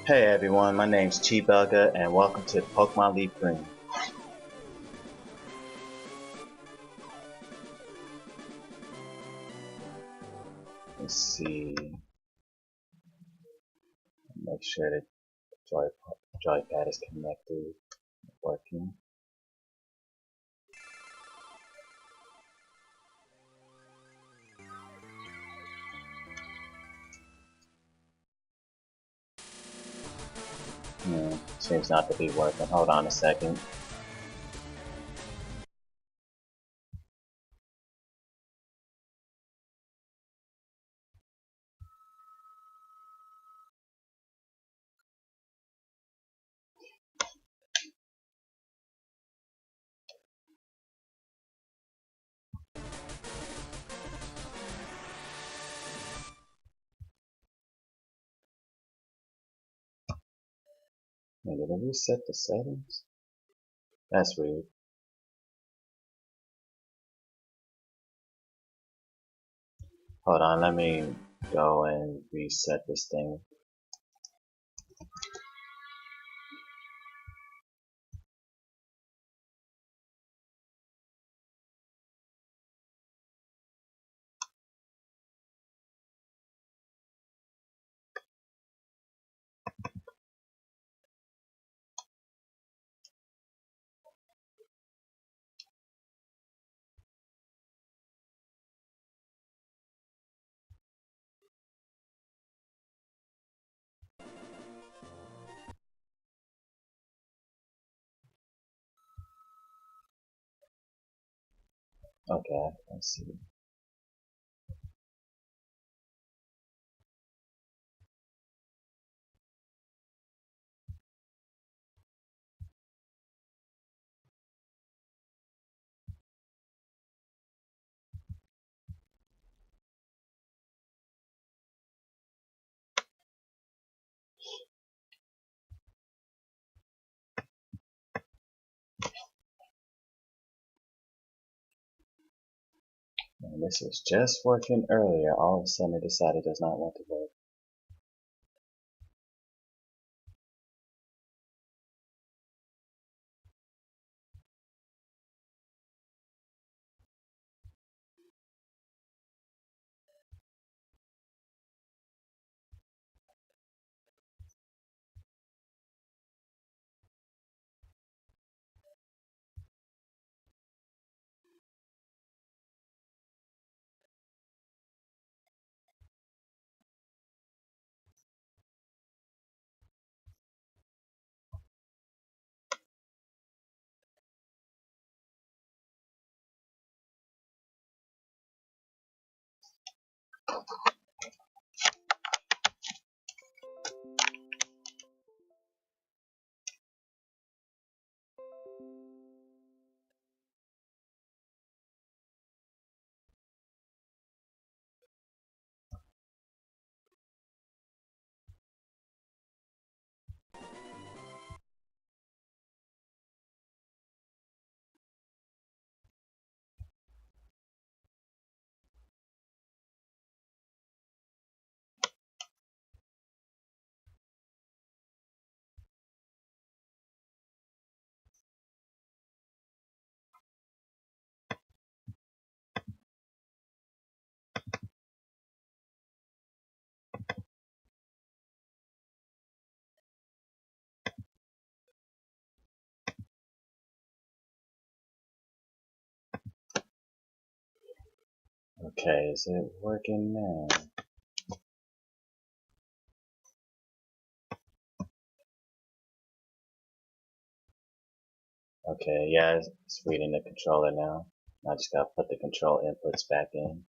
Hey everyone, my name's Chibugga and welcome to Pokémon Leaf Green. Let's see. Make sure the joypad is connected, working. Seems not to be working. Hold on a second. Did I reset the settings? That's weird. Hold on, let me go and reset this thing. Okay, let's see. And this was just working earlier. All of a sudden it decided it does not want to work. Okay, is it working now? Okay, yeah, it's reading the controller now. I just gotta put the control inputs back in.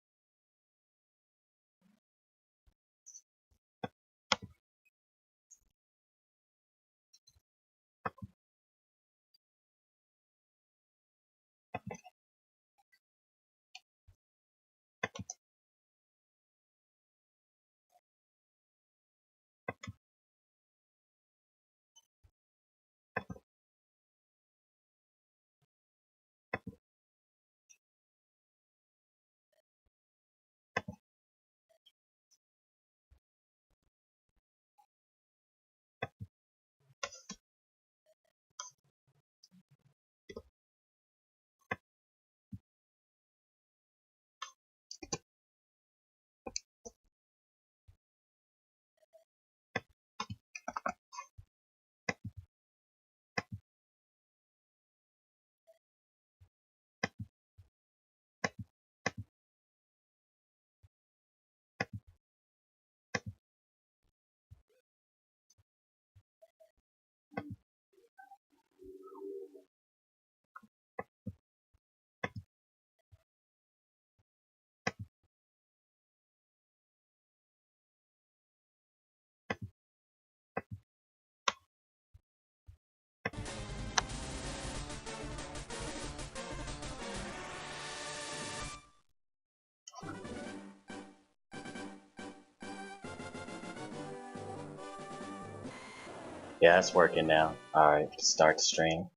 Yeah, it's working now. Alright, start the stream.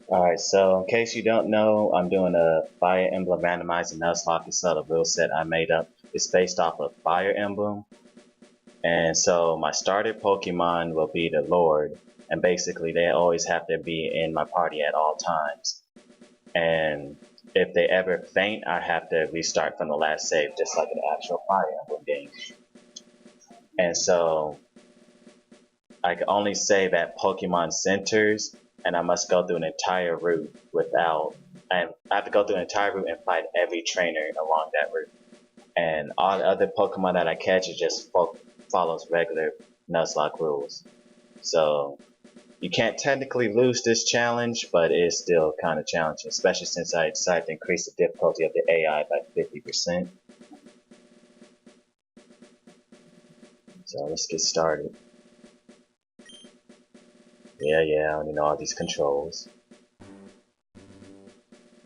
Alright, so in case you don't know, I'm doing a Fire Emblem Randomizer Nuzlocke. It's a rule set I made up. It's based off of Fire Emblem. And so my starter Pokemon will be the Lord. And basically they always have to be in my party at all times. And if they ever faint, I have to restart from the last save, just like an actual Fire Emblem game. And so I can only save at Pokemon centers, and I must go through an entire route and I have to go through an entire route and fight every trainer along that route. And all the other Pokemon that I catch is just follows regular Nuzlocke rules. So you can't technically lose this challenge, but it is still kind of challenging, especially since I decided to increase the difficulty of the AI by 50%. So let's get started. Yeah, I already know all these controls.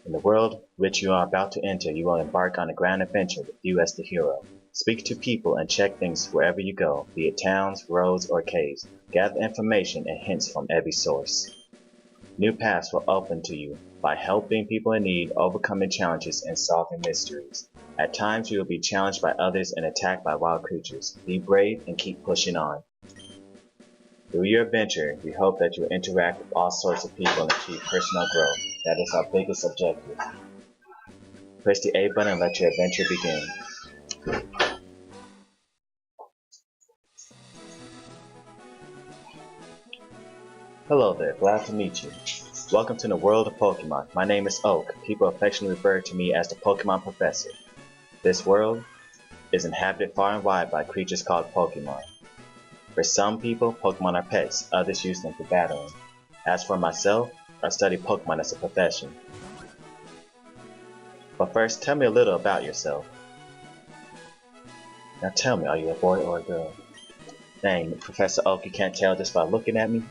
In the world which you are about to enter, you will embark on a grand adventure with you as the hero. Speak to people and check things wherever you go, be it towns, roads, or caves. Gather information and hints from every source. New paths will open to you by helping people in need, overcoming challenges, and solving mysteries. At times you will be challenged by others and attacked by wild creatures. Be brave and keep pushing on. Through your adventure, we hope that you will interact with all sorts of people and achieve personal growth. That is our biggest objective. Press the A button and let your adventure begin. Hello there, glad to meet you. Welcome to the world of Pokemon. My name is Oak. People affectionately refer to me as the Pokemon Professor. This world is inhabited far and wide by creatures called Pokemon. For some people, Pokemon are pets, others use them for battling. As for myself, I study Pokemon as a profession. But first, tell me a little about yourself. Now tell me, are you a boy or a girl? Dang, Professor Oak, you can't tell just by looking at me?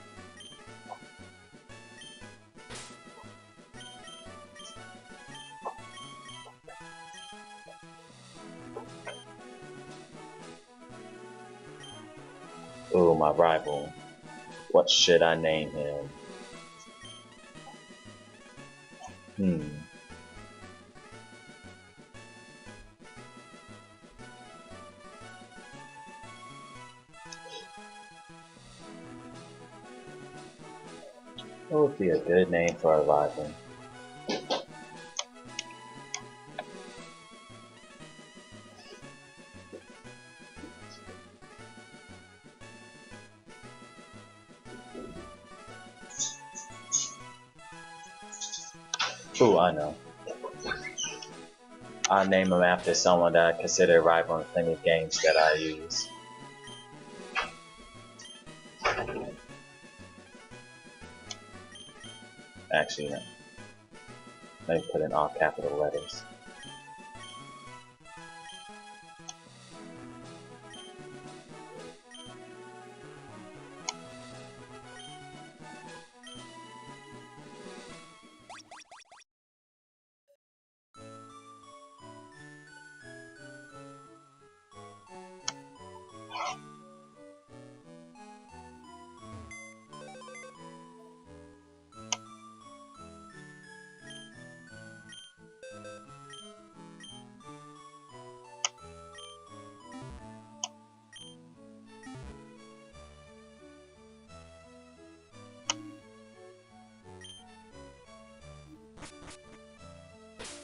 Ooh, my rival. What should I name him? What would be a good name for a rival? Ooh, I know. I'll name him after someone that I consider a rival in plenty of games that I use. Actually, no. Let me put in all capital letters.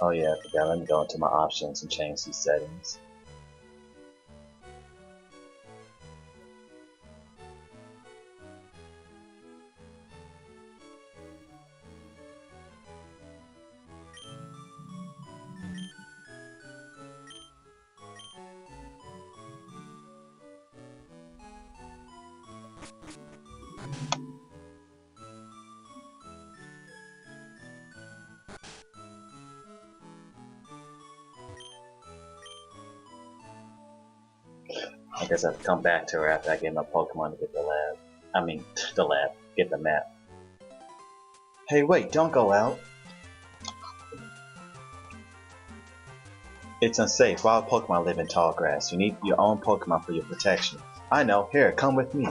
Oh yeah, I forgot. Let me go into my options and change these settings. I guess I have to come back to her after I get my Pokemon to get the lab. Get the map. Hey wait, don't go out! It's unsafe. Wild Pokemon live in tall grass. You need your own Pokemon for your protection. I know. Here, come with me.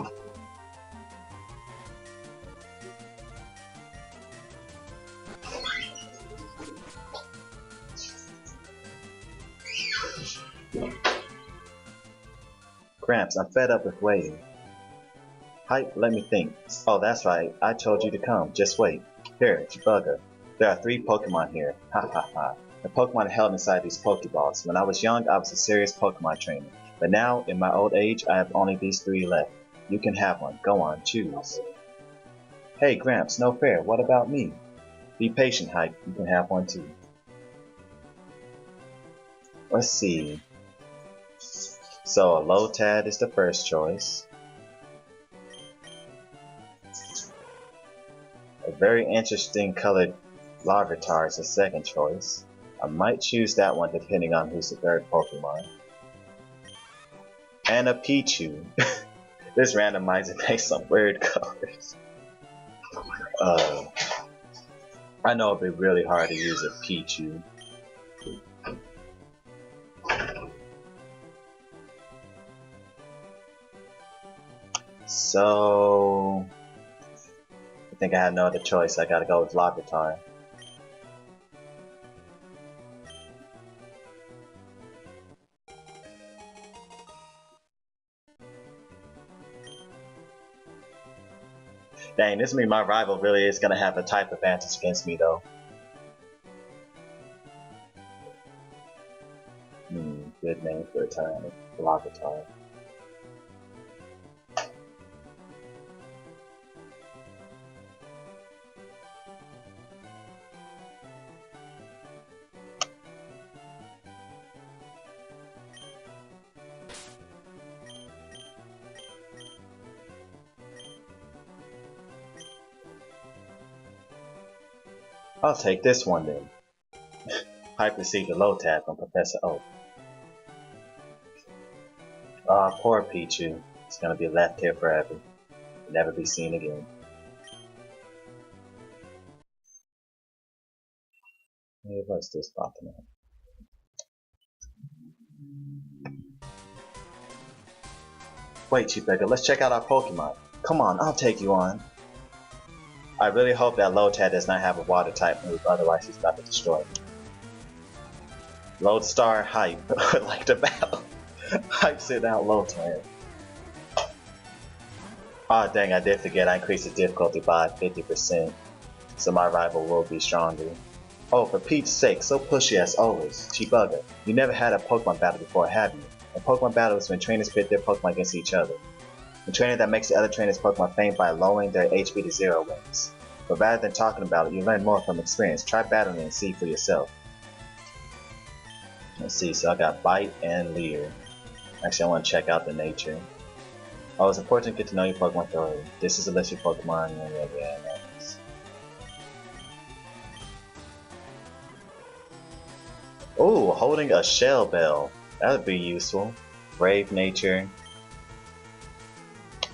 Gramps, I'm fed up with waiting. Hype, let me think. Oh, that's right. I told you to come. Just wait. Here, Chibugga. There are 3 Pokemon here. Ha ha ha. The Pokemon held inside these Pokeballs. When I was young, I was a serious Pokemon trainer. But now, in my old age, I have only these 3 left. You can have one. Go on, choose. Hey, Gramps, no fair. What about me? Be patient, Hype. You can have one too. Let's see. So, a Lotad is the first choice. A very interesting colored Larvitar is the second choice. I might choose that one depending on who's the third Pokemon. And a Pichu. This randomizer makes some weird colors. I know it'd be really hard to use a Pichu. So I think I have no other choice. I gotta go with Larvitar. Dang, this means my rival really is gonna have a type advantage against me though. Good name for a time. Larvitar. I'll take this one then. Hype received a low tap from Professor Oak. Ah, poor Pichu. It's gonna be left here forever. Never be seen again. Hey, what's this Pokemon? Wait, Chibugga, let's check out our Pokemon. Come on, I'll take you on. I really hope that Lotad does not have a water type move, otherwise he's about to destroy me. Lodestar Hype would like to battle. Hype sit out Lotad. Ah, dang, I did forget I increased the difficulty by 50%, so my rival will be stronger. Oh, for Pete's sake, so pushy as always. Chibugga, you never had a Pokemon battle before, have you? A Pokemon battle is when trainers pit their Pokemon against each other. The trainer that makes the other trainer's Pokemon faint by lowering their HP to 0 wins. But rather than talking about it, you learn more from experience. Try battling and see for yourself. Let's see, so I got Bite and Leer. Actually, I want to check out the nature. Oh, it's important to get to know your Pokemon thoroughly. This is a list of Pokemon. Yeah, nice. Ooh, holding a Shell Bell. That would be useful. Brave nature.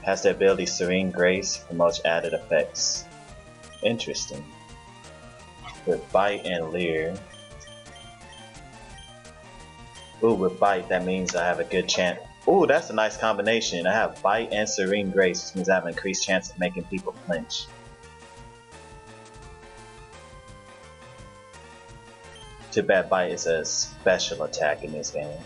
Has the ability Serene Grace, promotes added effects. Interesting. With Bite and Leer. Ooh, with Bite, that means I have a good chance. Ooh, that's a nice combination. I have Bite and Serene Grace, which means I have an increased chance of making people flinch. Too bad Bite is a special attack in this game.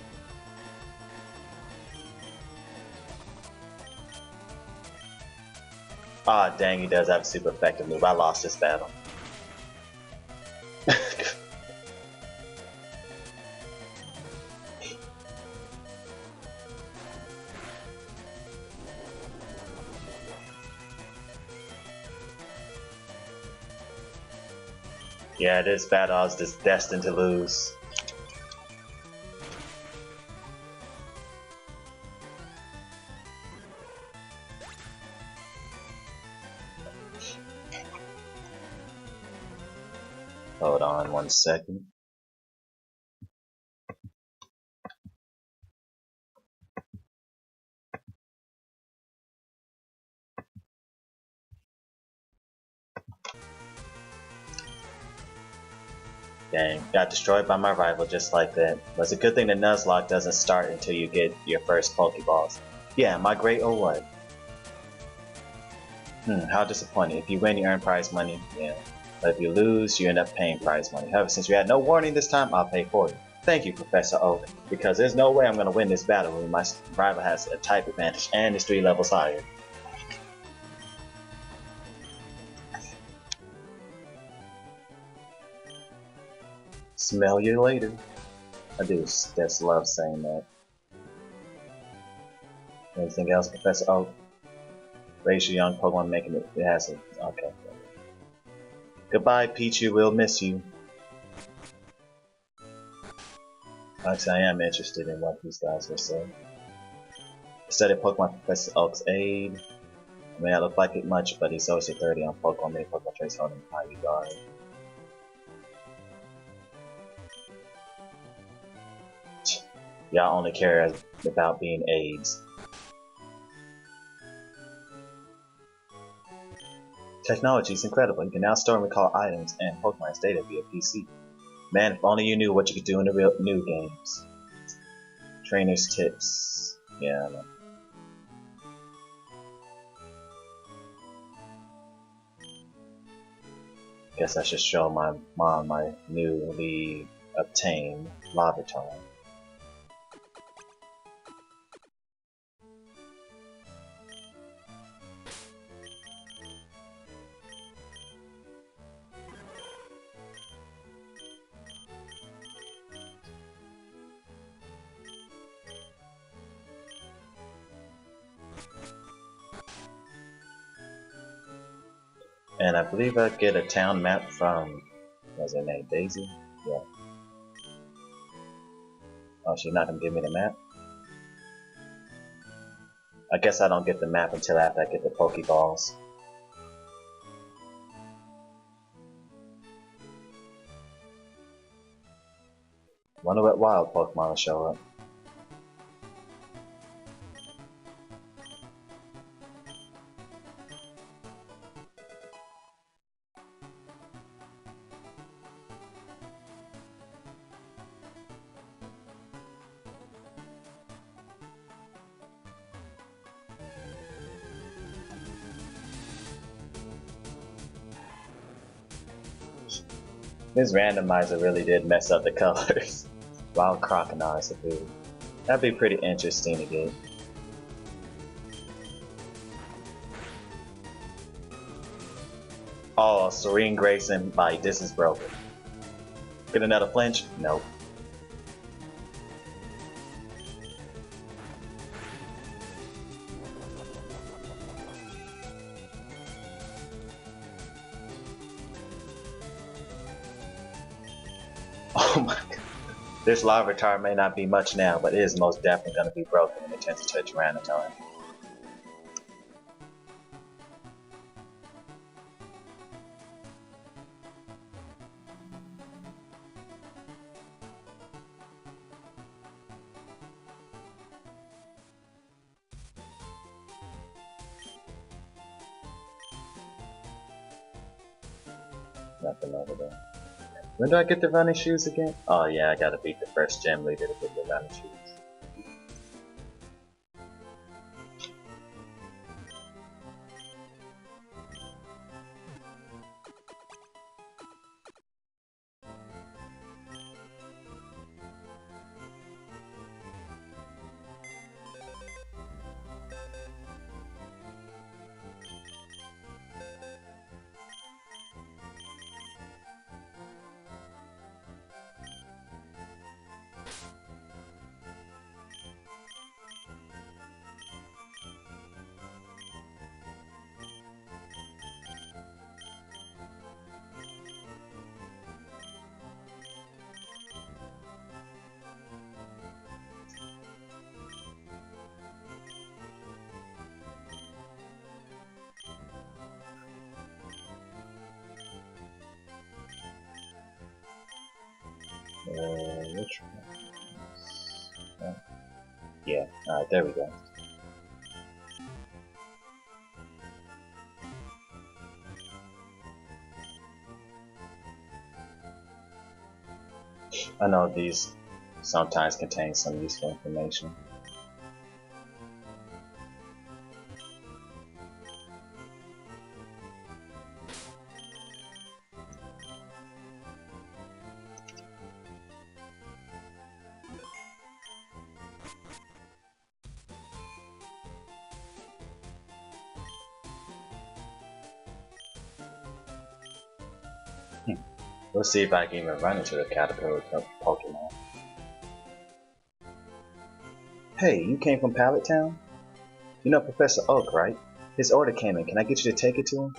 Ah, dang, he does have a super effective move. I lost this battle. Yeah, this battle I was just destined to lose. Hold on 1 second. Dang, got destroyed by my rival just like that. But it's a good thing the Nuzlocke doesn't start until you get your first Pokeballs. Yeah, am I great or what? How disappointing. If you win, you earn prize money. Yeah. But if you lose, you end up paying prize money. However, since we had no warning this time, I'll pay for it. Thank you, Professor Oak, because there's no way I'm going to win this battle when my rival has a type advantage and is 3 levels higher. Smell you later. I do just love saying that. Anything else, Professor Oak? Raise your young Pokemon, making it. It has a. Okay. Goodbye, Pichu. We'll miss you. Actually, I am interested in what these guys are saying. Study Pokemon Professor Oak's aid. It may not look like it much, but he's always a 30 on Pokemon. Many Pokemon traits hold him in high regard. Y'all only care about being aides. Technology is incredible. You can now store and recall items and Pokemon's data via PC. Man, if only you knew what you could do in the real new games. Trainer's tips. Yeah, I know. Guess I should show my mom my newly obtained Larvitar. And I believe I get a town map from, what's her name, Daisy? Yeah. Oh, she's not gonna give me the map? I guess I don't get the map until after I get the Pokeballs. Wonder what wild Pokemon will show up. This randomizer really did mess up the colors. Wild Crocodiles would be. That'd be pretty interesting to get. Oh, Serene Grace and Bite. This is broken. Get another flinch? Nope. Oh my god. This Larvitar may not be much now, but it is most definitely going to be broken when it turns into a Tyranitar. Nothing over there. When do I get the running shoes again? Oh yeah, I gotta beat the first gym leader to get the running shoes. Which one? Yeah, alright, there we go. I know these sometimes contain some useful information. We'll see if I can even run into the caterpillar Pokemon. Hey, you came from Pallet Town? You know Professor Oak, right? His order came in. Can I get you to take it to him?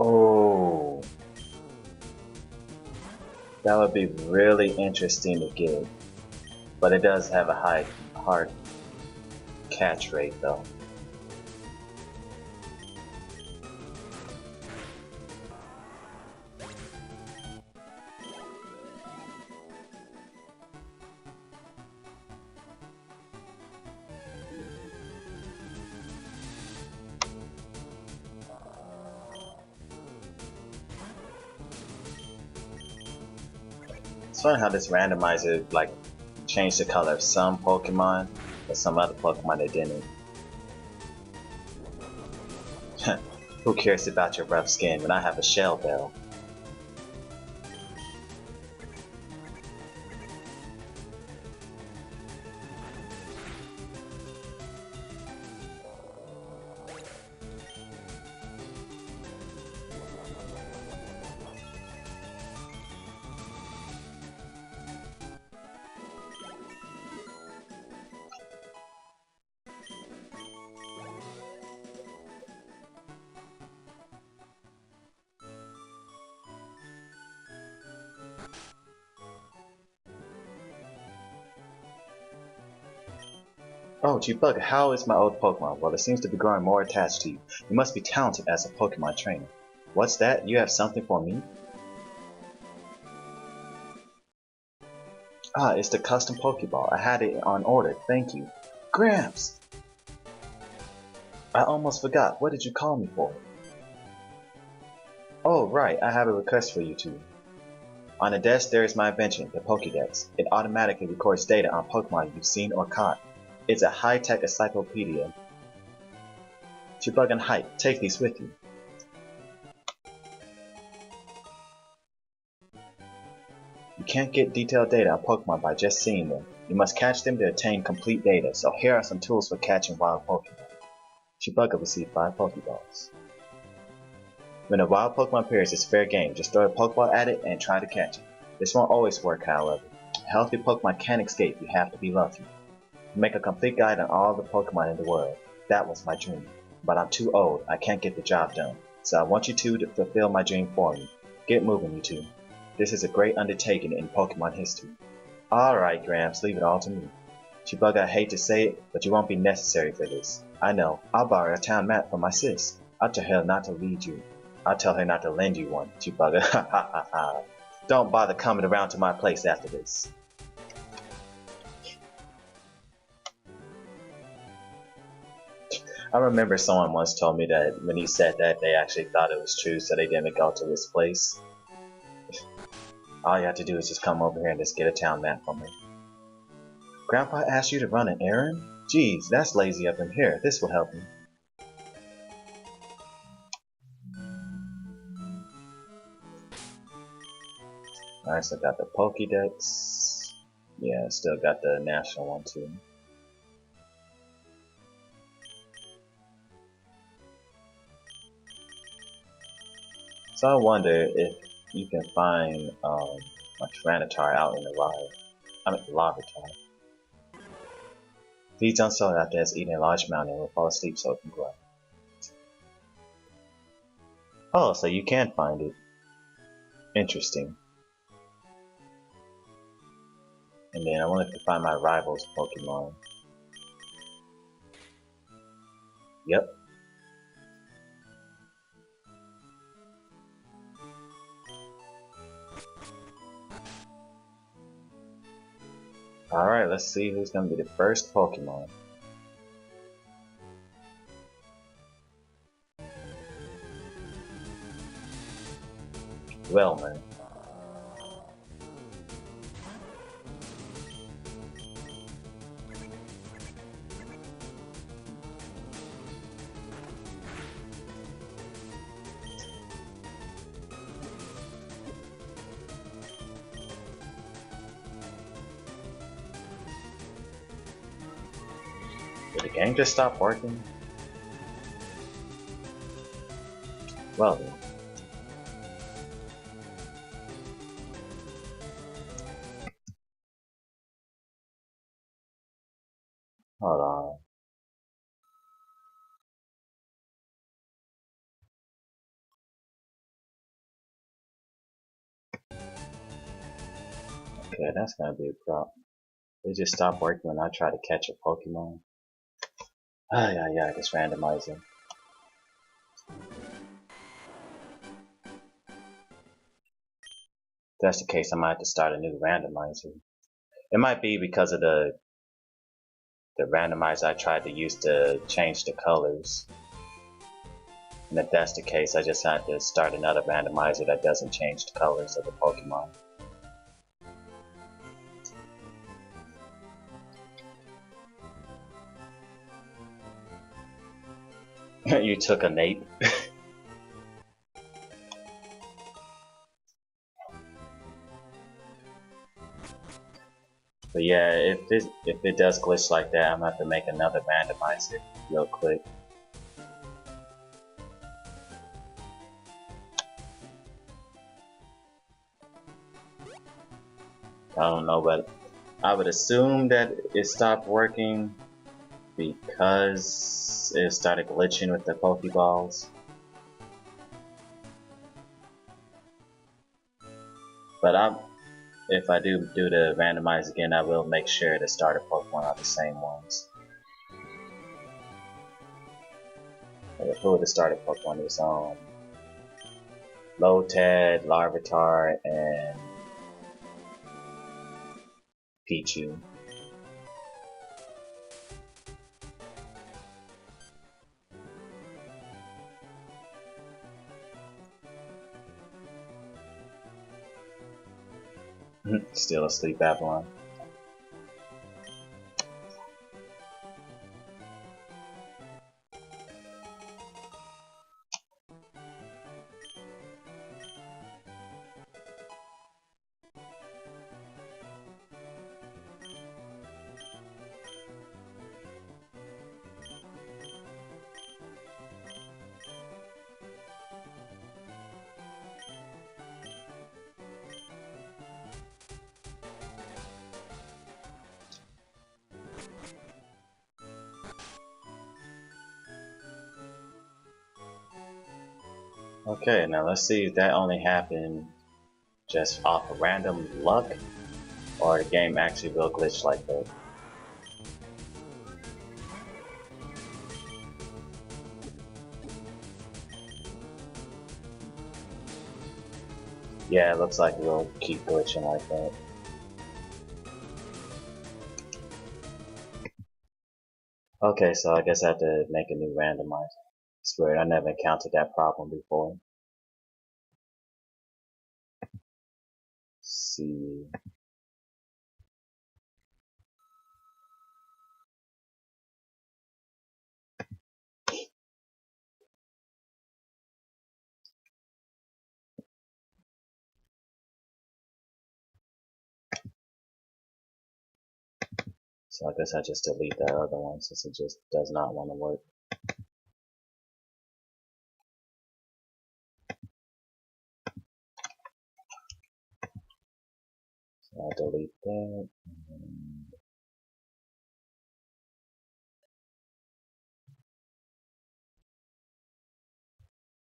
Oh, that would be really interesting to get, but it does have a hard catch rate though. It's funny how this randomizer like changed the color of some Pokemon, but some other Pokemon they didn't. Who cares about your rough skin when I have a shell bell? Oh, Chibugga, how is my old Pokemon? Well, it seems to be growing more attached to you. You must be talented as a Pokemon trainer. What's that? You have something for me? Ah, it's the custom Pokeball. I had it on order. Thank you. Gramps! I almost forgot. What did you call me for? Oh, right. I have a request for you two. On the desk, there is my invention, the Pokédex. It automatically records data on Pokemon you've seen or caught. It's a high-tech encyclopedia. Chibugga and Hype, take these with you. You can't get detailed data on Pokemon by just seeing them. You must catch them to attain complete data, so here are some tools for catching wild Pokemon. Chibugga received 5 Pokeballs. When a wild Pokemon appears, it's fair game. Just throw a Pokeball at it and try to catch it. This won't always work, however. A healthy Pokemon can escape, you have to be lucky. Make a complete guide on all the Pokemon in the world. That was my dream. But I'm too old, I can't get the job done. So I want you two to fulfill my dream for me. Get moving, you two. This is a great undertaking in Pokemon history. Alright, Gramps, leave it all to me. Chibugga, I hate to say it, but you won't be necessary for this. I know, I'll borrow a town map from my sis. I'll tell her not to lead you. I'll tell her not to lend you one, Chibugga. Ha ha ha ha. Don't bother coming around to my place after this. I remember someone once told me that when he said that, they actually thought it was true, so they didn't go to his place. All you have to do is just come over here and just get a town map from me. Grandpa asked you to run an errand? Geez, that's lazy of him. Here, this will help me. Alright, so I got the Pokédex. Yeah, still got the national one too. So I wonder if you can find a Tyranitar out in the lava tower. Feeds on soda after it's eaten a large amount and will fall asleep so it can grow. Oh, so you can find it. Interesting. And then I wanted to find my rival's Pokemon. Yep. Alright, let's see who's gonna be the first Pokemon. Well, man. Did the game just stop working? Well then. Hold on. Okay, that's gonna be a problem. It just stopped working when I try to catch a Pokemon. Ah, yeah, this randomizer. If that's the case, I might have to start a new randomizer. It might be because of the randomizer I tried to use to change the colors. And if that's the case, I just had to start another randomizer that doesn't change the colors of the Pokemon. You took a Nate. But yeah, if it does glitch like that, I'm gonna have to make another randomizer real quick. I don't know, but I would assume that it stopped working because it started glitching with the Pokeballs. But if I do the randomize again, I will make sure the starter Pokemon are the same ones. Who the starter Pokemon is Lotad, Larvitar, and Pichu. Still asleep, Babylon. Okay, now let's see if that only happened just off of random luck, or the game actually will glitch like that. Yeah, it looks like it will keep glitching like that. Okay, so I guess I have to make a new randomizer. It's weird, I never encountered that problem before. Let's see. So I guess I just delete that other one since it just does not want to work. So I'll delete that.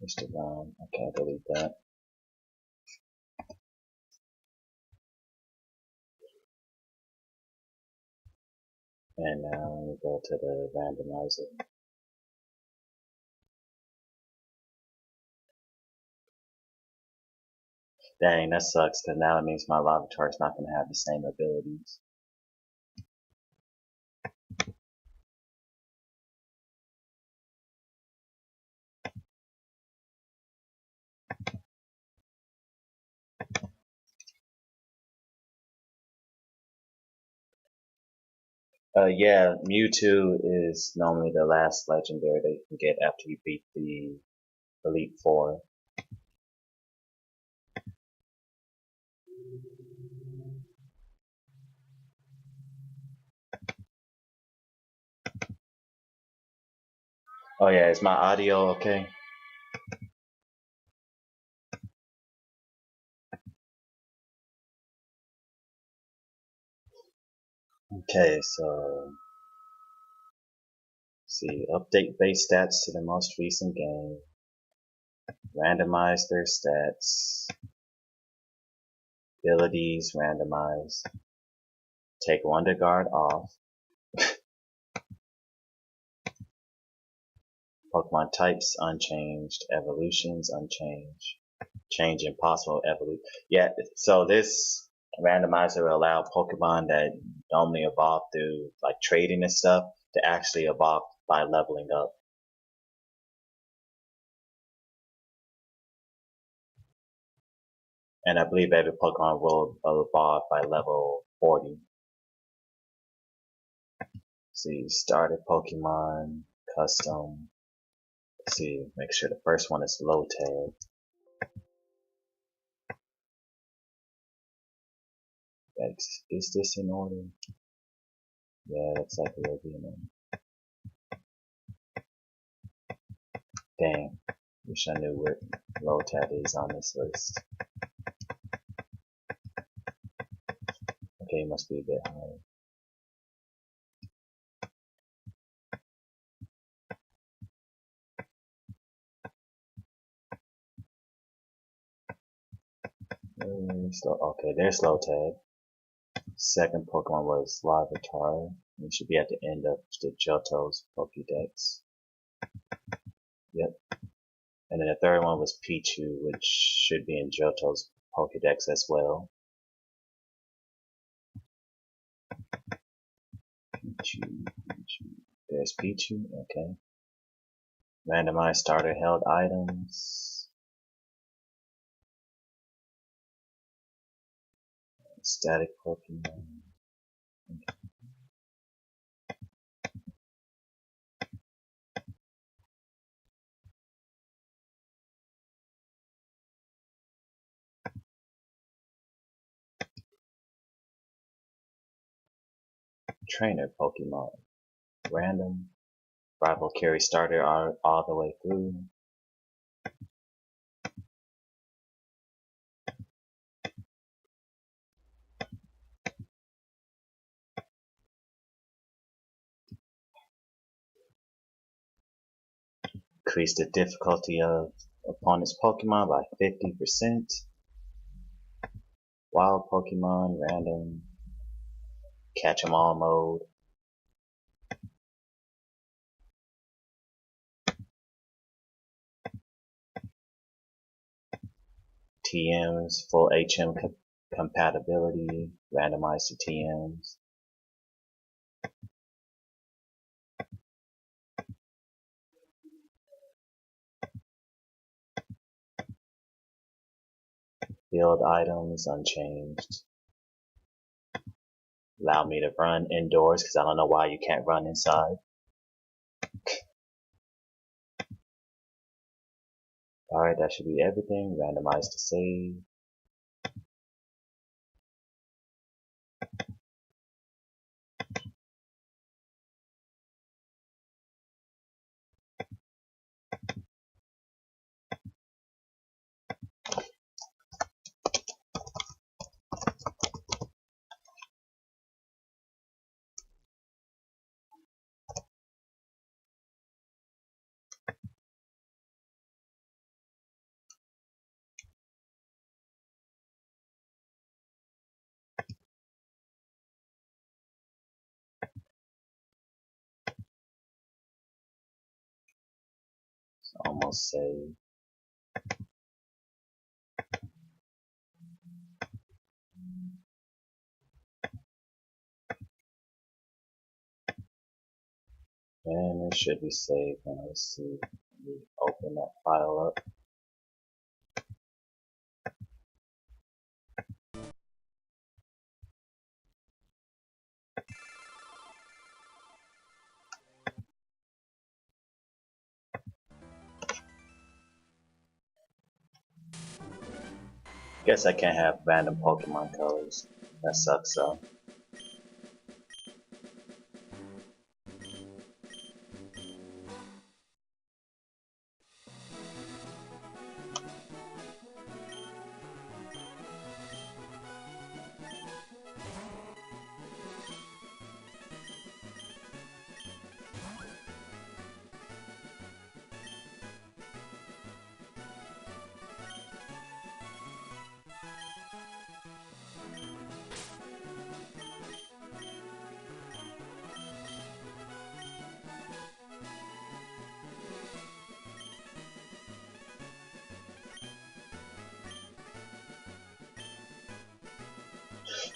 Mr. Brown. I can't delete that. And now we go to the randomizer. Dang, that sucks, because now it means my Larvitar is not going to have the same abilities. Yeah, Mewtwo is normally the last legendary that you can get after you beat the Elite Four. Oh yeah, is my audio okay? Okay, so see, update base stats to the most recent game. Randomize their stats. Abilities, randomize. Take Wonder Guard off. Pokemon types unchanged. Evolutions unchanged. Change impossible evolution. Yeah, so this randomizer will allow Pokemon that normally evolve through like trading and stuff to actually evolve by leveling up. And I believe every Pokemon will evolve by level 40. See, starter Pokemon, custom. Let's see, make sure the first one is low tag. Is this in order? Yeah, looks like it will be in order. Dang, wish I knew where low tag is on this list. Okay, it must be a bit higher. Okay, there's low tag. Second Pokemon was Larvitar. It should be at the end of the Johto's Pokédex. Yep. And then the third one was Pichu, which should be in Johto's Pokédex as well. Pichu. There's Pichu, okay. Randomized starter held items. Static Pokemon. Okay. Trainer Pokemon. Random. Rival carry starter all the way through. Increase the difficulty of opponent's Pokemon by 50%. Wild Pokemon, random. Catch 'em all mode. TMs, full HM compatibility, randomized to TMs. Field items unchanged. Allow me to run indoors because I don't know why you can't run inside. Alright, that should be everything. Randomized to save. Almost saved. And it should be saved. Now let's see. Let me open that file up. Guess I can't have random Pokemon colors. That sucks though.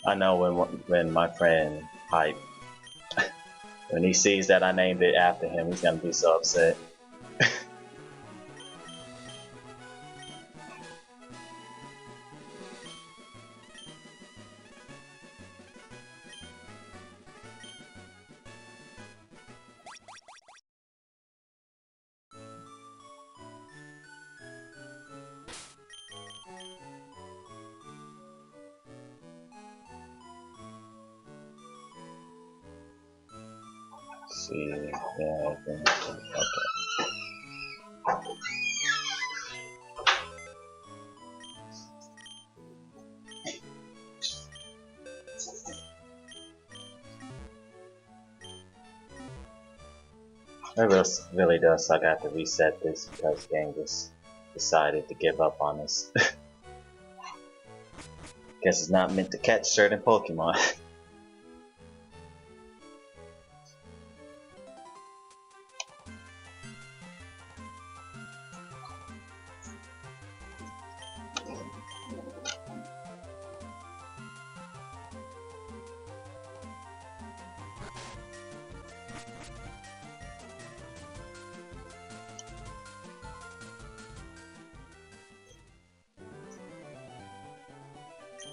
I know when my friend Hype, when he sees that I named it after him, he's gonna be so upset. See, yeah, okay. It really does suck. I have to reset this because the game just decided to give up on us. Guess it's not meant to catch certain Pokemon.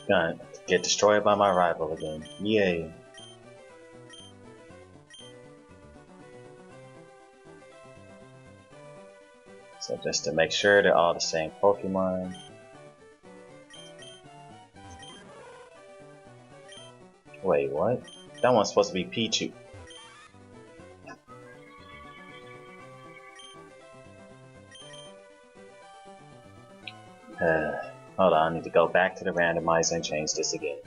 Gonna get destroyed by my rival again. Yay. So just to make sure they're all the same Pokemon. Wait, what? That one's supposed to be Pichu. Hold on, I need to go back to the randomizer and change this again.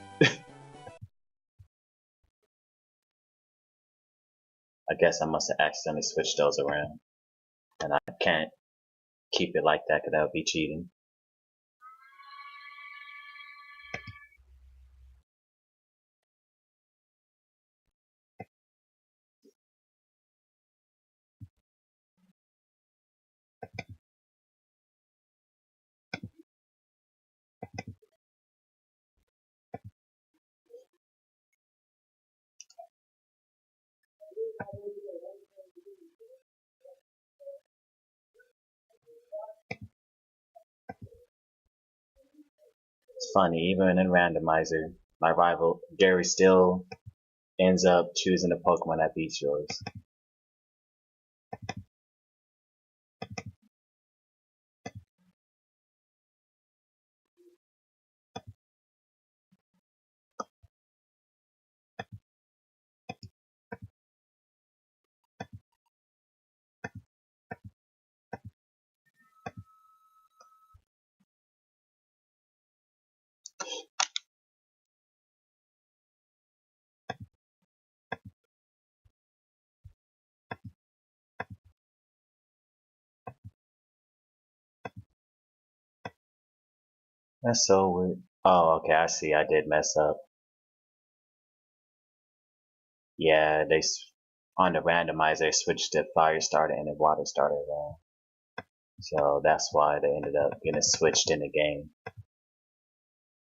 I guess I must have accidentally switched those around. And I can't keep it like that because that would be cheating. It's funny, even in randomizer, my rival Gary still ends up choosing the Pokemon that beats yours. That's so weird. Oh, okay, I see. I did mess up. Yeah, on the randomizer switched to fire starter and the water starter. So that's why they ended up getting switched in the game.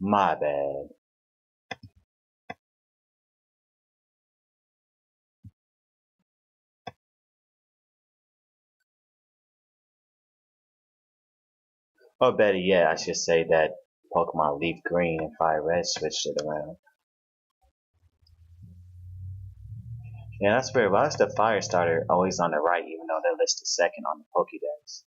My bad. Or better yet, I should say that Pokemon Leaf Green and Fire Red switched it around. Yeah, that's weird. Why is the Fire Starter always on the right even though they're listed second on the Pokédex?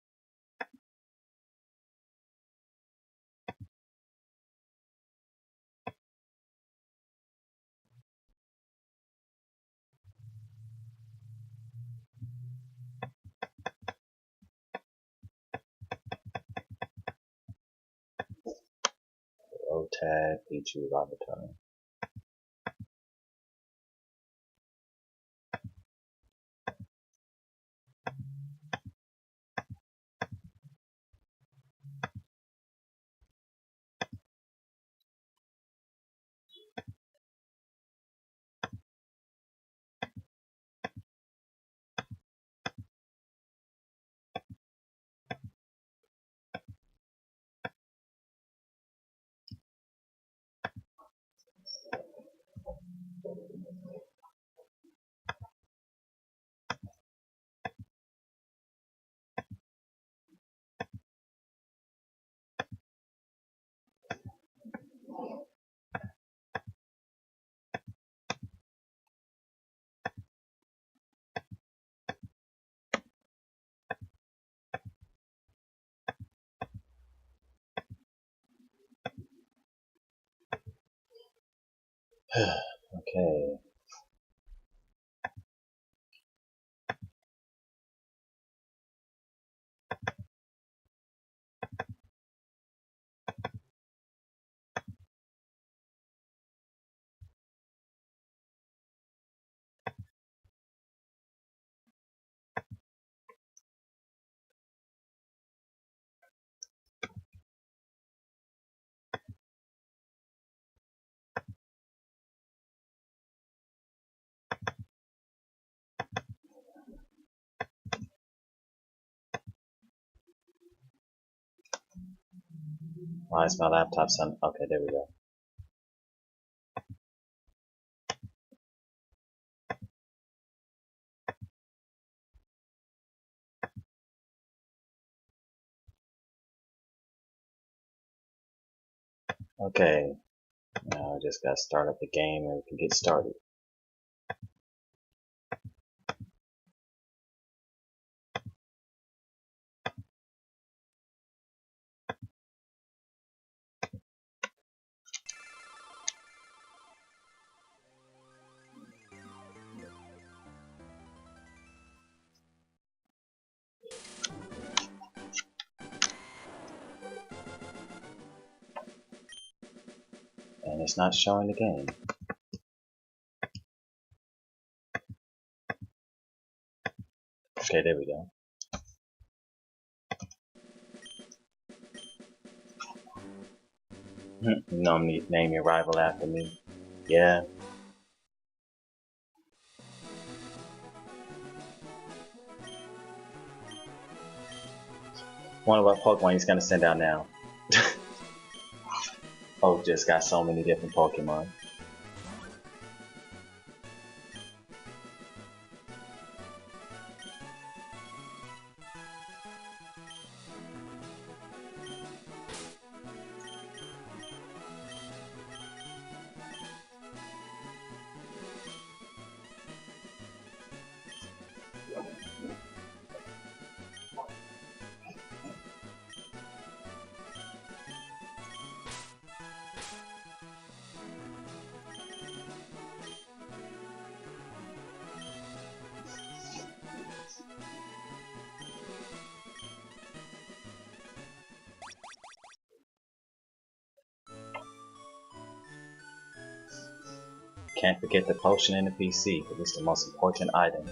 Rotad, Pichu, Rabotar. Okay. Why is my laptop son? Okay, there we go. Okay, now I just gotta start up the game and we can get started. And it's not showing the game. Okay, there we go. Name your rival after me. Yeah. Wonder what Pokemon he's gonna send out now. Oh, just got so many different Pokemon. Can't forget the potion in the PC, because it's the most important item.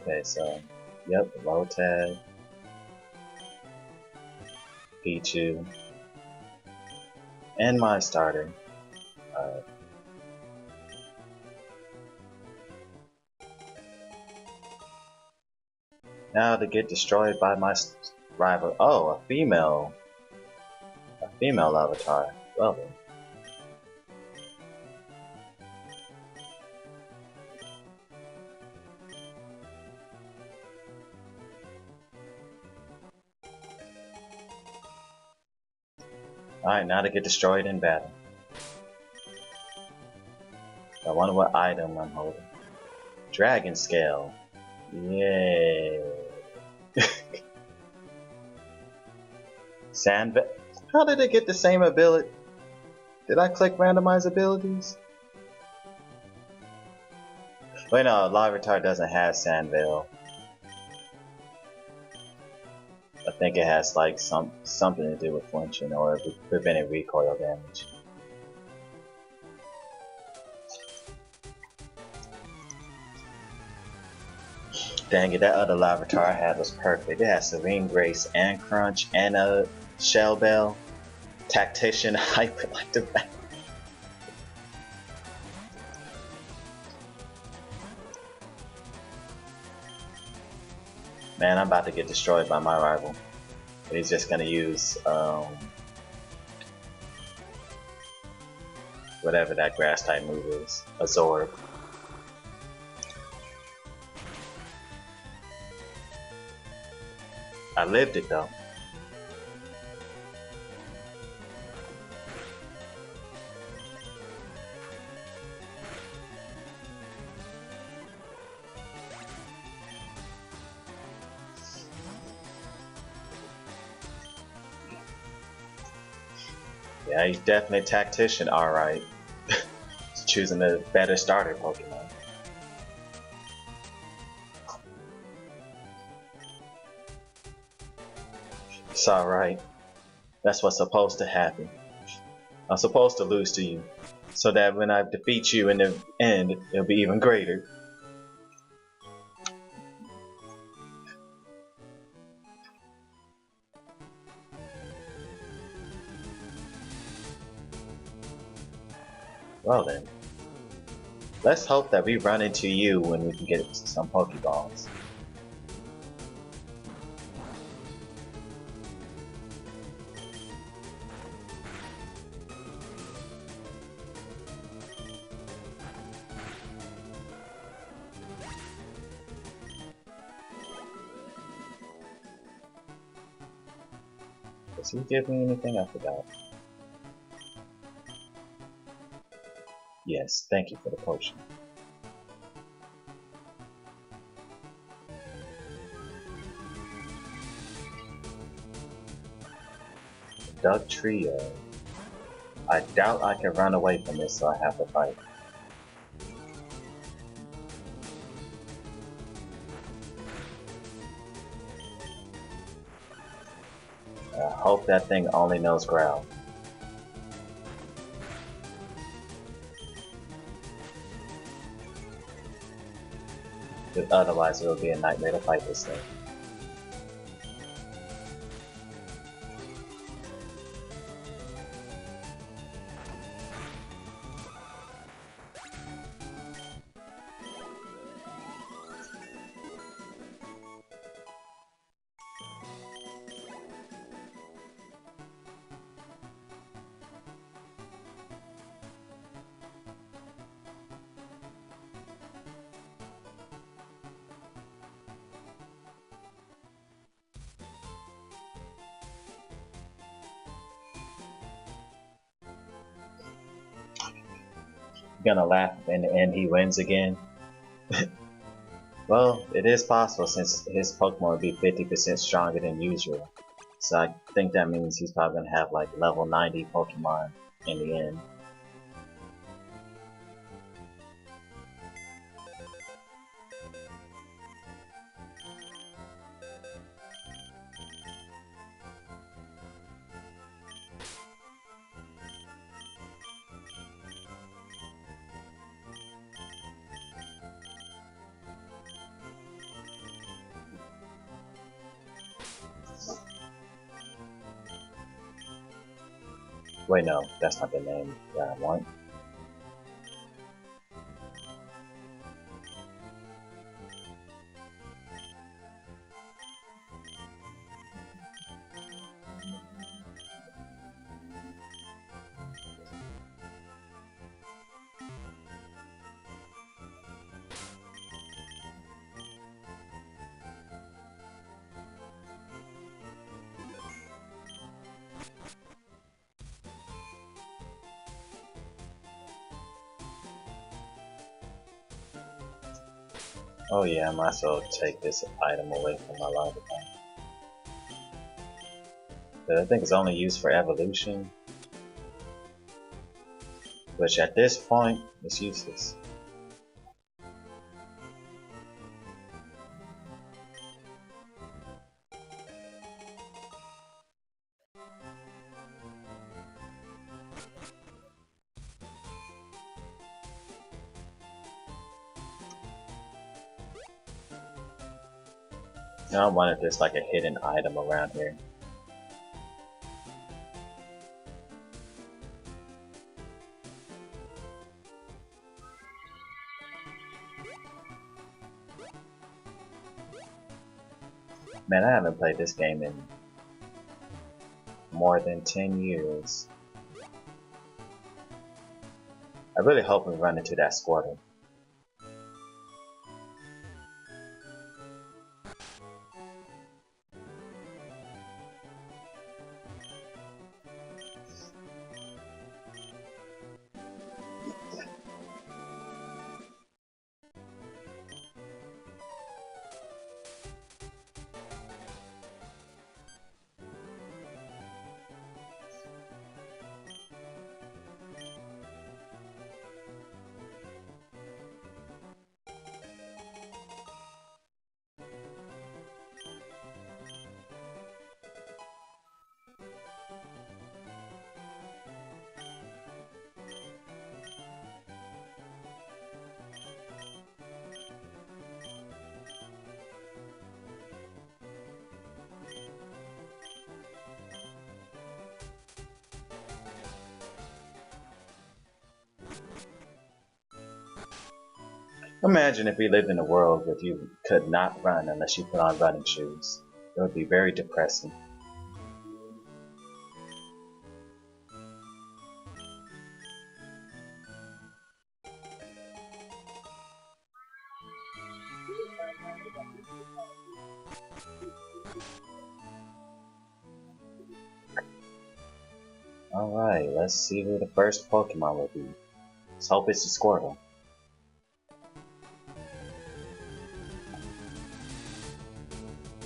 Okay, so, yep, low tag, Pichu, and my starter. Alright. Now to get destroyed by my rival. Oh, a female avatar. Well then. Alright, now to get destroyed in battle. I wonder what item I'm holding. Dragon Scale. Yay. Sandveil. How did it get the same ability? Did I click randomize abilities? Wait, no, Larvitar doesn't have Sandveil. I think it has like something to do with flinching or preventing recoil damage. Dang it, that other Larvitar I had was perfect. It had Serene Grace and Crunch and a Shell Bell. Tactician hyper like the back. Man, I'm about to get destroyed by my rival. But he's just gonna use whatever that grass type move is. Absorb. I lived it though. Yeah, he's definitely a tactician, alright. He's choosing the better starter Pokemon. It's alright. That's what's supposed to happen. I'm supposed to lose to you, so that when I defeat you in the end, it'll be even greater. Well then, let's hope that we run into you when we can get some Pokeballs. Does he give me anything? I forgot. Yes, thank you for the potion. Duck Trio. I doubt I can run away from this, so I have to fight. I hope that thing only knows growl. But otherwise it'll be a nightmare to fight this thing. Gonna laugh if in the end he wins again. Well, it is possible since his Pokemon would be 50% stronger than usual. So I think that means he's probably gonna have like level 90 Pokemon in the end. Wait, no, that's not the name that I want. Oh yeah, I might as well take this item away from my larva tank. But I think it's only used for evolution, which at this point is useless. Now I wanted this like a hidden item around here. Man, I haven't played this game in more than 10 years. I really hope we run into that Squirtle. Imagine if we lived in a world where you could not run unless you put on running shoes. It would be very depressing. Alright, let's see who the first Pokemon will be. Let's hope it's a Squirtle.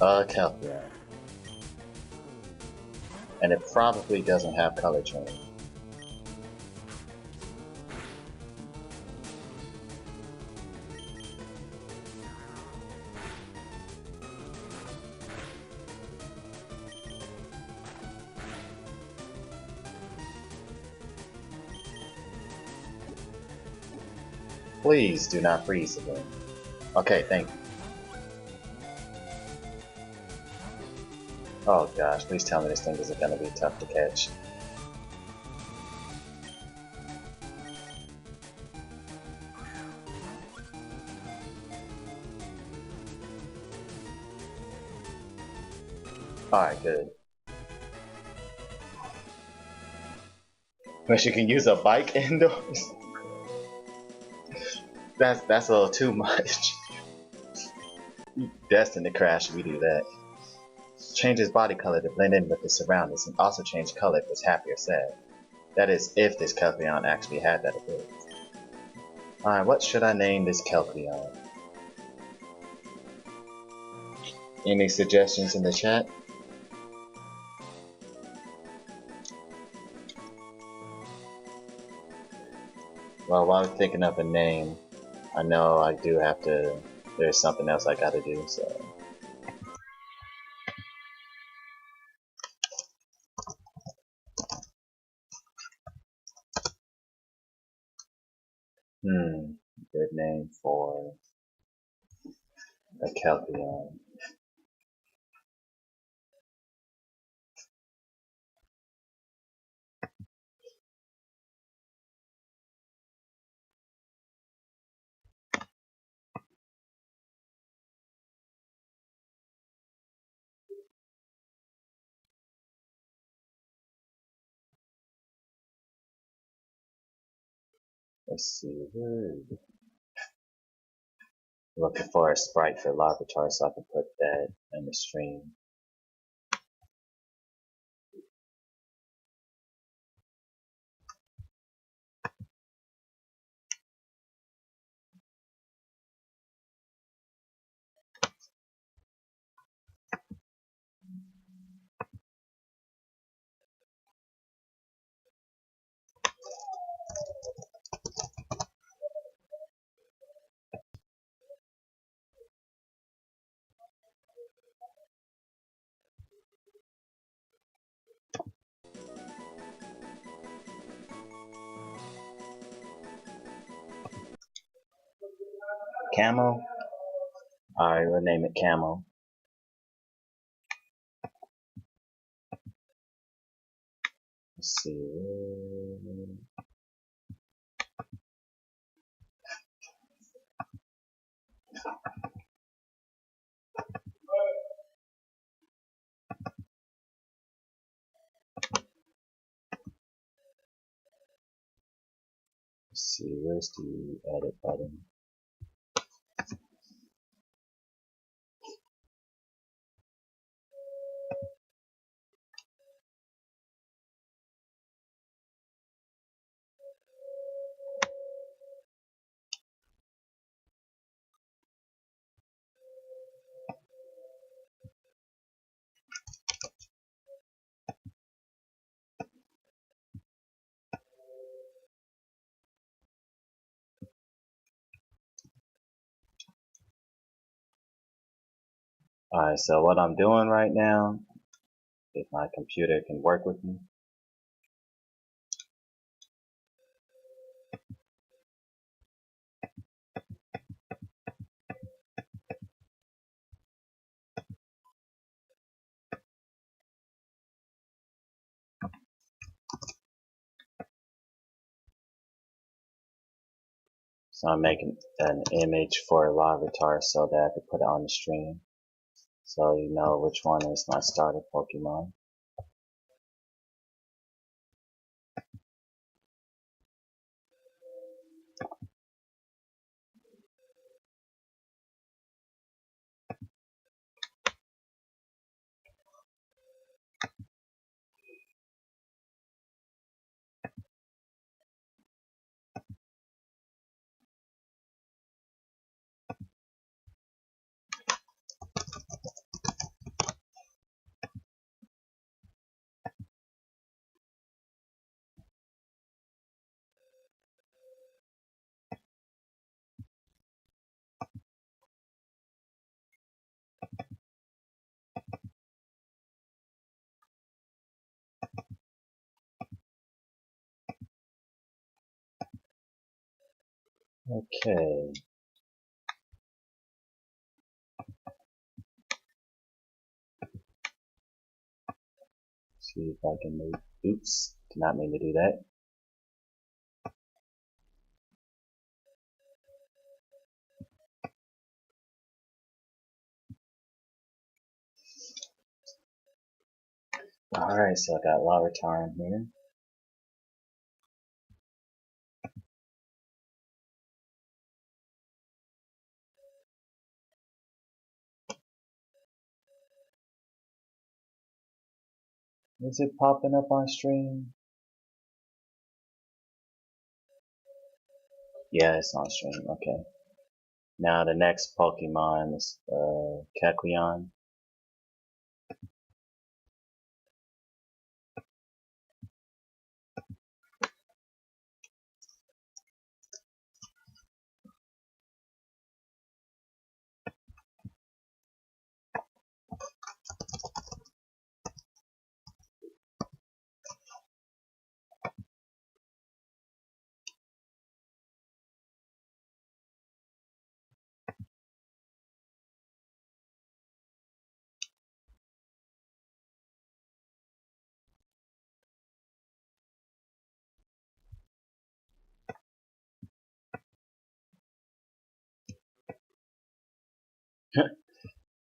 Kelpia. And it probably doesn't have color change. Please do not freeze again. Okay, thank you. Oh gosh, please tell me this thing isn't gonna be tough to catch. Alright, good. But you can use a bike indoors? That's a little too much. Destined to crash if we do that. Change his body color to blend in with his surroundings and also change color if it's happy or sad. That is, if this Kelpion actually had that ability. Alright, what should I name this Kelpion? Any suggestions in the chat? Well, while I'm thinking of a name, I know I do have to, there's something else I gotta do, so. Good name for a Kelpion. Let's see. Looking for a sprite for Larvitar so I can put that in the stream. Camo? Alright, we'll name it Camo. Let's see. Let's see, where's the edit button? Alright, so what I'm doing right now, if my computer can work with me, so I'm making an image for Larvitar so that I can put it on the stream, so you know which one is my starter Pokemon. Okay. See if I can move. Oops, did not mean to do that. Alright, so I got Larvitar in here. Is it popping up on stream? Yeah, it's on stream, okay. Now the next Pokemon is Kecleon.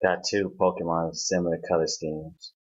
Got two Pokemon with similar color schemes.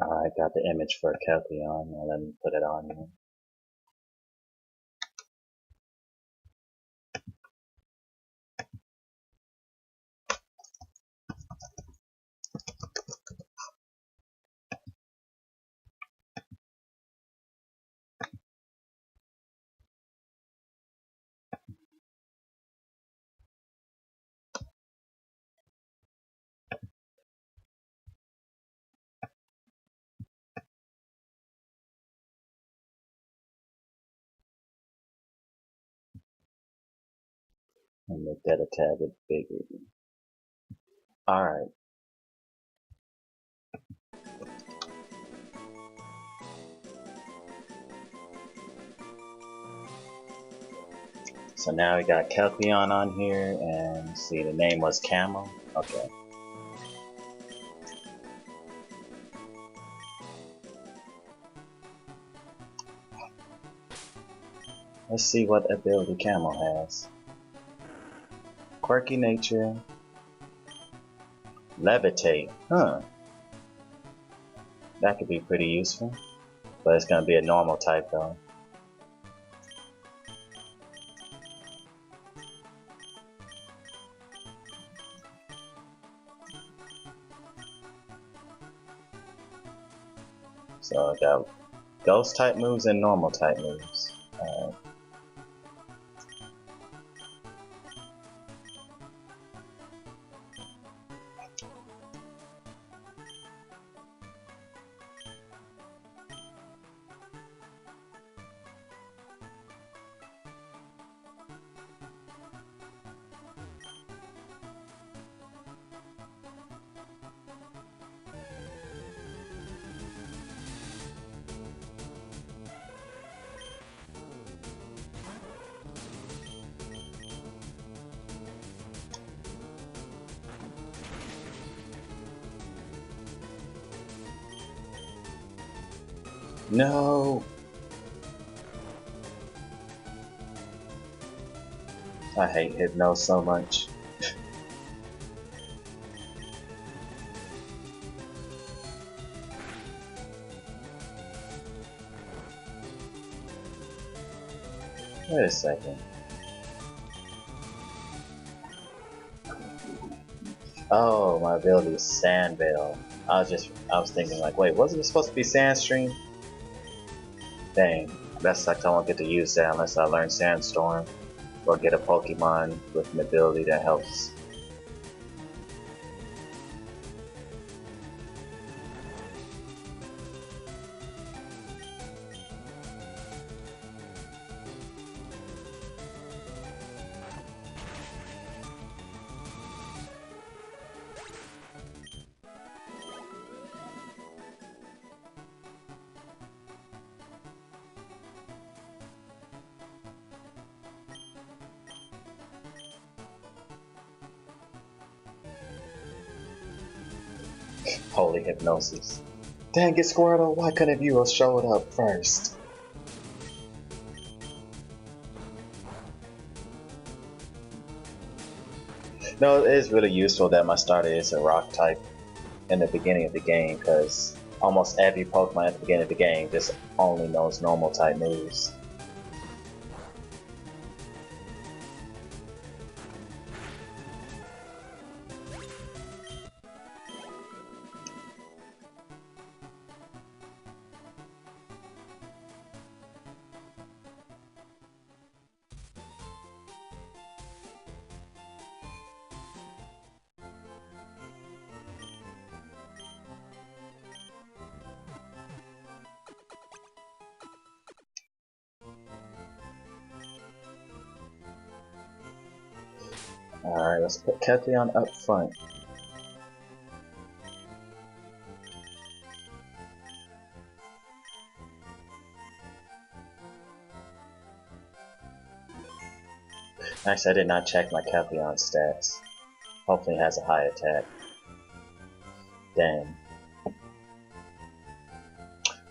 Alright, got the image for Kelpion. Now let me put it on here. And make that a tad bit bigger. Alright. So now we got Kelpion on here, and see, the name was Camel. Okay. Let's see what ability Camel has. Quirky nature. Levitate. Huh. That could be pretty useful. But it's gonna be a normal type though. So I got ghost type moves and normal type moves. Alright. No! I hate Hypno so much. Wait a second. Oh, my ability is Sand Veil. I was thinking like, wait, wasn't it supposed to be Sandstream? Dang, that sucks. I won't get to use that unless I learn Sandstorm or get a Pokemon with an ability that helps. Holy Hypnosis. Dang it, Squirtle, why couldn't you have showed up first? No, it is really useful that my starter is a rock type in the beginning of the game, because almost every Pokemon at the beginning of the game just only knows normal type moves. Alright, let's put Kelpion up front. Actually, I did not check my Kelpion stats. Hopefully it has a high attack. Dang.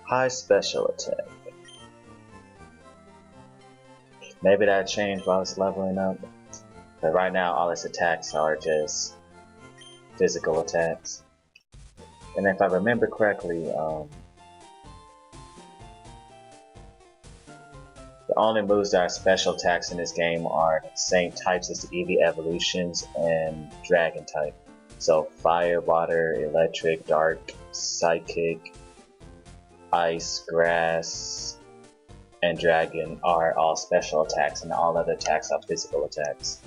High special attack. Maybe that changed while it's leveling up. But right now all its attacks are just physical attacks. And if I remember correctly, the only moves that are special attacks in this game are the same types as the Eevee evolutions and Dragon type. So Fire, Water, Electric, Dark, Psychic, Ice, Grass, and Dragon are all special attacks, and all other attacks are physical attacks.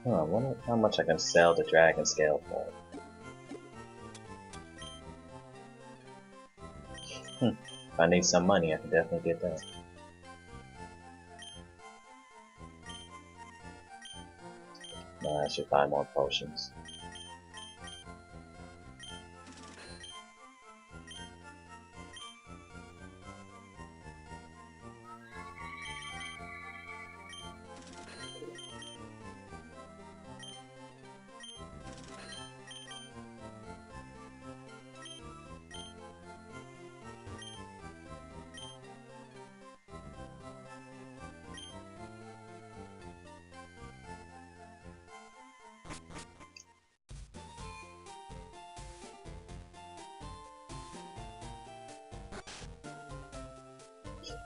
I wonder how much I can sell the Dragon Scale for. If I need some money, I can definitely get that. No, I should buy more potions.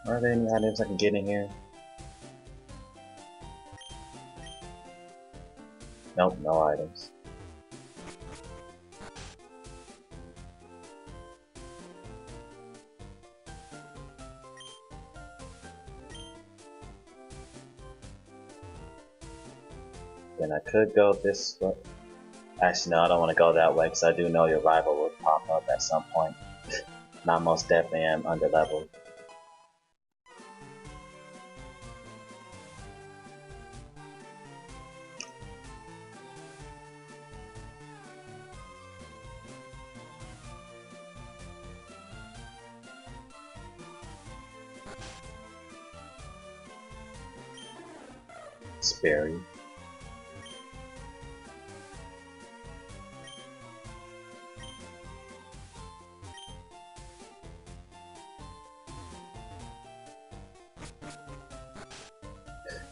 Are there any items I can get in here? Nope, no items. Then I could go this way. Actually, no, I don't want to go that way because I do know your rival will pop up at some point. And I most definitely am underleveled. Sperry.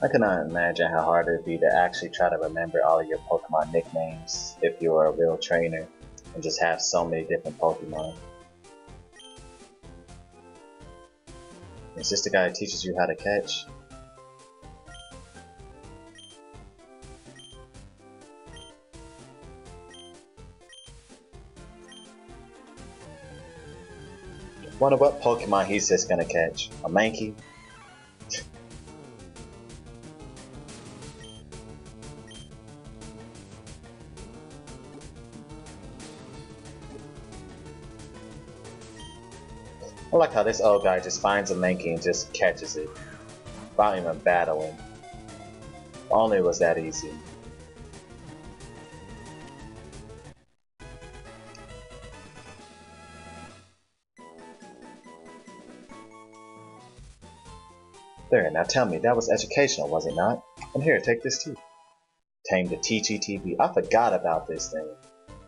I cannot imagine how hard it would be to actually try to remember all of your Pokemon nicknames if you were a real trainer and just have so many different Pokemon. Is this the guy who teaches you how to catch? Wonder what Pokemon he's just gonna catch. A Mankey? I like how this old guy just finds a Mankey and just catches it without even battling. If only it was that easy. There, now tell me, that was educational, was it not? And here, take this too. Tame the TGTV. I forgot about this thing.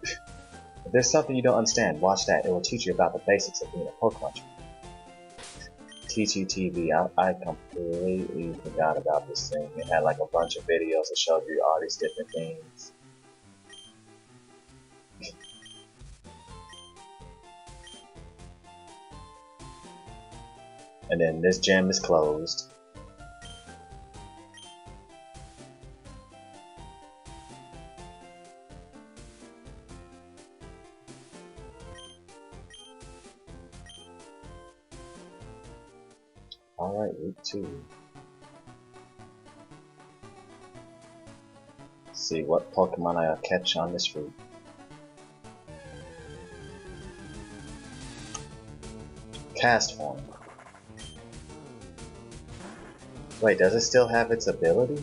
If there's something you don't understand, watch that. It will teach you about the basics of being a Pokemon trainer. TGTV, I completely forgot about this thing. It had like a bunch of videos that showed you all these different things. And then this gym is closed. Alright, week 2. Let's see what Pokemon I'll catch on this route. Cast form. Wait, does it still have its ability?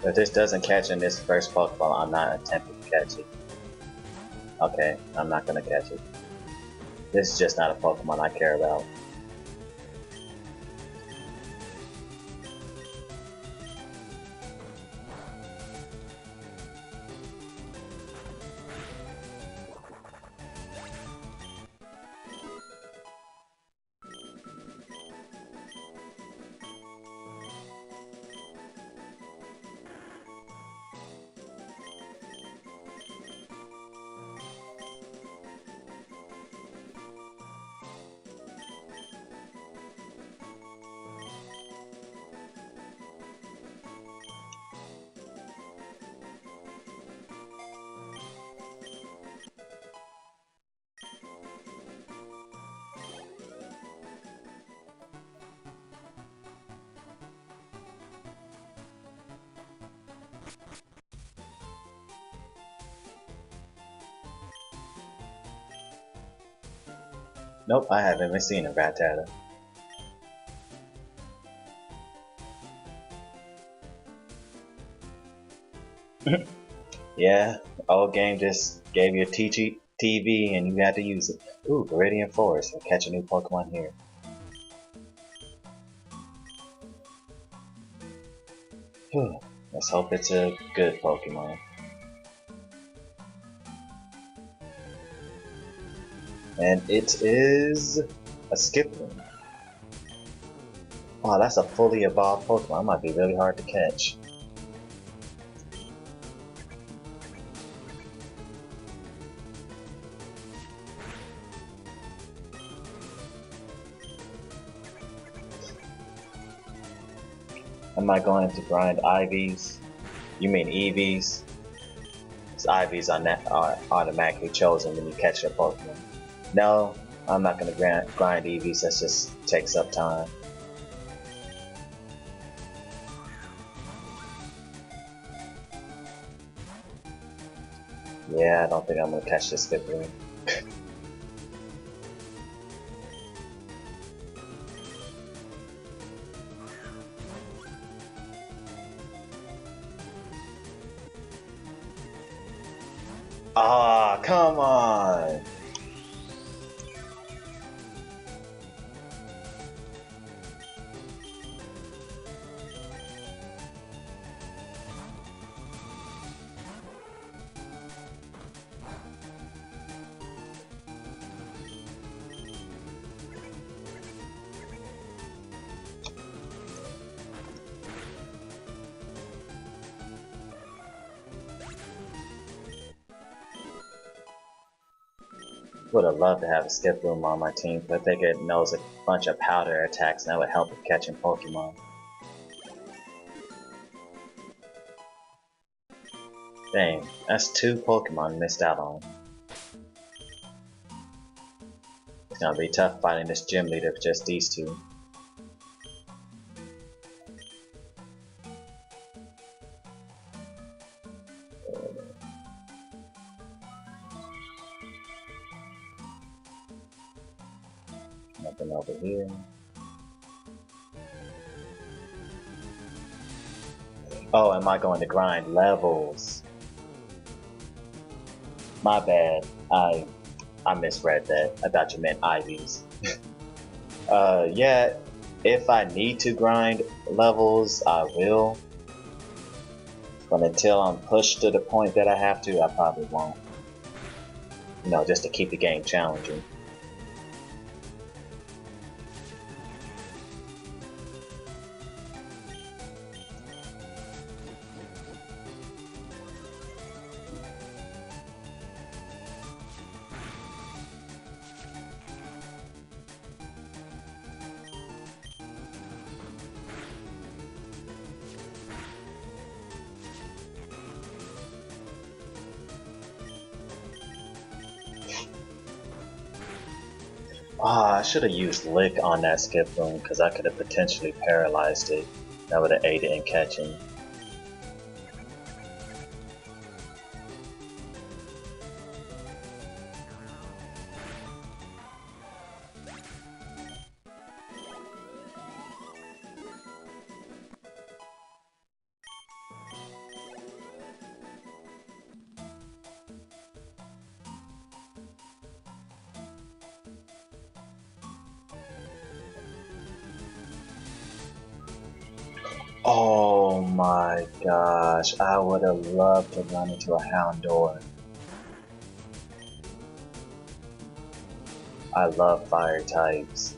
If this doesn't catch in this first Pokeball, I'm not attempting to catch it. Okay, I'm not gonna catch it. This is just not a Pokemon I care about. Nope, I haven't even seen a Rattata. Yeah, old game just gave you a TV and you had to use it. Ooh, Viridian Forest. We'll catch a new Pokemon here. Let's hope it's a good Pokemon. And it is a Skiploom. Wow, that's a fully evolved Pokemon. It might be really hard to catch. Am I going to grind IVs? You mean EVs? Because IVs are automatically chosen when you catch your Pokemon. No, I'm not going to grind EVs, that just takes up time. Yeah, I don't think I'm going to catch this Skiploom. Ah, come on! Would have loved to have a Skiploom on my team, but I think it knows a bunch of powder attacks and that would help with catching Pokemon. Dang, that's 2 Pokemon missed out on. It's gonna be tough fighting this gym leader with just these 2. Nothing over here. Oh, am I going to grind levels? My bad. I misread that. I thought you meant IVs. Yeah, if I need to grind levels, I will. But until I'm pushed to the point that I have to, I probably won't. You know, just to keep the game challenging. I should have used Lick on that Skiploom because I could have potentially paralyzed it. That would have aided in catching. Oh my gosh, I would have loved to run into a Houndour. I love fire types.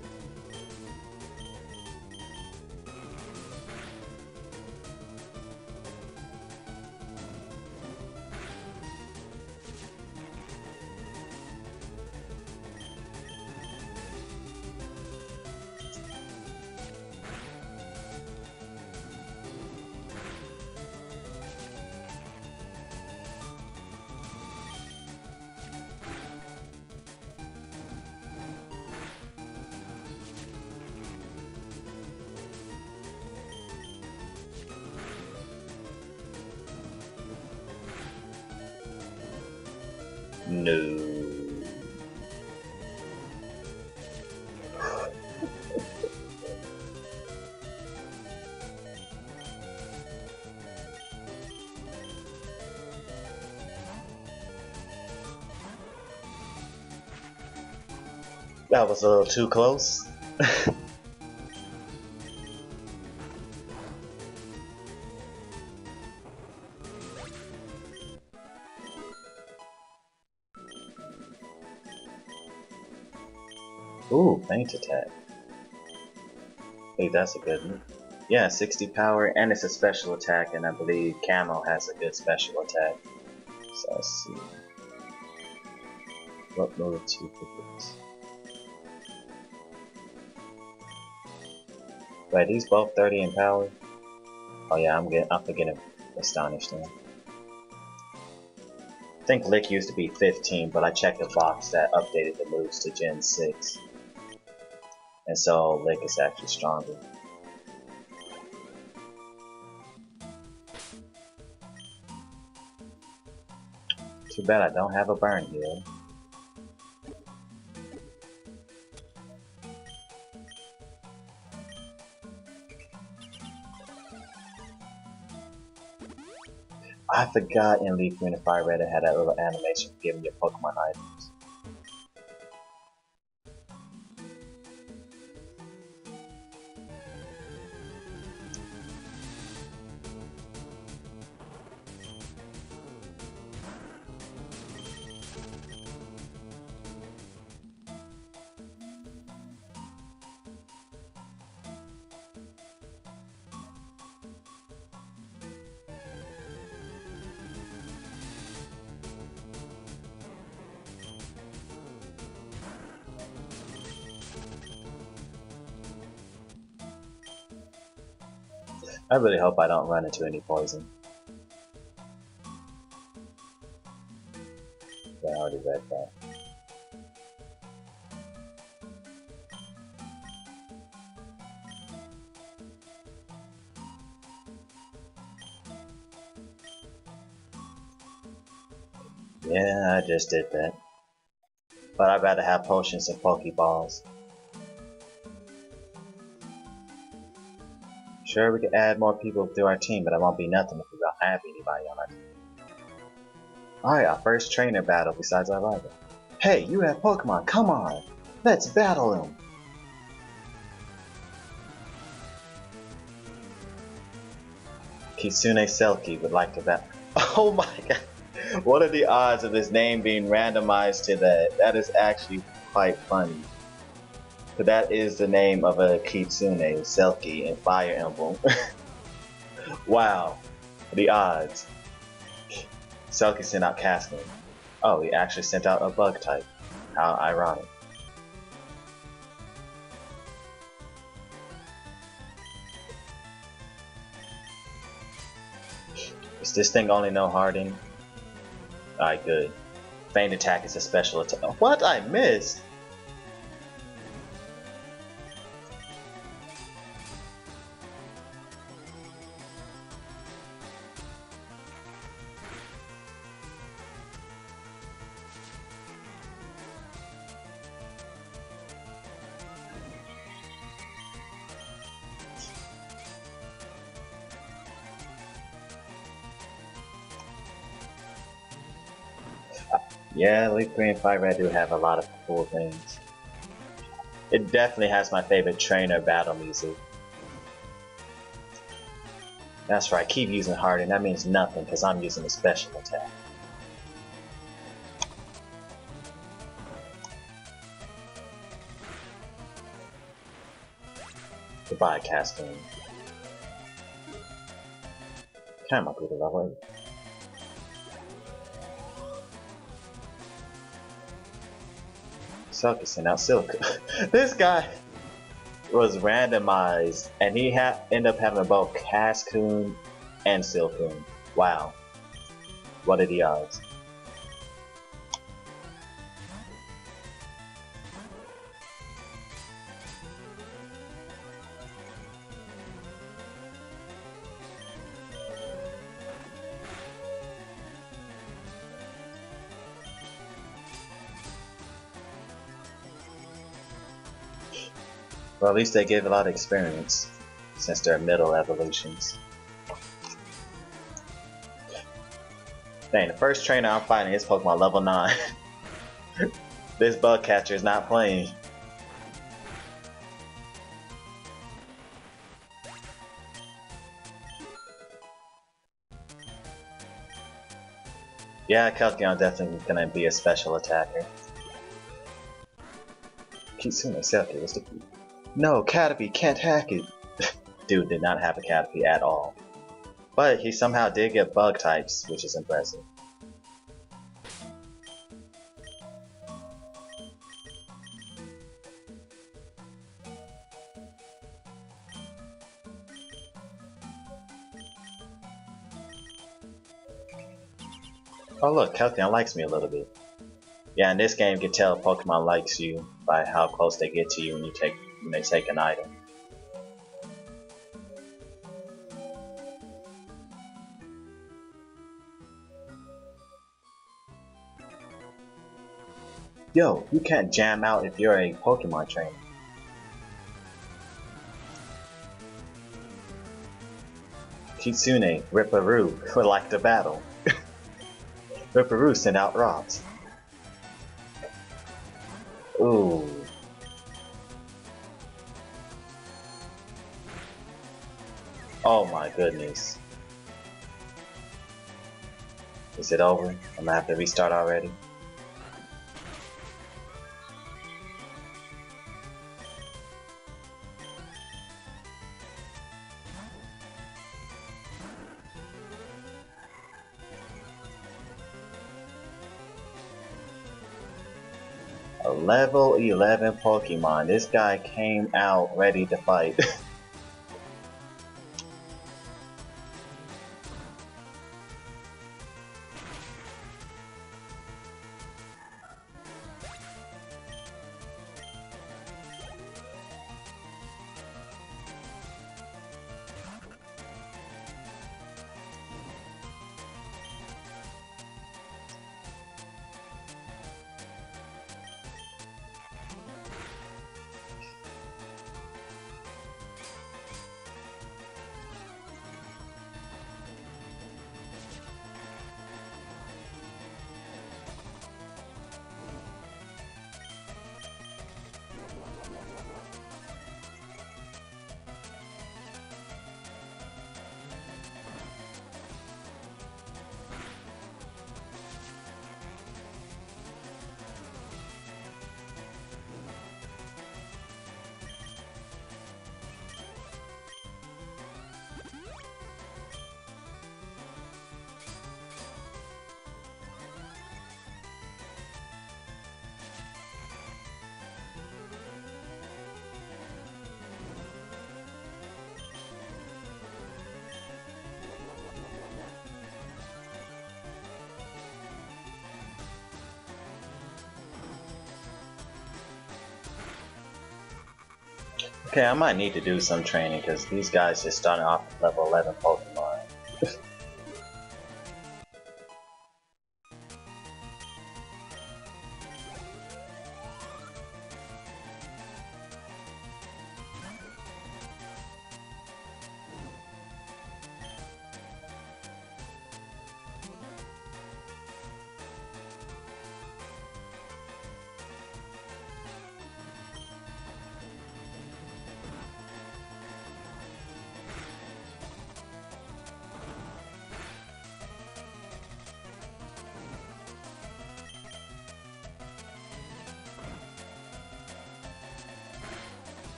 No. That was a little too close. Ooh, feint attack. Hey, that's a good move. Yeah, 60 power, and it's a special attack, and I believe Camo has a good special attack. So let's see. What move to pick this? Wait, these both 30 in power? Oh yeah, I'm forgetting Astonished now. I think Lick used to be 15, but I checked the box that updated the moves to Gen 6. And so Lick is actually stronger. Too bad I don't have a burn heal. I forgot in Leaf Green and Fire Red it had that little animation for giving your Pokemon items. I really hope I don't run into any poison. Yeah, I already read that. Yeah, I just did that. But I'd rather have potions and Pokeballs. Sure, we could add more people to our team, but it won't be nothing if we don't have anybody on our team. Alright, our first trainer battle besides our rival. Hey, you have Pokemon, come on! Let's battle him! Kitsune Selkie would like to battle. Oh my god! What are the odds of his name being randomized to that? That is actually quite funny. But that is the name of a Kitsune, Selkie, in Fire Emblem. Wow, the odds. Selkie sent out Cascade. Oh, he actually sent out a bug type. How ironic. Does this thing only know Harden? Alright, good. Feint attack is a special attack. What? I missed? Yeah, Leaf Green and Fire Red do have a lot of cool things. It definitely has my favorite trainer battle music. That's right, keep using Harden. That means nothing because I'm using a special attack. Goodbye, Casting. Can I go to level 8? Silk is sent out Silk. This guy was randomized and he ended up having both Cascoon and Silcoon. Wow. What are the odds? Well, at least they gave a lot of experience, since they're middle evolutions. Dang, the first trainer I'm fighting is Pokemon level 9. This bug catcher is not playing. Yeah, Kelkion definitely gonna be a special attacker. Kitsune Selkie, what's the key? No, Caterpie can't hack it! Dude did not have a Caterpie at all. But he somehow did get bug types, which is impressive. Oh look, Kelkion likes me a little bit. Yeah, in this game you can tell Pokemon likes you by how close they get to you when they take an item. Yo, you can't jam out if you're a Pokemon trainer. Kitsune, Ripperoo would like to battle. Ripperoo sent out rocks. Ooh. Oh my goodness. Is it over? I'm gonna have to restart already. A level 11 Pokemon. This guy came out ready to fight. Okay, I might need to do some training because these guys just starting off with level 11 Pokemon.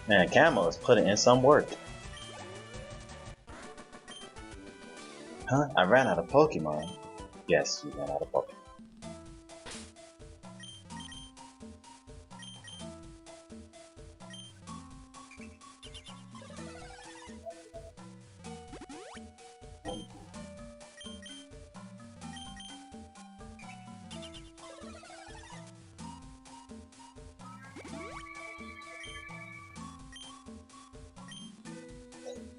Man, Camo is putting in some work. Huh? I ran out of Pokemon. Yes, you ran out of Pokemon.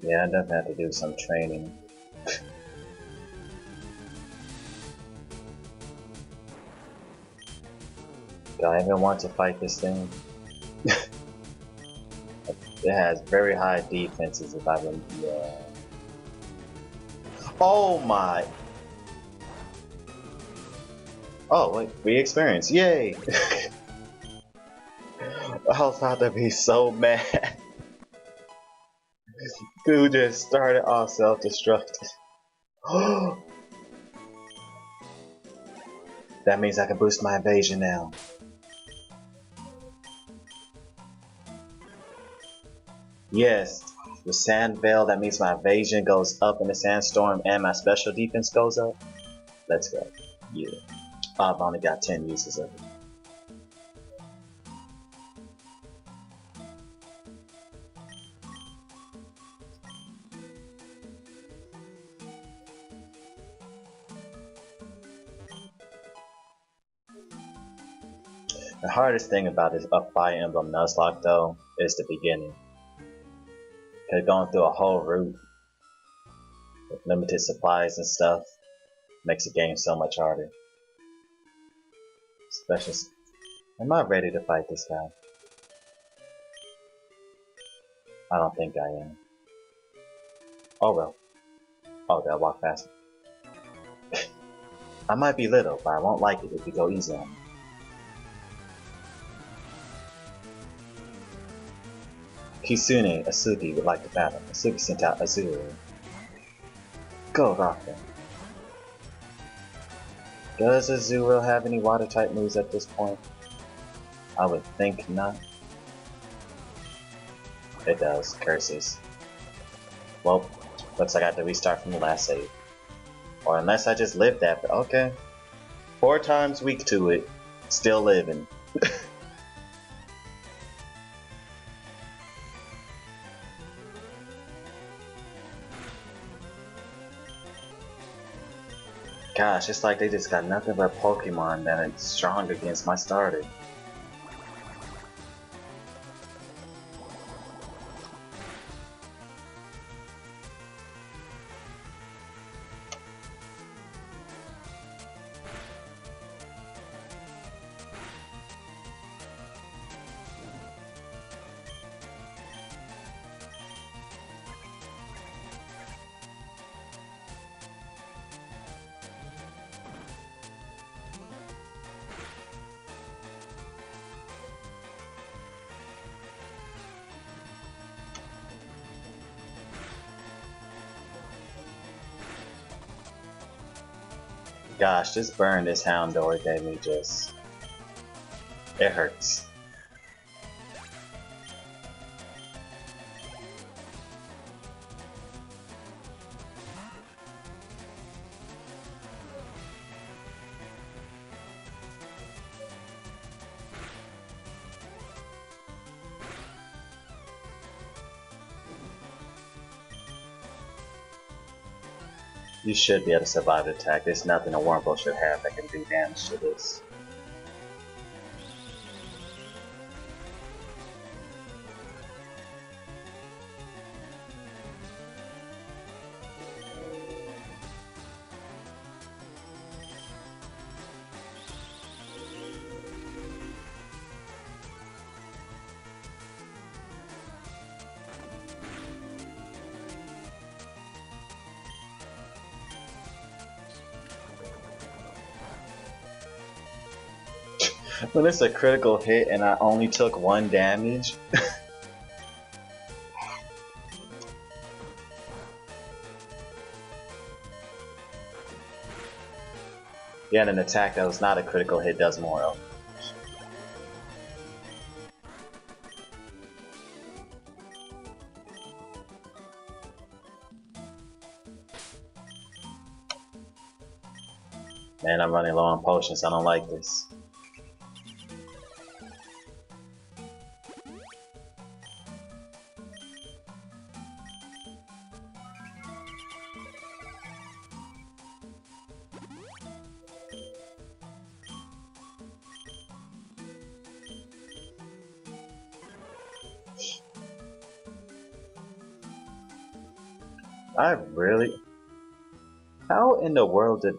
Yeah, I definitely have to do some training. Do I even want to fight this thing? It has very high defenses if I can. Yeah. Oh my! Oh wait, we experience! Yay! I was about to be so mad. Dude just started off self-destructing. That means I can boost my evasion now. Yes, the Sand Veil, that means my evasion goes up in the Sandstorm and my special defense goes up. Let's go. Yeah. I've only got 10 uses of it. The hardest thing about a Fire Emblem Nuzlocke though is the beginning. Cause going through a whole route with limited supplies and stuff makes the game so much harder. Especially, am I ready to fight this guy? I don't think I am. Oh well. Oh, did I walk fast? I might be little, but I won't like it if you go easy on me. Kisune Asugi would like to battle. Asugi sent out Azuru. Go, Rockman. Does Azuru have any water type moves at this point? I would think not. It does. Curses. Well, looks like I have to restart from the last save. Or unless I just lived that, but okay. 4 times weak to it. Still living. Gosh, it's like they just got nothing but Pokemon that are strong against my starter. Gosh, this burn this Houndour gave me just... it hurts. You should be able to survive the attack. There's nothing a Wurmple should have that can do damage to this. When it's a critical hit and I only took 1 damage. Yeah, and an attack that was not a critical hit does more. Man, I'm running low on potions. I don't like this. I really... How in the world did...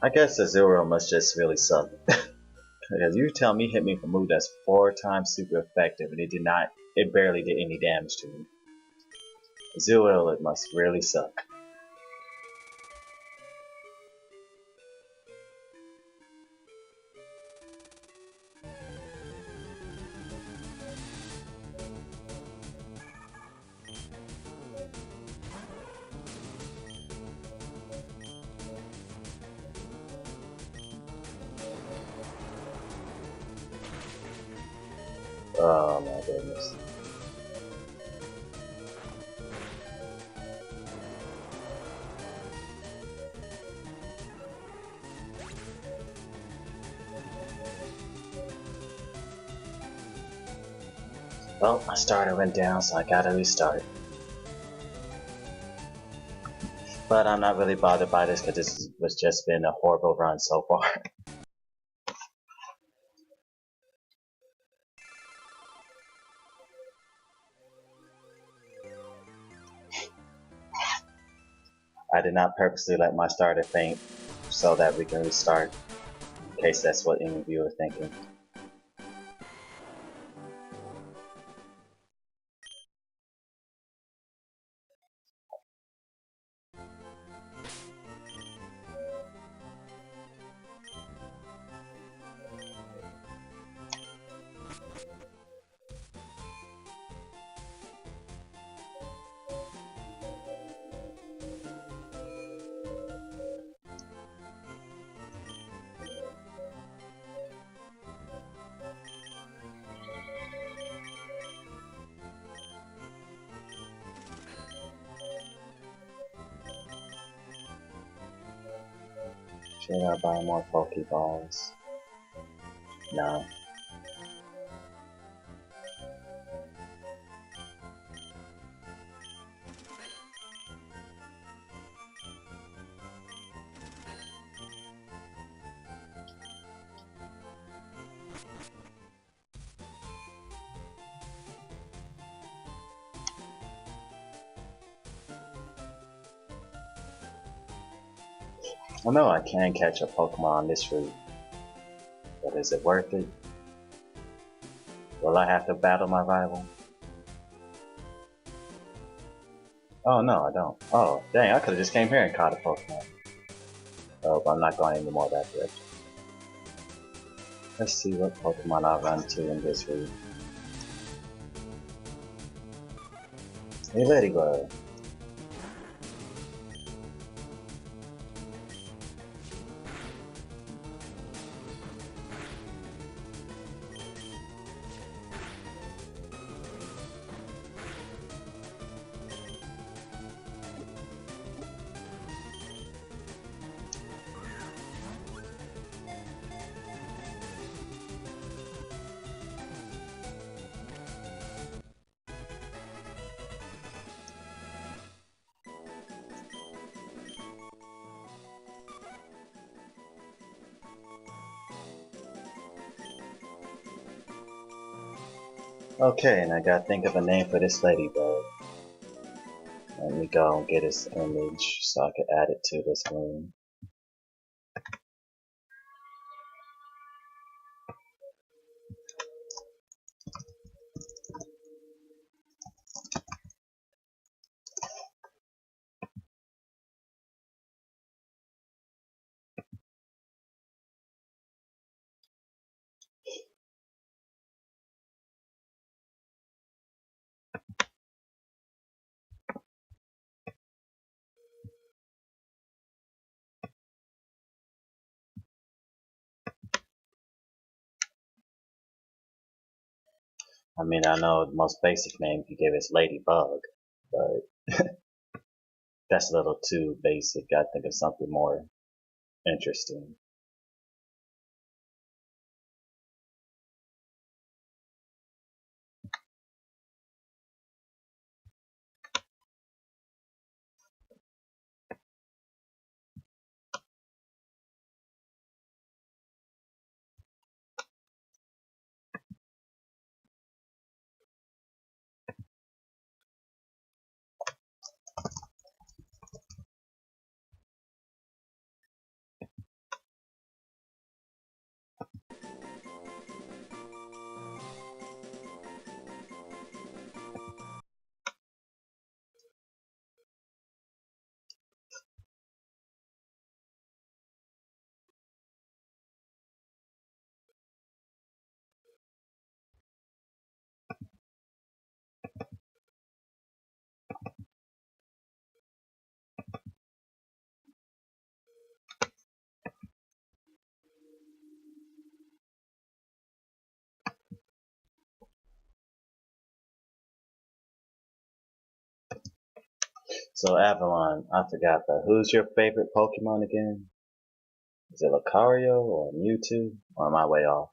I guess the Zero must just really suck. Because you tell me hit me with a move that's 4 times super effective and it did not... It barely did any damage to me. Zero, it must really suck. Oh my goodness. Well, my starter went down, so I gotta restart. But I'm not really bothered by this because this was just been a horrible run so far. I did not purposely let my starter faint so that we can restart, in case that's what any of you are thinking. Should I buy more Pokeballs? No. I know I can catch a Pokemon on this route, but is it worth it? Will I have to battle my rival? Oh no, I don't. Oh, dang, I could've just came here and caught a Pokemon. Oh, but I'm not going any more that direction. Let's see what Pokemon I run to in this route. Hey, Ladybug. Okay, and I gotta think of a name for this ladybug. Let me go and get his image so I can add it to this screen. I mean, I know the most basic name you give is Ladybug, but that's a little too basic. I think of something more interesting. So Avalon, I forgot, but who's your favorite Pokemon again? Is it Lucario or Mewtwo? Or am I way off?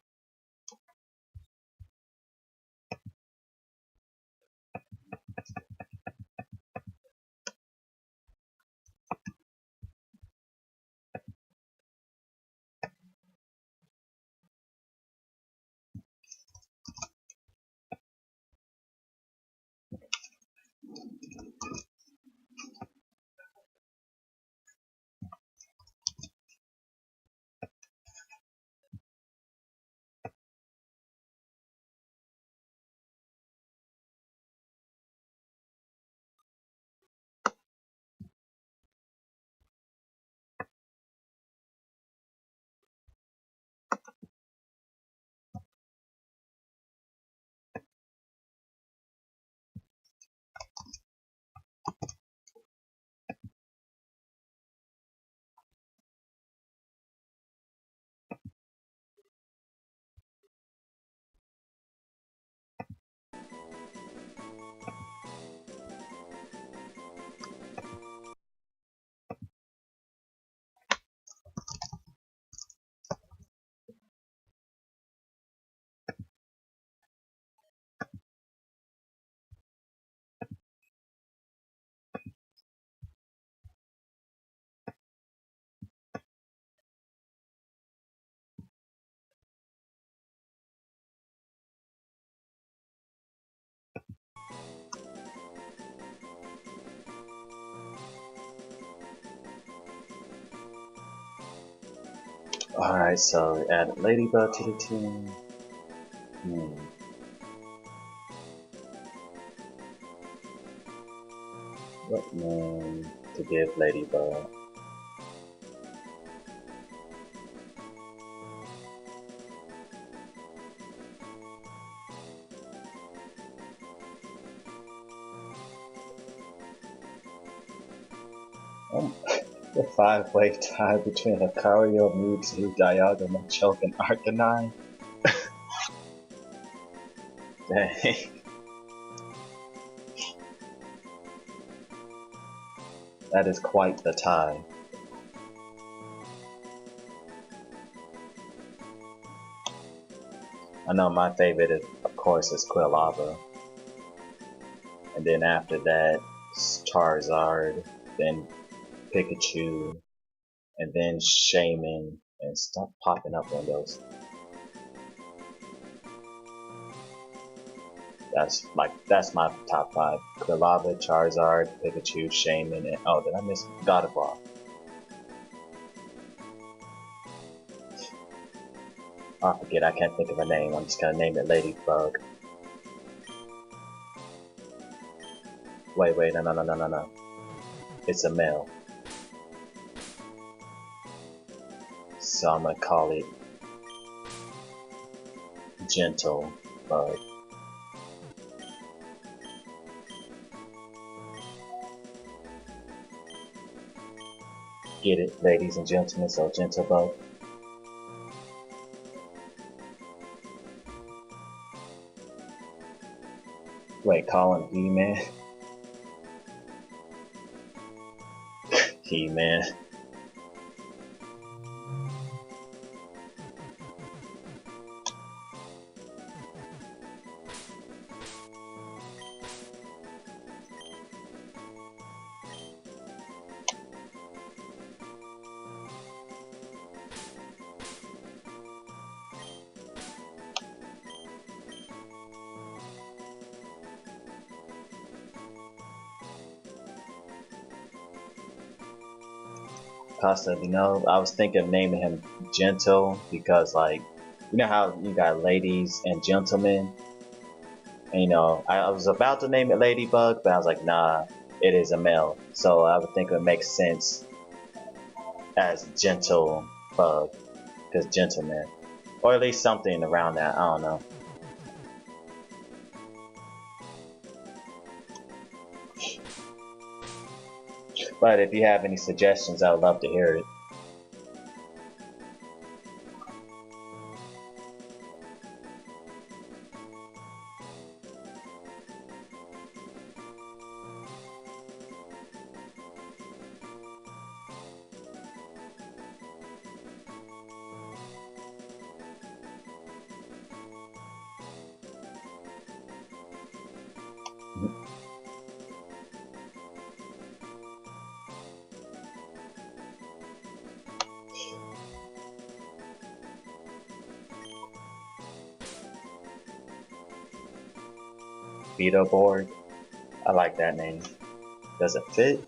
Alright, so add Ladybug to the team. What name to give Ladybug? The five-way tie between Lucario, Mewtwo, Dialga, Machoke, and Arcanine? Dang. That is quite the tie. I know my favorite, is, of course, is Quilava. And then after that, Charizard, then Pikachu, and then Shaman, and stop popping up windows. That's my top 5. Quilava, Charizard, Pikachu, Shaman, and oh, did I miss Gardevoir? I forget, I can't think of her name. I'm just gonna name it Ladybug. Wait, no. It's a male. So I'm gonna call it Gentle Bug. Get it, ladies and gentlemen, so Gentle Bug. Wait, call him He-Man? He-Man. Costa, you know, I was thinking of naming him Gentle because, like, you know how you got ladies and gentlemen? And, you know, I was about to name it Ladybug, but I was like, nah, it is a male. So I would think it would make sense as Gentle Bug, because gentleman. Or at least something around that, I don't know. But if you have any suggestions, I would love to hear it. Beetleborg. I like that name. Does it fit?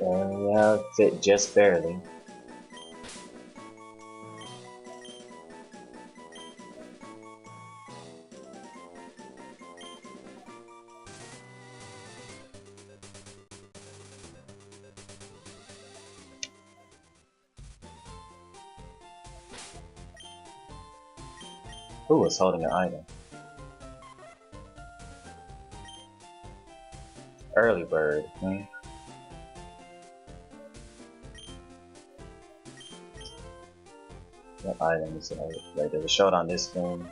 Yeah, it fit just barely. Who was holding an item? Early bird. What item is it? Wait, does it show it on this screen?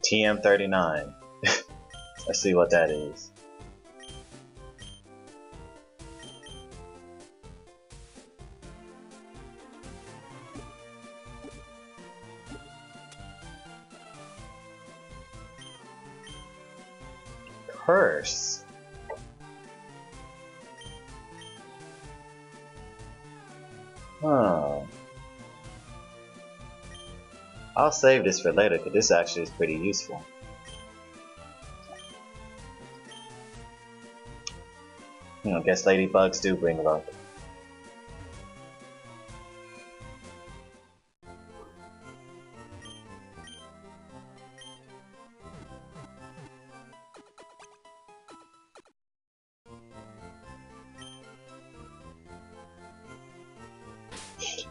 TM39. Let's see what that is. Curse. Huh. I'll save this for later because this actually is pretty useful. I guess ladybugs do bring luck.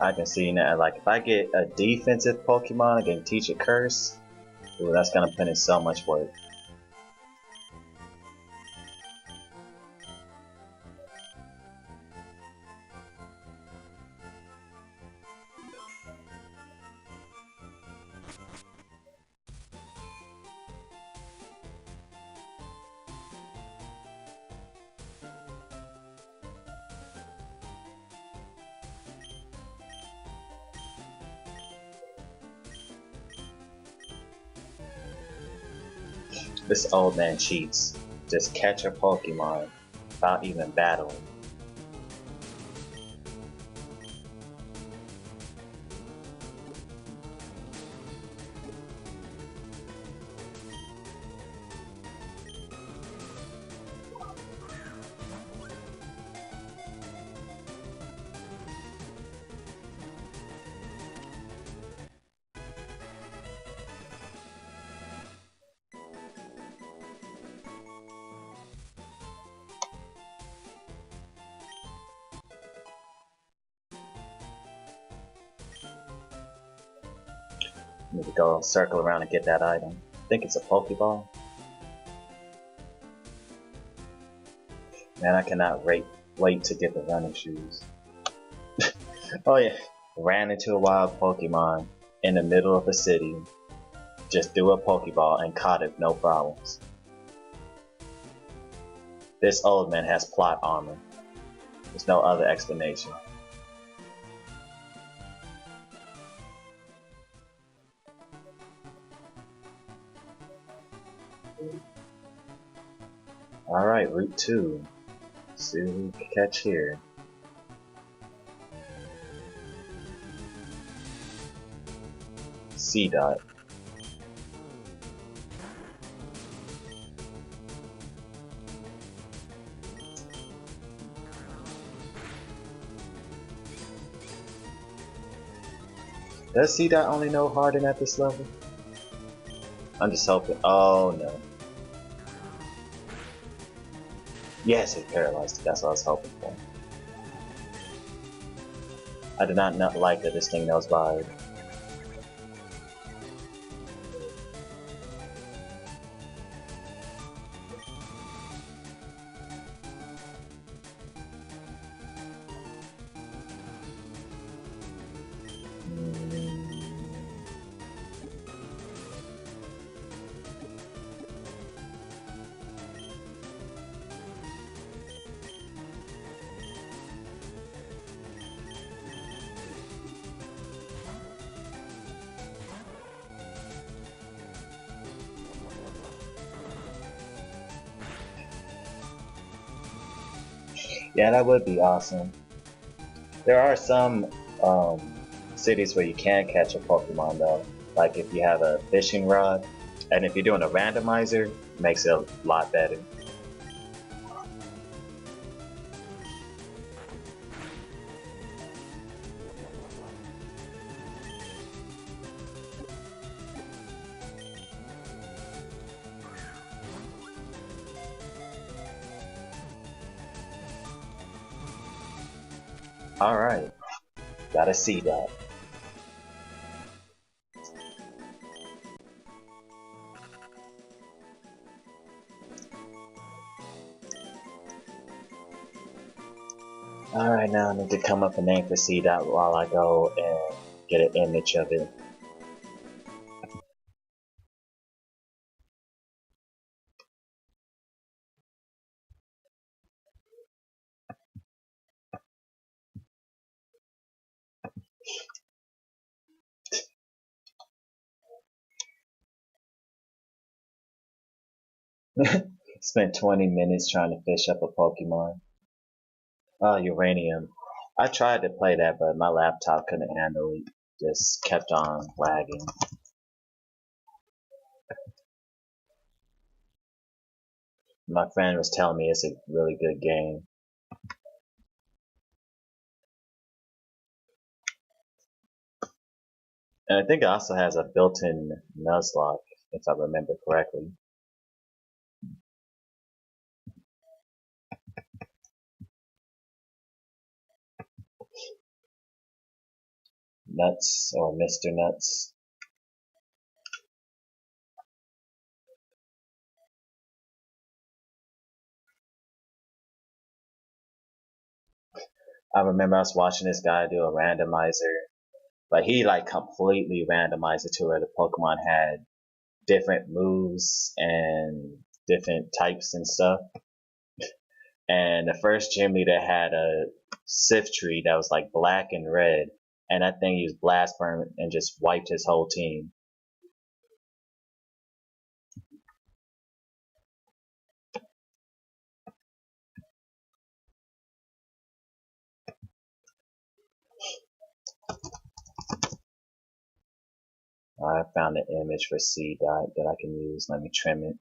I can see now, like if I get a defensive Pokemon, I can teach it Curse. Ooh, that's gonna put in so much work. This old man cheats. Just catch a Pokemon without even battling. Need to go circle around and get that item. I think it's a Pokeball. Man, I cannot wait to get the running shoes. Oh yeah, ran into a wild Pokemon in the middle of a city. Just threw a Pokeball and caught it, no problems. This old man has plot armor. There's no other explanation. Alright, Route 2. Let's see what we can catch here. C-Dot. Does C-Dot only know Harden at this level? I'm just hoping. Oh no. Yes, it paralyzed. That's what I was hoping for. I did not like that this thing knows Vibe. Yeah, that would be awesome. There are some cities where you can catch a Pokemon though. Like if you have a fishing rod, and if you're doing a randomizer, it makes it a lot better. Alright, gotta see that. Alright, now I need to come up and name for C dot while I go and get an image of it. Spent 20 minutes trying to fish up a Pokemon. Oh, Uranium. I tried to play that, but my laptop couldn't handle it. Just kept on lagging. My friend was telling me it's a really good game. And I think it also has a built-in Nuzlocke, if I remember correctly. Nuts, or Mr. Nuts. I remember I was watching this guy do a randomizer, but he like completely randomized it to where the Pokemon had different moves and different types and stuff. And the first gym leader had a Siftree that was like black and red, and that thing used Blast Burn and just wiped his whole team. I found an image for C dot that I can use. Let me trim it.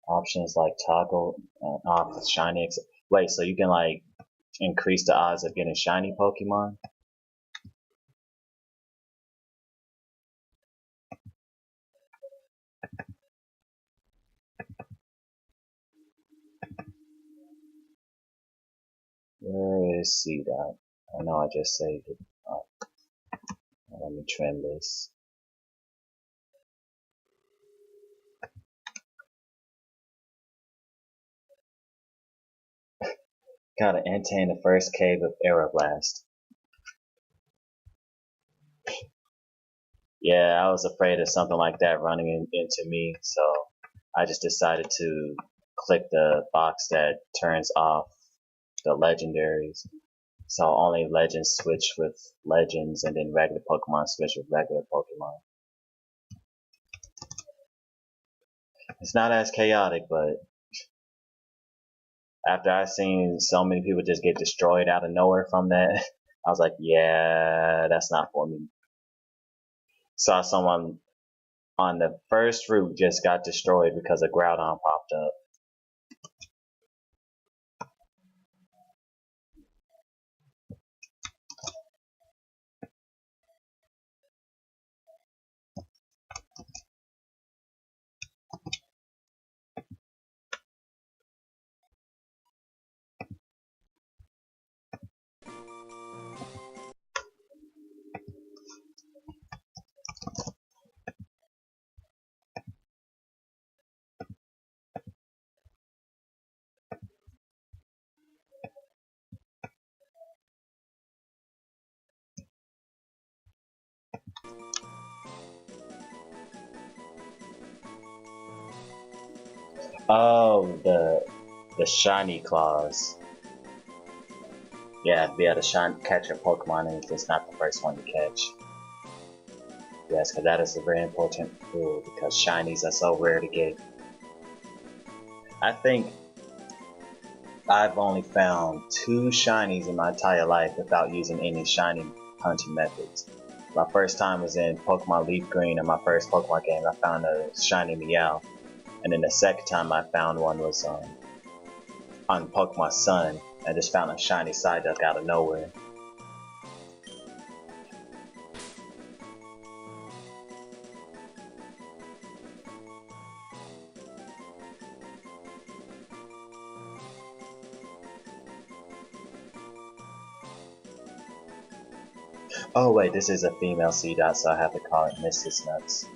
Options like toggle off shiny. Wait, so you can like increase the odds of getting shiny Pokemon? Where is C dot? I know I just saved it. Let me trim this. Gotta enter in the first cave of Aeroblast. Yeah, I was afraid of something like that running into me, so I just decided to click the box that turns off the legendaries. So only legends switch with legends, and then regular Pokemon switch with regular Pokemon. It's not as chaotic, but after I seen so many people just get destroyed out of nowhere from that, I was like, yeah, that's not for me. Saw someone on the first route just got destroyed because a Groudon popped up. Oh, the The shiny claws. Yeah, be able to catch a Pokemon and it's not the first one you catch. Yes, because that is a very important rule because shinies are so rare to get. I think I've only found 2 shinies in my entire life without using any shiny hunting methods. My first time was in Pokemon Leaf Green in my first Pokemon game. I found a shiny Meow. And then the second time I found one was on Pokemon Sun. I just found a shiny Psyduck out of nowhere. Oh wait, this is a female Seedot, so I have to call it Mrs. Nuts.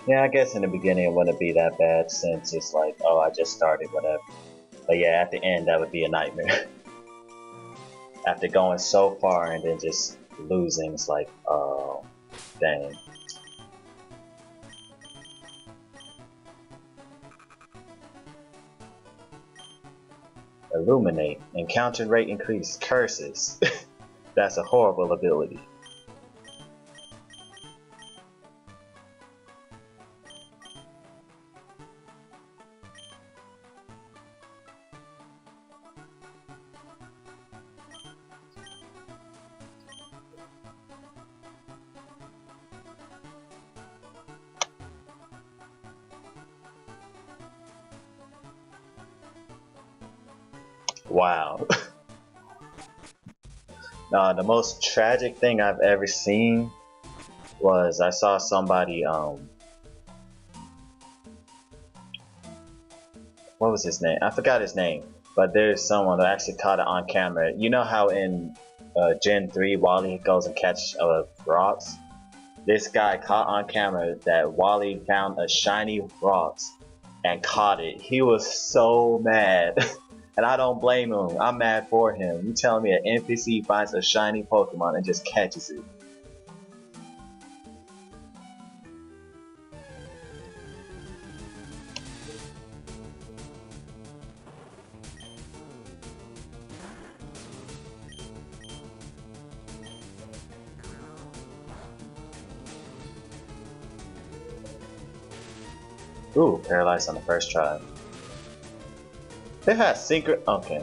Yeah, I guess in the beginning it wouldn't be that bad since it's like, oh, I just started, whatever. But yeah, at the end that would be a nightmare. After going so far and then just losing, it's like, oh, dang. Illuminate. Encounter rate increase. Curses. That's a horrible ability. Wow. The most tragic thing I've ever seen was I saw somebody, what was his name? I forgot his name, but there's someone who actually caught it on camera. You know how in Gen 3 Wally goes and catch rocks? This guy caught on camera that Wally found a shiny rocks and caught it. He was so mad. And I don't blame him. I'm mad for him. You telling me an NPC finds a shiny Pokemon and just catches it? Ooh, paralyzed on the first try. They had secret. Okay.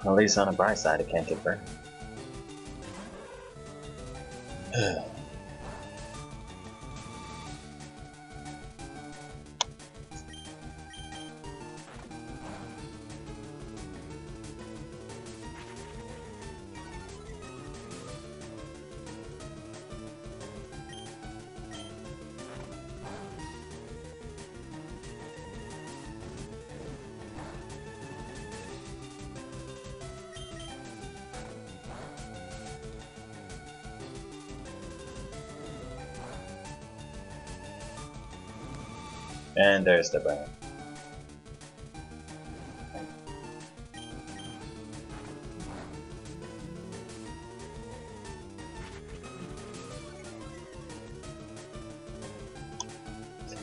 At least on the bright side, it can't get burned. And there's the burn.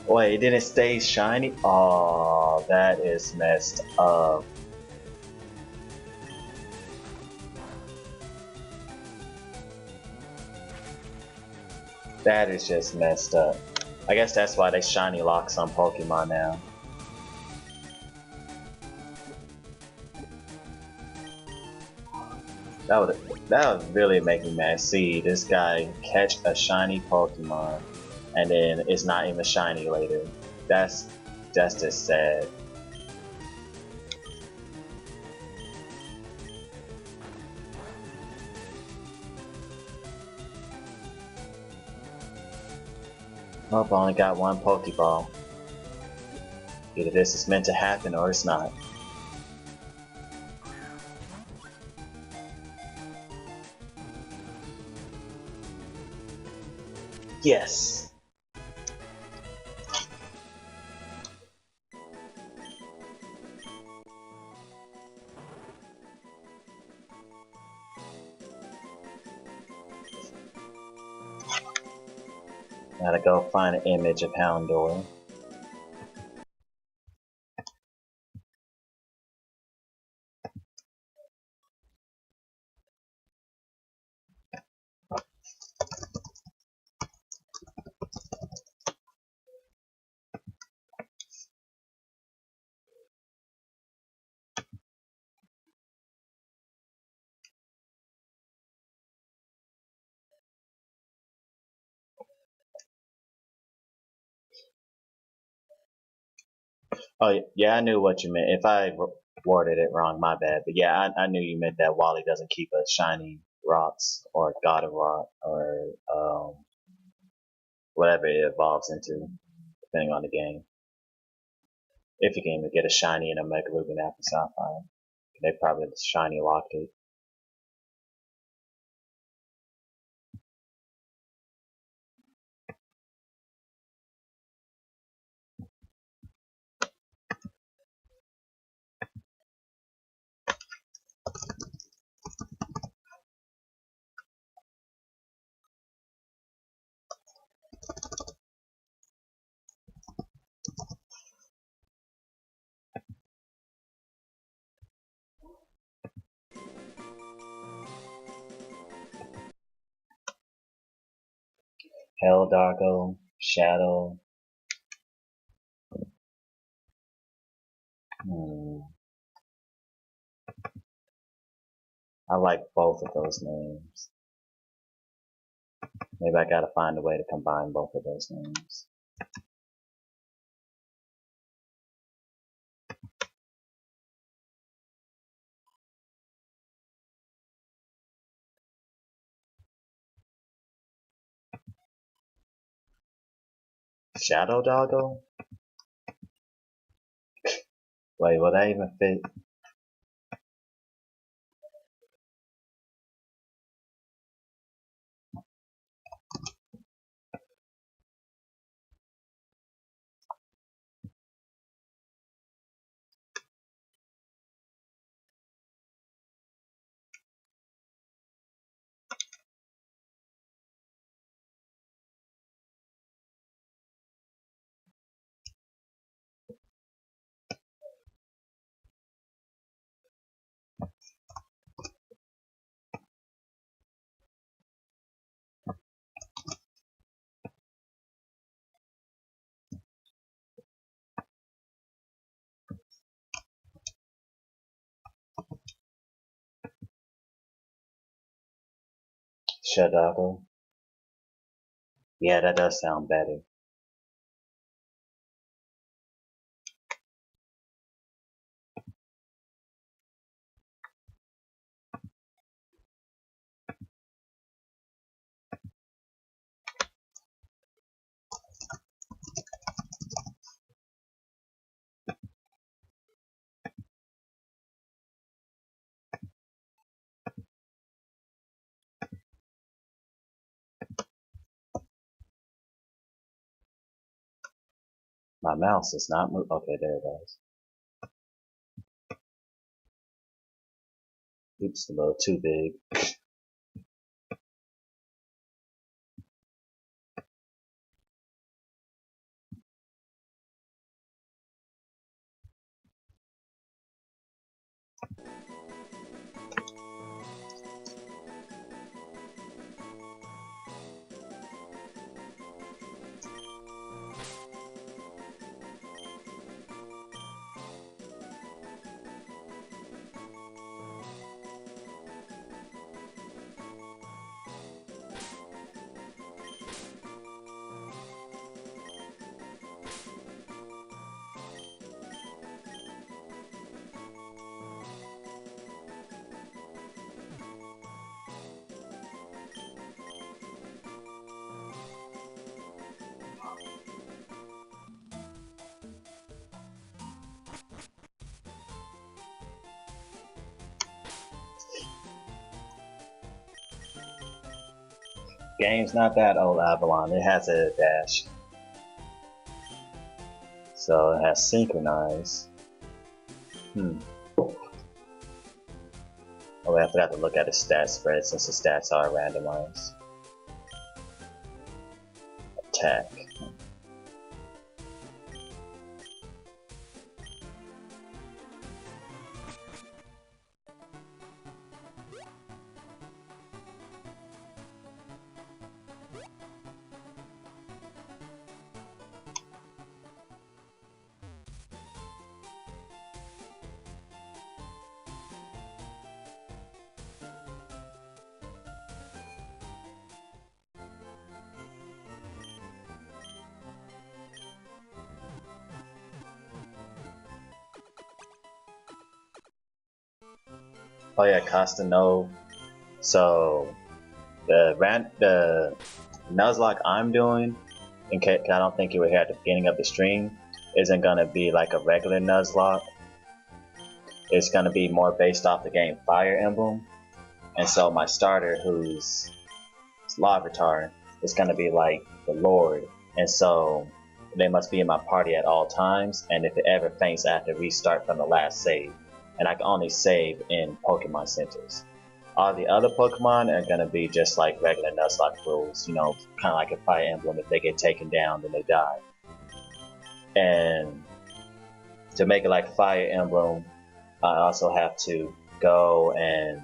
Wait, it didn't stay shiny? Oh, that is messed up. That is just messed up. I guess that's why they shiny lock some Pokemon now. That would really make me mad. See, this guy catch a shiny Pokemon, and then it's not even shiny later. That's just sad. Oh, I only got one Pokeball. Either this is meant to happen or it's not. Yes! Gotta go find an image of Houndour. Oh, yeah, I knew what you meant. If I worded it wrong, my bad. But yeah, I knew you meant that Wally doesn't keep us shiny rocks or God of Rock or whatever it evolves into, depending on the game. If you can even get a shiny and a Mega Ruby after Sapphire. They probably shiny locked it. Hell Dargo, Shadow. I like both of those names. Maybe I gotta find a way to combine both of those names. Shadow Doggo? Wait, will that even fit? Shadago? Yeah, that does sound better. My mouse is not moving. Okay, there it is. Oops, a little too big. Game's not that old, Avalon. It has a dash. So it has synchronize. Oh, wait, I forgot to look at the stats spread since the stats are randomized. Attack. Oh yeah, Costa no. So the Nuzlocke I'm doing, in case I don't think you were here at the beginning of the stream, isn't gonna be like a regular Nuzlocke. It's gonna be more based off the game Fire Emblem, and so my starter, who's Larvitar, is gonna be like the Lord, and so they must be in my party at all times. And if it ever faints, I have to restart from the last save, and I can only save in Pokemon centers. All the other Pokemon are gonna be just like regular Nuzlocke rules, you know, kind of like a Fire Emblem. If they get taken down, then they die. And to make it like Fire Emblem, I also have to go and,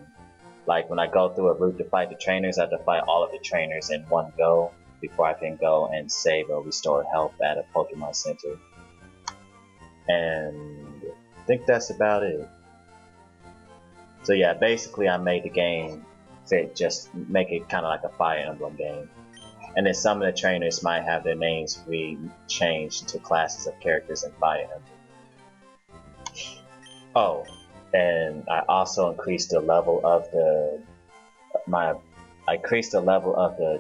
like, when I go through a route to fight the trainers, I have to fight all of the trainers in one go before I can go and save or restore health at a Pokemon Center. And I think that's about it. So yeah, basically I made the game fit, just make it kind of like a Fire Emblem game. And then some of the trainers might have their names changed to classes of characters in Fire Emblem. Oh, and I also increased the level of the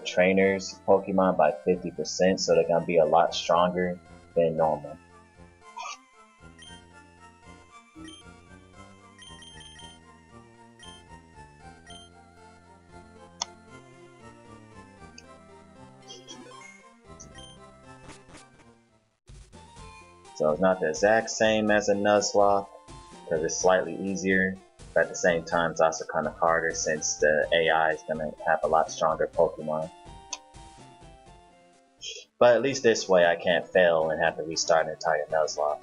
trainers Pokemon by 50%, so they're gonna be a lot stronger than normal. So it's not the exact same as a Nuzlocke, because it's slightly easier, but at the same time it's also kind of harder since the AI is going to have a lot stronger Pokemon. But at least this way I can't fail and have to restart an entire Nuzlocke.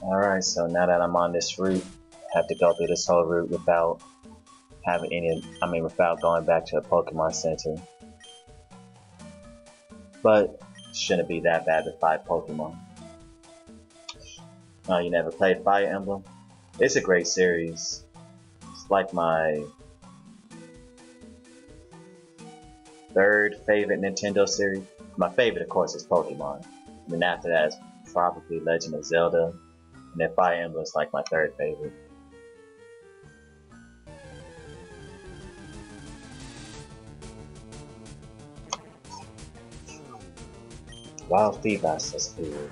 Alright, so now that I'm on this route, I have to go through this whole route without without going back to a Pokemon Center. But it shouldn't be that bad to fight Pokemon. Oh, you never played Fire Emblem? It's a great series. It's like my third favorite Nintendo series. My favorite, of course, is Pokemon. And then after that is probably Legend of Zelda. And then Fire Emblem is like my third favorite. Wild Feebas, that's cool.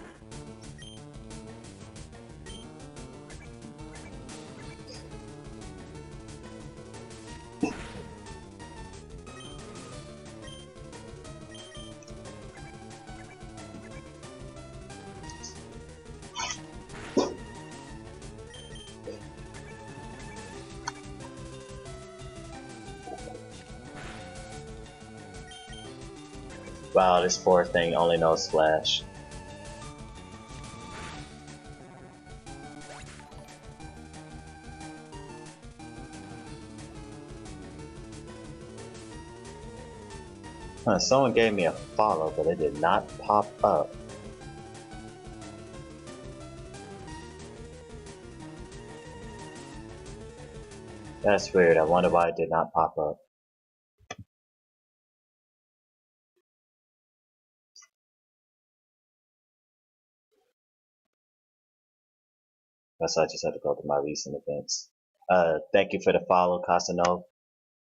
Wow, this poor thing only knows Splash. Huh, someone gave me a follow, but it did not pop up. That's weird, I wonder why it did not pop up. Guess I just had to go to my recent events. Thank you for the follow, Casanova.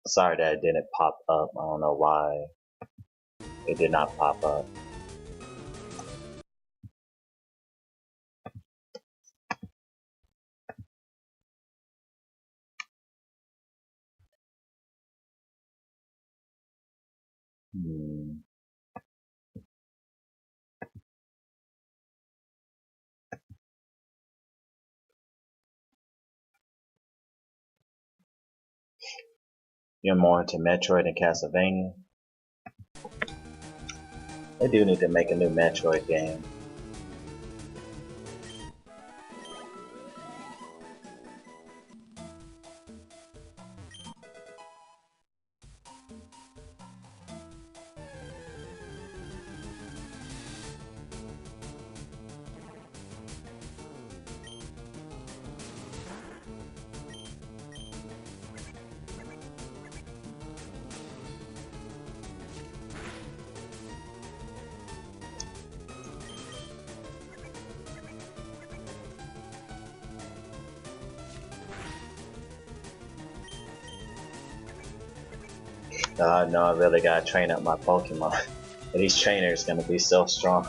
Sorry that it didn't pop up, I don't know why. It did not pop up. Hmm. You're more into Metroid and Castlevania? They do need to make a new Metroid game. No, I really gotta train up my Pokemon. These trainers gonna be so strong.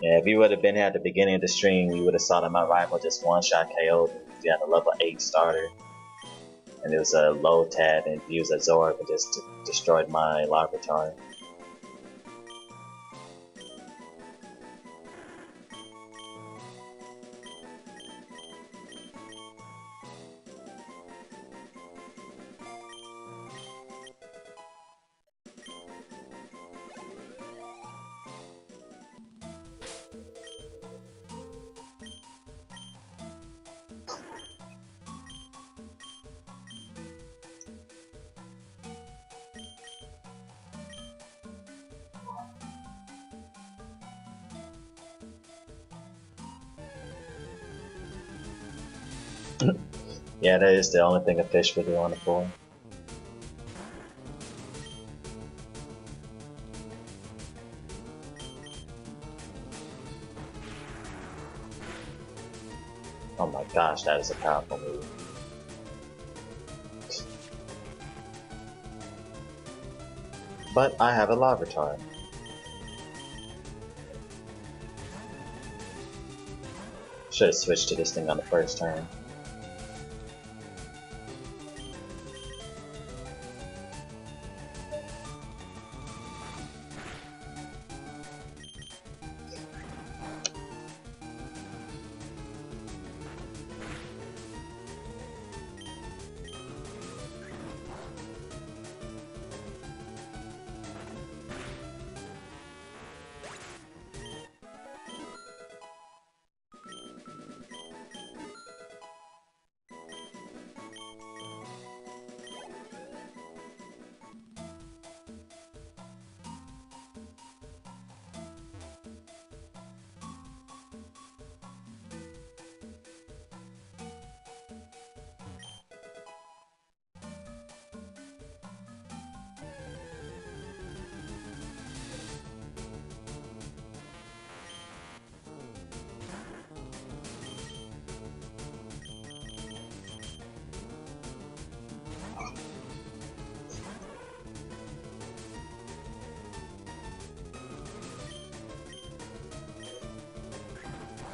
Yeah, if you would have been here at the beginning of the stream, you would have saw that my rival just one-shot KO'd me. He had a level 8 starter. And it was a low tad and used a Zorb and just destroyed my Larvitar. Yeah, that is the only thing a fish would do on the floor. Oh my gosh, that is a powerful move. But I have a Larvitar. Should have switched to this thing on the first turn.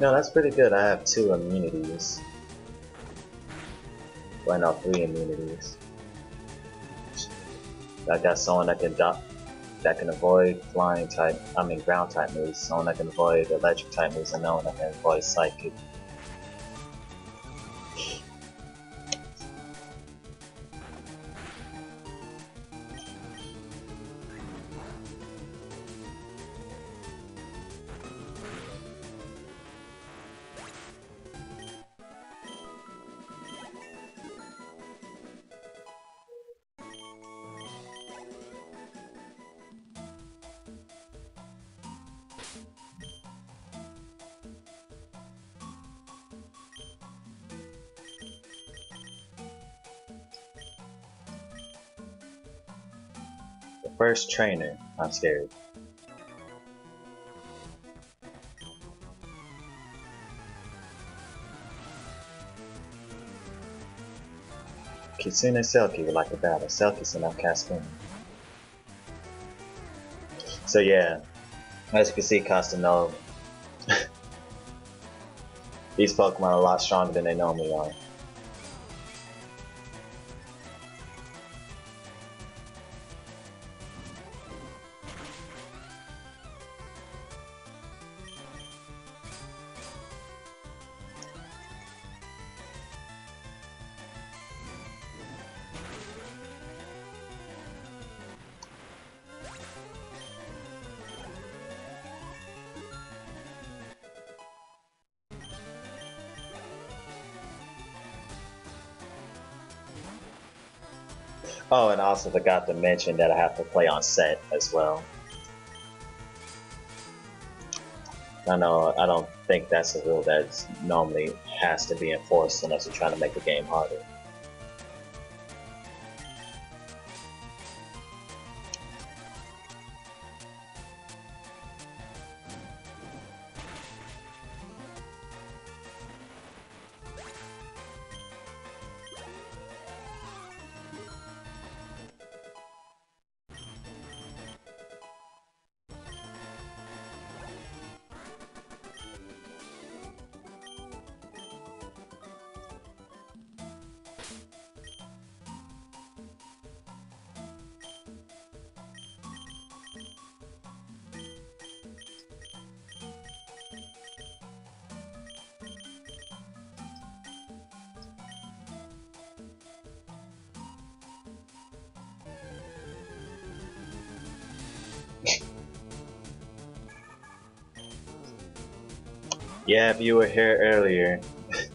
No, that's pretty good. I have 2 immunities. Well, no, 3 immunities. I got someone that can avoid flying type, ground type moves, someone that can avoid electric type moves, and no one that can avoid psychic. The first trainer, I'm scared. Kitsune Selkie would like to battle. Selkie sent out Cascoon. So yeah, as you can see, Castano, these Pokemon are a lot stronger than they normally are. Oh, and I also forgot to mention that I have to play on set as well. I know, I don't think that's a rule that normally has to be enforced unless you're trying to make the game harder. Yeah, if you were here earlier, you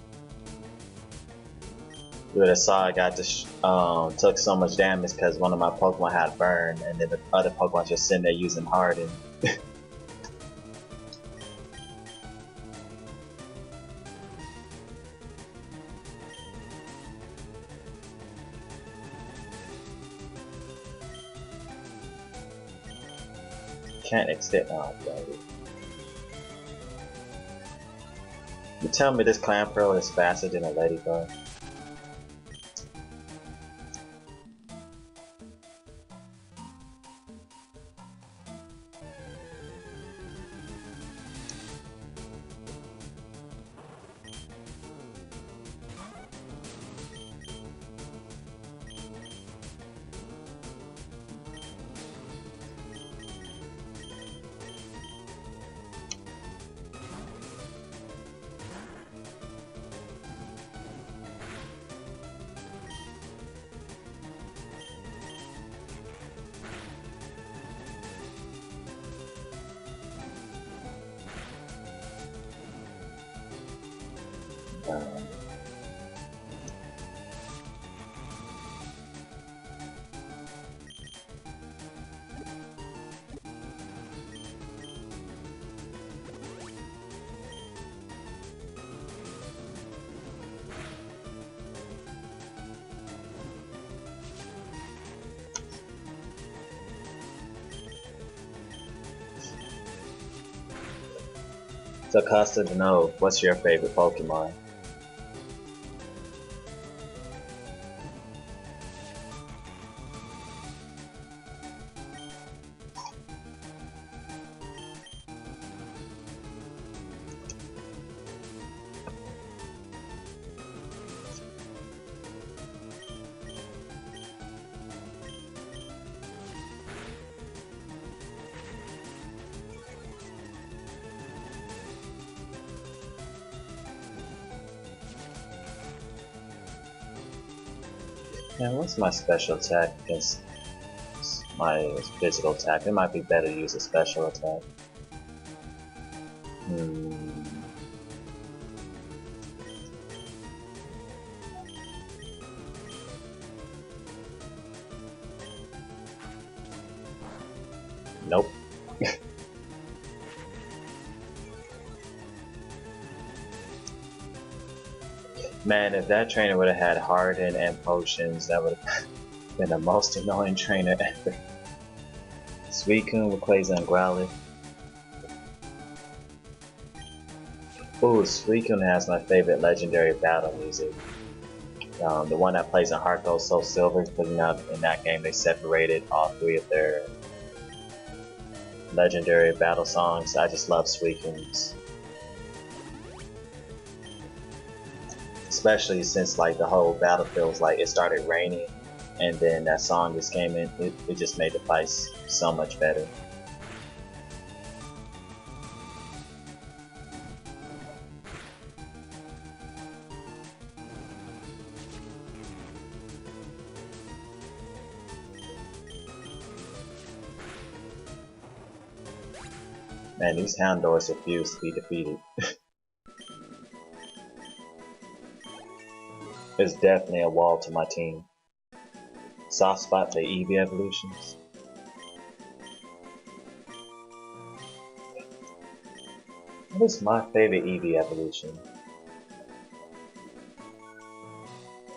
would have saw I got took so much damage because one of my Pokemon had burned, and then the other Pokemon just sitting there using Harden. Can't extend out, baby. You tell me this Clamperl is faster than a Ladybug? So Costa to know, what's your favorite Pokemon? Yeah, what's my special attack against my physical attack? It might be better to use a special attack. Nope. Man, if that trainer would have had Harden and potions, that would have been the most annoying trainer ever. Suicune with Quasar and Growlithe. Ooh, Suicune has my favorite legendary battle music. The one that plays in Heart Gold Soul Silver, because in that game they separated all three of their legendary battle songs. I just love Suicune's. Especially since like the whole battlefield, like it started raining and then that song just came in, it just made the fights so much better. Man, these Houndours refuse to be defeated. There's definitely a wall to my team. Soft spot for Eevee evolutions. What is my favorite Eevee evolution?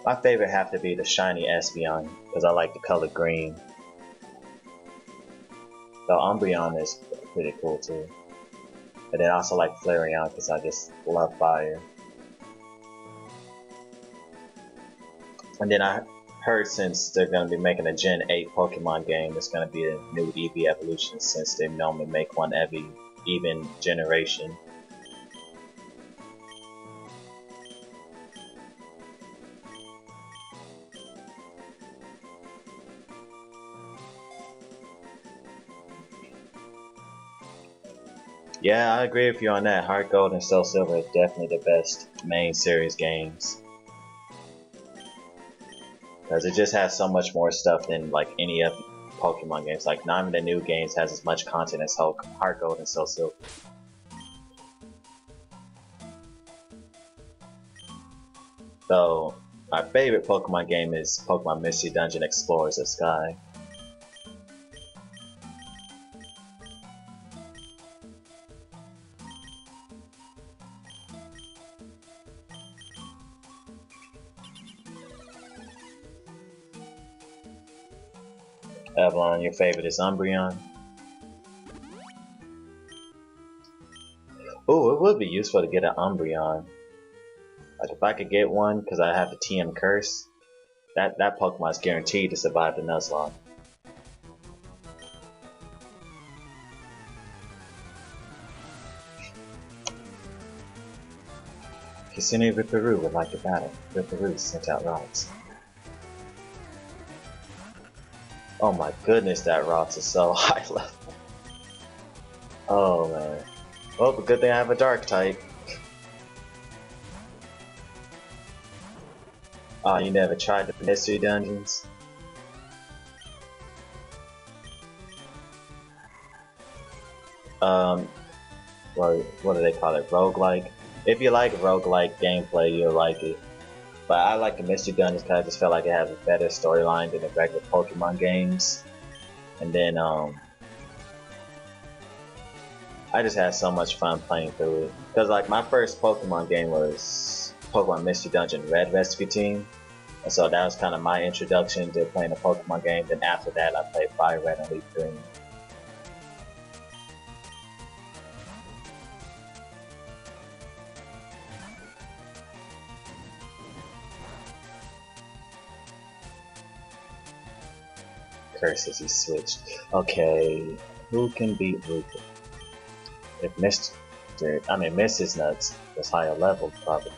My favorite have to be the shiny Espeon, because I like the color green. Though Umbreon is pretty cool too. And then I also like Flareon because I just love fire. And then I heard since they're going to be making a Gen 8 Pokemon game, there's going to be a new Eevee evolution since they normally make one every even generation. Yeah, I agree with you on that. Heart Gold and Soul Silver is definitely the best main series games. Because it just has so much more stuff than like any of Pokemon games. Like none of the new games has as much content as Heart Gold and Soul Silver. So, my favorite Pokemon game is Pokemon Mystery Dungeon Explorers of Sky. Avalon, your favorite is Umbreon. Oh, it would be useful to get an Umbreon. Like if I could get one, because I have the TM Curse, that Pokemon is guaranteed to survive the Nuzlocke. Cassini Ripperoo would like to battle. Ripperoo sent out rocks. Oh my goodness, that rocks is so high level. Oh man. Well, but good thing I have a dark type. Oh, you never tried the mystery dungeons? What do they call it? Roguelike? If you like roguelike gameplay, you'll like it. But I like the mystery dungeons because I just felt like it has a better storyline than the regular Pokemon games. And then, I just had so much fun playing through it. Because like my first Pokemon game was Pokemon Mystery Dungeon Red Rescue Team. And so that was kind of my introduction to playing a Pokemon game. Then after that I played Fire Red and Leaf Green. Curses, he switched. Okay, who can beat Rupert? If Mist is nuts. That's higher level, probably.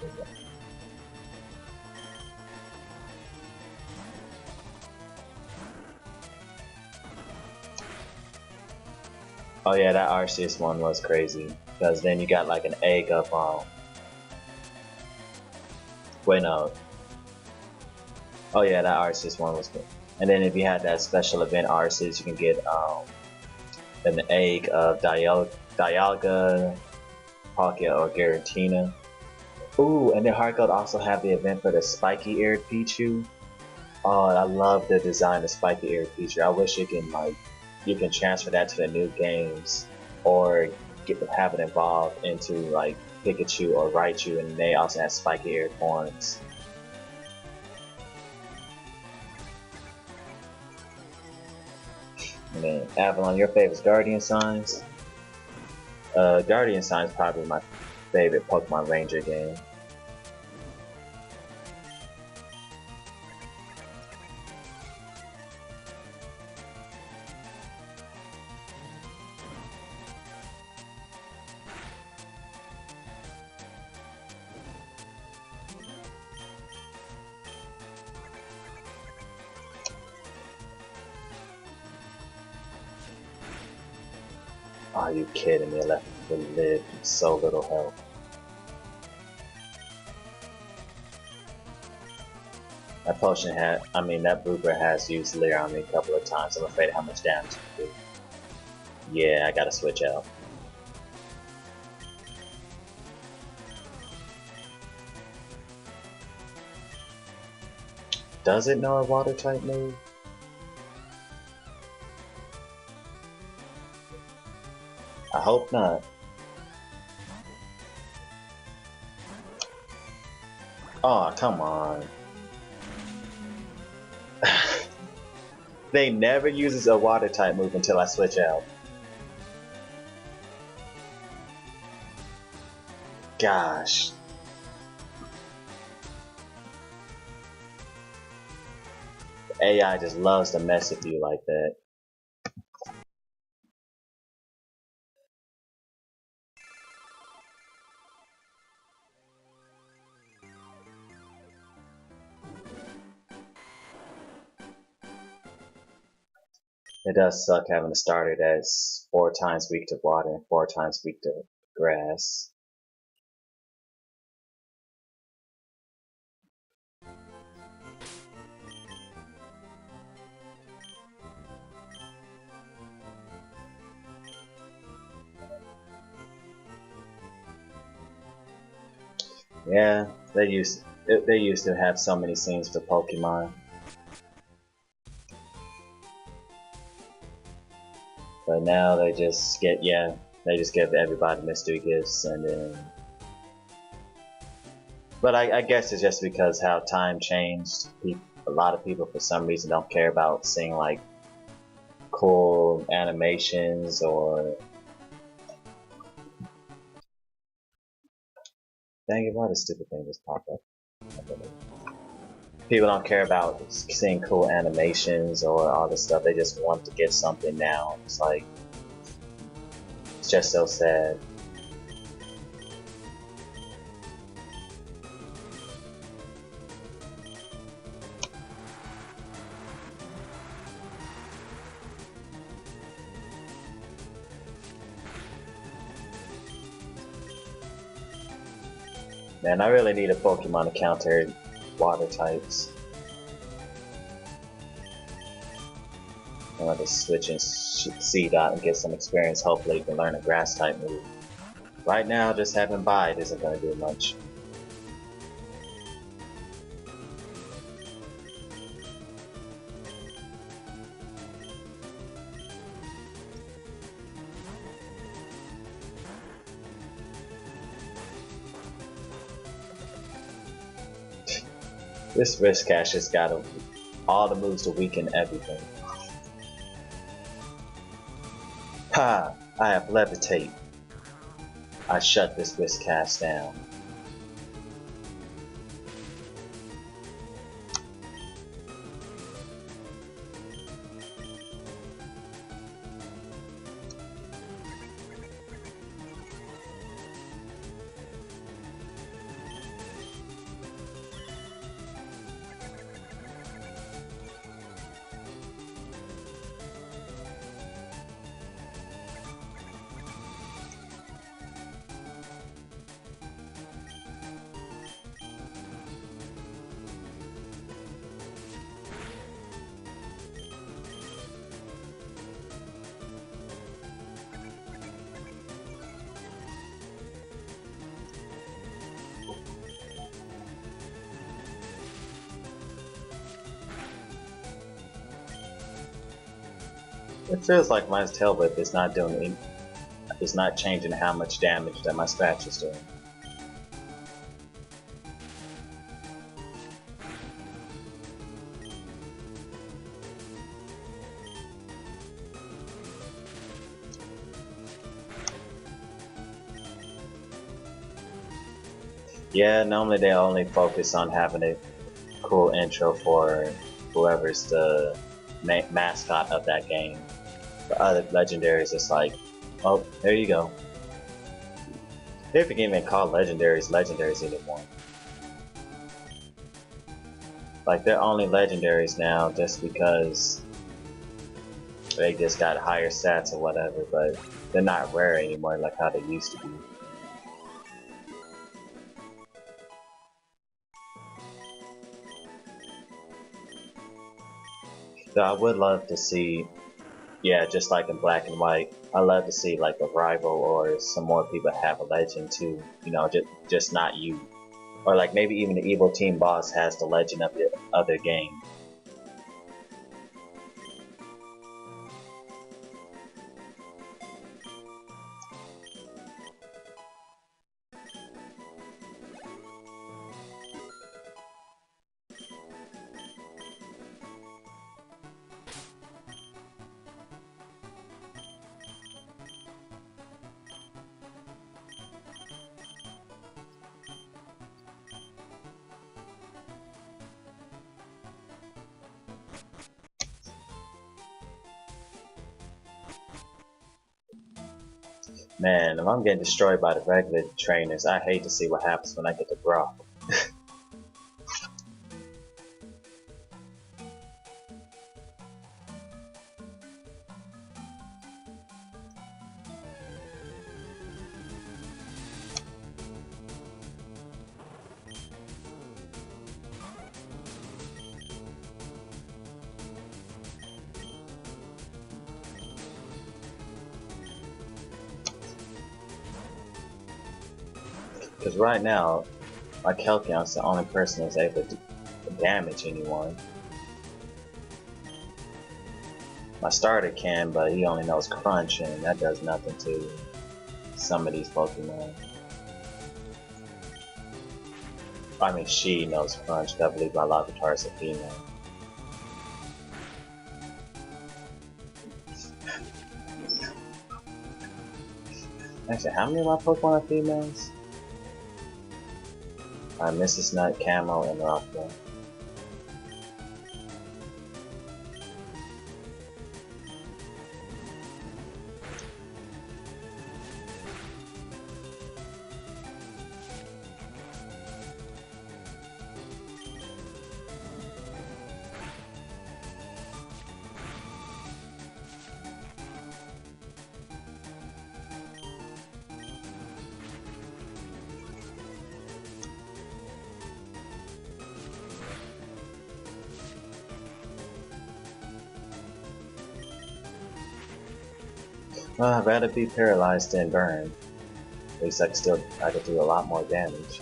Oh yeah, that Arceus one was crazy. Because then you got like an egg up on... Wait, no. Oh yeah, that Arceus one was good. And then if you had that special event Arceus, you can get an egg of Dialga, Palkia, or Giratina. Ooh, and then Heart Gold also have the event for the spiky-eared Pichu. Oh, I love the design of spiky-eared Pichu. I wish you can transfer that to the new games, or have it evolve into like Pikachu or Raichu, and they also have spiky-eared horns. And then Avalon, your favorite Guardian Signs? Guardian Signs is probably my favorite Pokemon Ranger game. Are you kidding me? Left to live so little health. That potion had, that Booper has used Leer on me a couple of times. I'm afraid of how much damage it can do. Yeah, I gotta switch out. Does it know a water type move? I hope not. Oh, come on. They never uses a water type move until I switch out. Gosh. AI just loves to mess with you like that. It does suck having a starter that's 4 times weak to water and 4 times weak to grass. Yeah, they used to have so many scenes for Pokemon. But now they just give everybody mystery gifts and then. But I guess it's just because how time changed. A lot of people for some reason don't care about seeing like cool animations or. Dang it, why this stupid thing just popped up? People don't care about seeing cool animations or all this stuff. They just want to get something now. It's like, it's just so sad. Man, I really need a Pokemon to counter water types. I'm going to switch and Seed out and get some experience. Hopefully you can learn a grass type move. Right now, just having Bide isn't going to do much. This Risk Cash has got all the moves to weaken everything. Ha! I have Levitate. I shut this Risk Cast down. It feels like my tail whip is not changing how much damage that my scratch is doing. Yeah, normally they only focus on having a cool intro for whoever's the mascot of that game. The other legendaries, it's like, oh, there you go. They can't even call legendaries anymore. Like, they're only legendaries now just because They just got higher stats or whatever, but they're not rare anymore like how they used to be. So I would love to see, yeah, just like in Black and White, I love to see like a rival or some more people have a legend too. You know, just not you, or like maybe even the evil team boss has the legend of the other game. Man, if I'm getting destroyed by the regular trainers, I hate to see what happens when I get to Brock. Because right now, my Kelkion's the only person that's able to damage anyone. My starter can, but he only knows Crunch, and that does nothing to some of these Pokemon. I mean, she knows Crunch, I believe my Larvitar is a female. Actually, how many of my Pokemon are females? Mrs. Nut, Camo, and Rockville. Well, I'd rather be paralyzed than burned. At least I could do a lot more damage.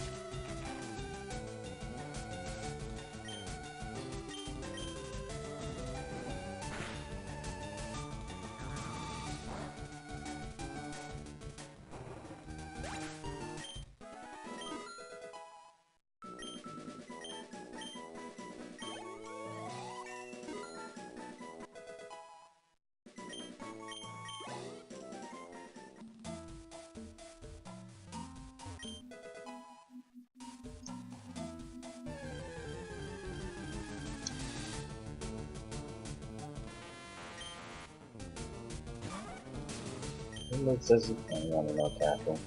It looks as if I want to know Captain.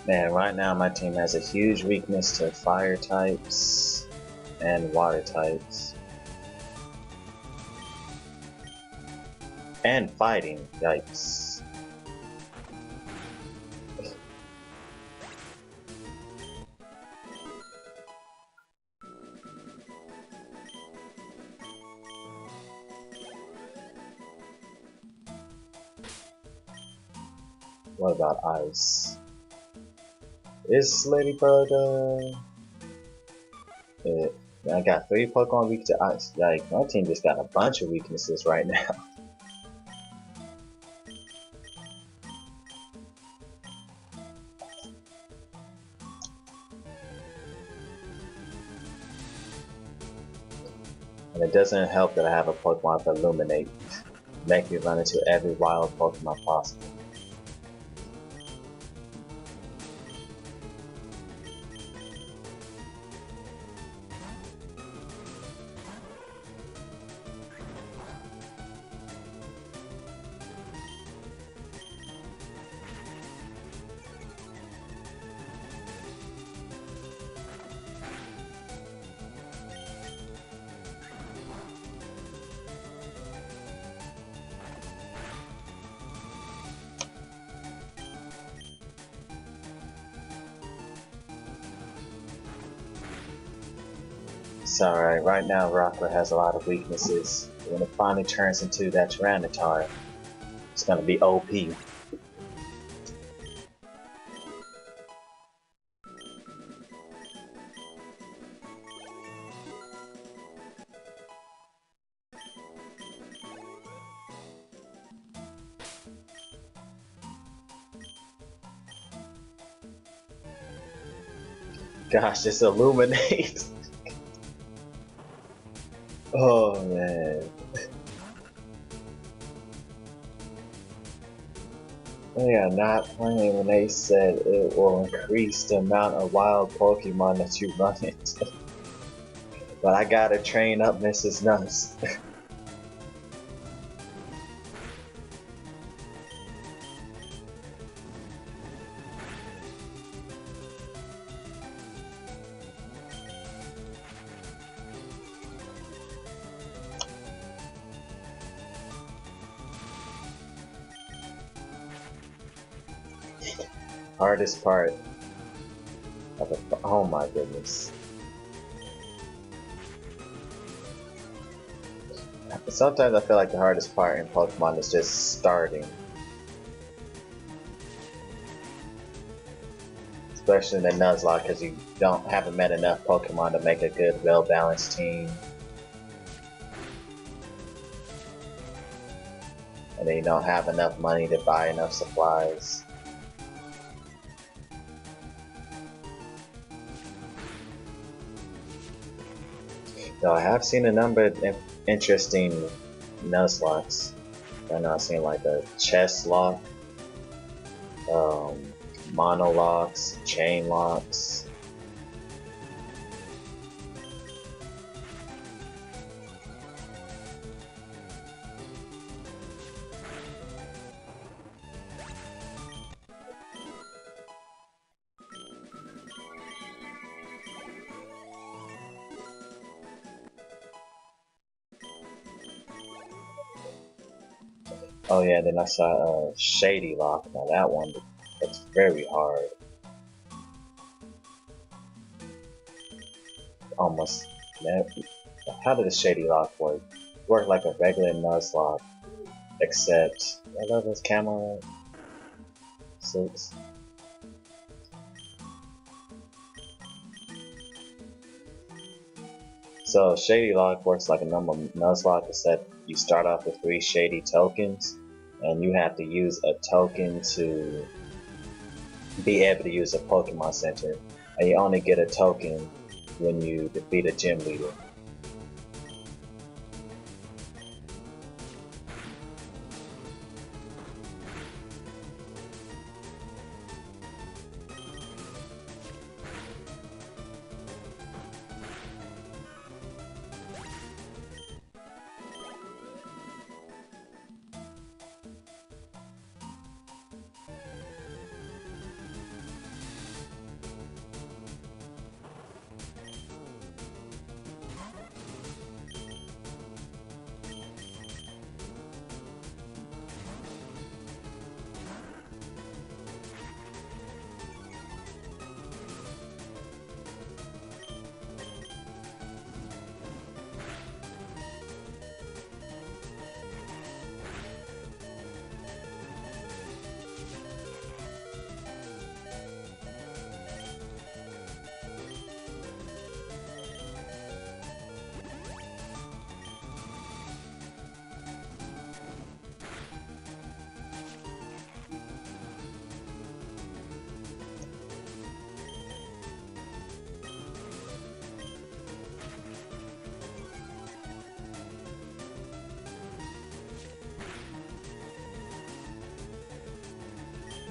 Man, right now my team has a huge weakness to fire types and water types. And fighting, yikes. What about ice? Is Ladybug, I got 3 Pokemon weak to ice. Yikes, my team just got a bunch of weaknesses right now. And it doesn't help that I have a Pokemon for Illuminate. Make me run into every wild Pokemon possible. It's alright, right now Rockler has a lot of weaknesses. When it finally turns into that Tyranitar, it's gonna be OP. Gosh, this illuminate. Oh man. They are not playing when they said it will increase the amount of wild Pokemon that you run into. But I gotta train up Mrs. Nuts. Hardest part of a, oh my goodness. Sometimes I feel like the hardest part in Pokemon is just starting. Especially in the Nuzlocke, because you haven't met enough Pokemon to make a good, well-balanced team. And then you don't have enough money to buy enough supplies. Though I have seen a number of interesting Nuzlocks. I know I've seen like a chest lock, mono locks, chain locks. Oh yeah, then I saw a Shady Lock. Now that one, that's very hard. Almost never. How did the Shady Lock work? Work like a regular Nuzlocke, except I love this camera. 6. So Shady Lock works like a normal Nuzlocke, except you start off with 3 Shady tokens, and you have to use a token to be able to use a Pokemon Center, and you only get a token when you defeat a gym leader.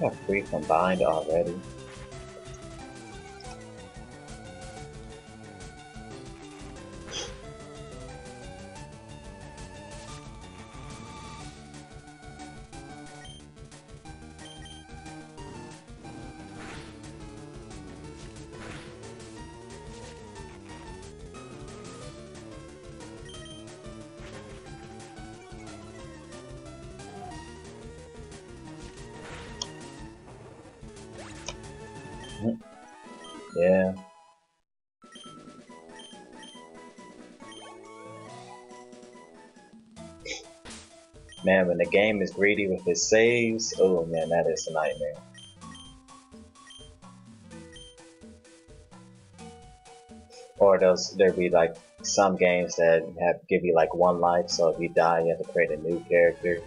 I have 3 combined already. Yeah. Man, when the game is greedy with its saves, oh man, that is a nightmare. Or there'd be like some games that give you like one life, so if you die, you have to create a new character.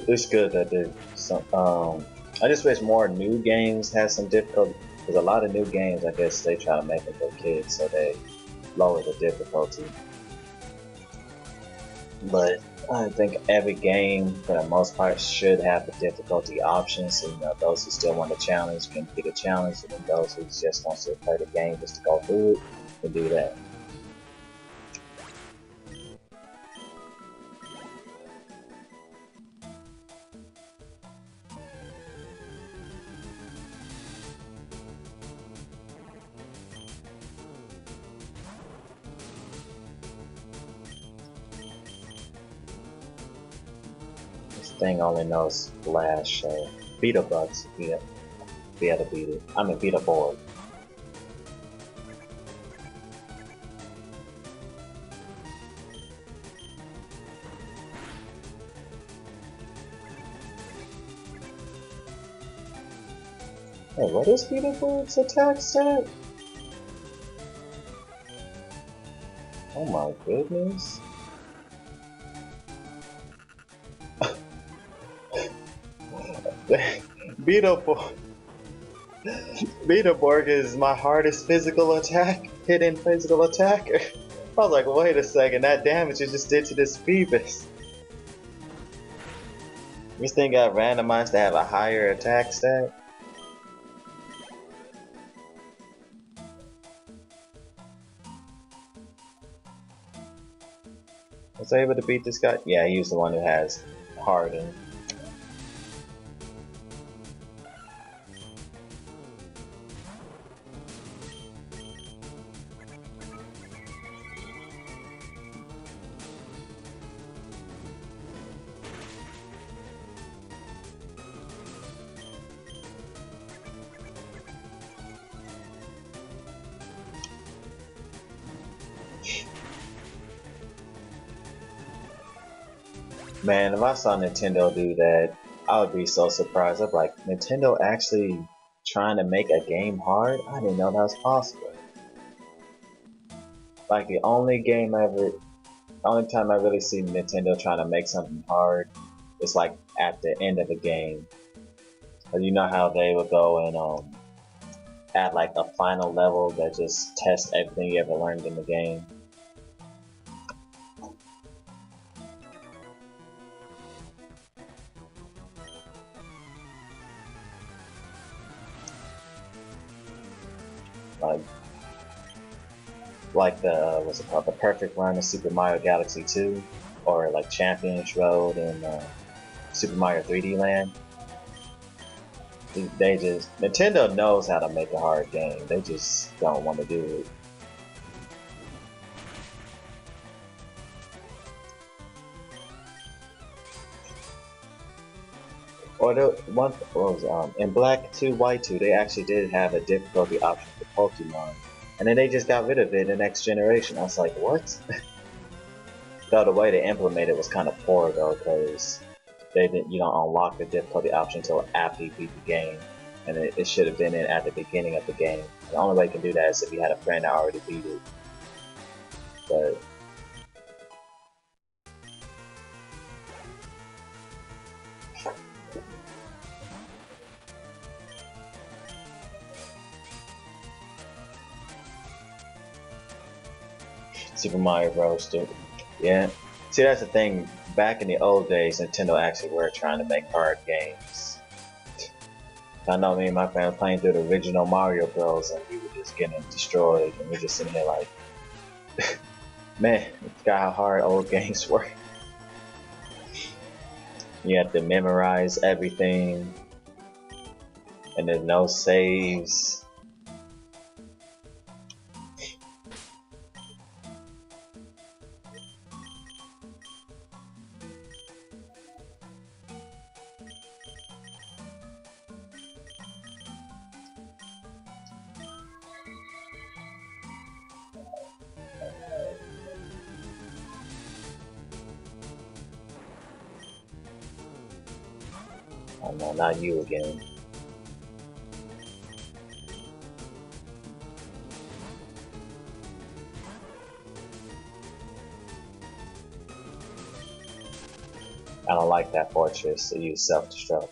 It's good that there's some. I just wish more new games had some difficulty. Because a lot of new games, I guess they try to make them for kids, so they lower the difficulty. But I think every game, for the most part, should have the difficulty options. So, you know, those who still want a challenge can get a challenge, and then those who just want to play the game just to go through it can do that. This thing only knows Flash, so beat a bugs. Yeah, be able to beat it. I mean, beat a board. Hey, what is Beetleborg's attack stat? Oh my goodness. Beetleborg. Beetleborg is my hardest physical attack, hidden physical attack. I was like, wait a second, that damage it just did to this Phoebus. This thing got randomized to have a higher attack stat. Was I able to beat this guy? Yeah, he's the one who has Harden. Man, if I saw Nintendo do that, I would be so surprised. I'm like, Nintendo actually trying to make a game hard? I didn't know that was possible. Like the only time I really see Nintendo trying to make something hard is like at the end of a game. But you know how they would go and add like a final level that just tests everything you ever learned in the game. Like the what's it called, the perfect run of Super Mario Galaxy 2, or like Champions Road in Super Mario 3D Land. They just Nintendo knows how to make a hard game. They just don't want to do it. Or the one what was in Black 2, White 2, they actually did have a difficulty option for Pokemon. And then they just got rid of it in the next generation. I was like, what? Though the way they implemented it was kind of poor though, because they didn't, you don't unlock the difficulty option until after you beat the game, and it should have been in at the beginning of the game. The only way you can do that is if you had a friend that already beat it. But Super Mario Bros. Too. Yeah. See, that's the thing. Back in the old days, Nintendo actually were trying to make hard games. I know me and my friends playing through the original Mario Bros. And we were just getting destroyed, and we're just sitting here like, man, I forgot how hard old games were. You have to memorize everything, and there's no saves. Oh no, not you again. I don't like that fortress to use self-destruct.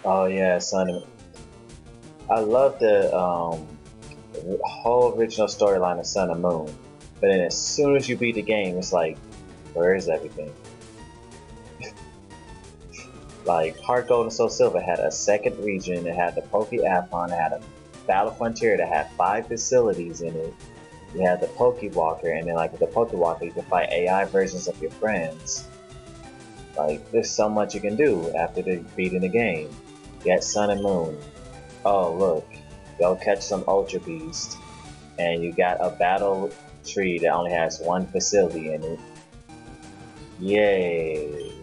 Oh yeah, son. I love the whole original storyline of Sun and Moon, but then as soon as you beat the game, it's like, where is everything? Like Heart Gold and Soul Silver had a second region, it had the Poke Aphon, it had a Battle Frontier that had 5 facilities in it. You had the Pokewalker, and then like with the Pokewalker you can fight AI versions of your friends. Like there's so much you can do after beating the game. You had Sun and Moon. Oh look, go catch some Ultra Beast, and you got a battle tree that only has 1 facility in it. Yay!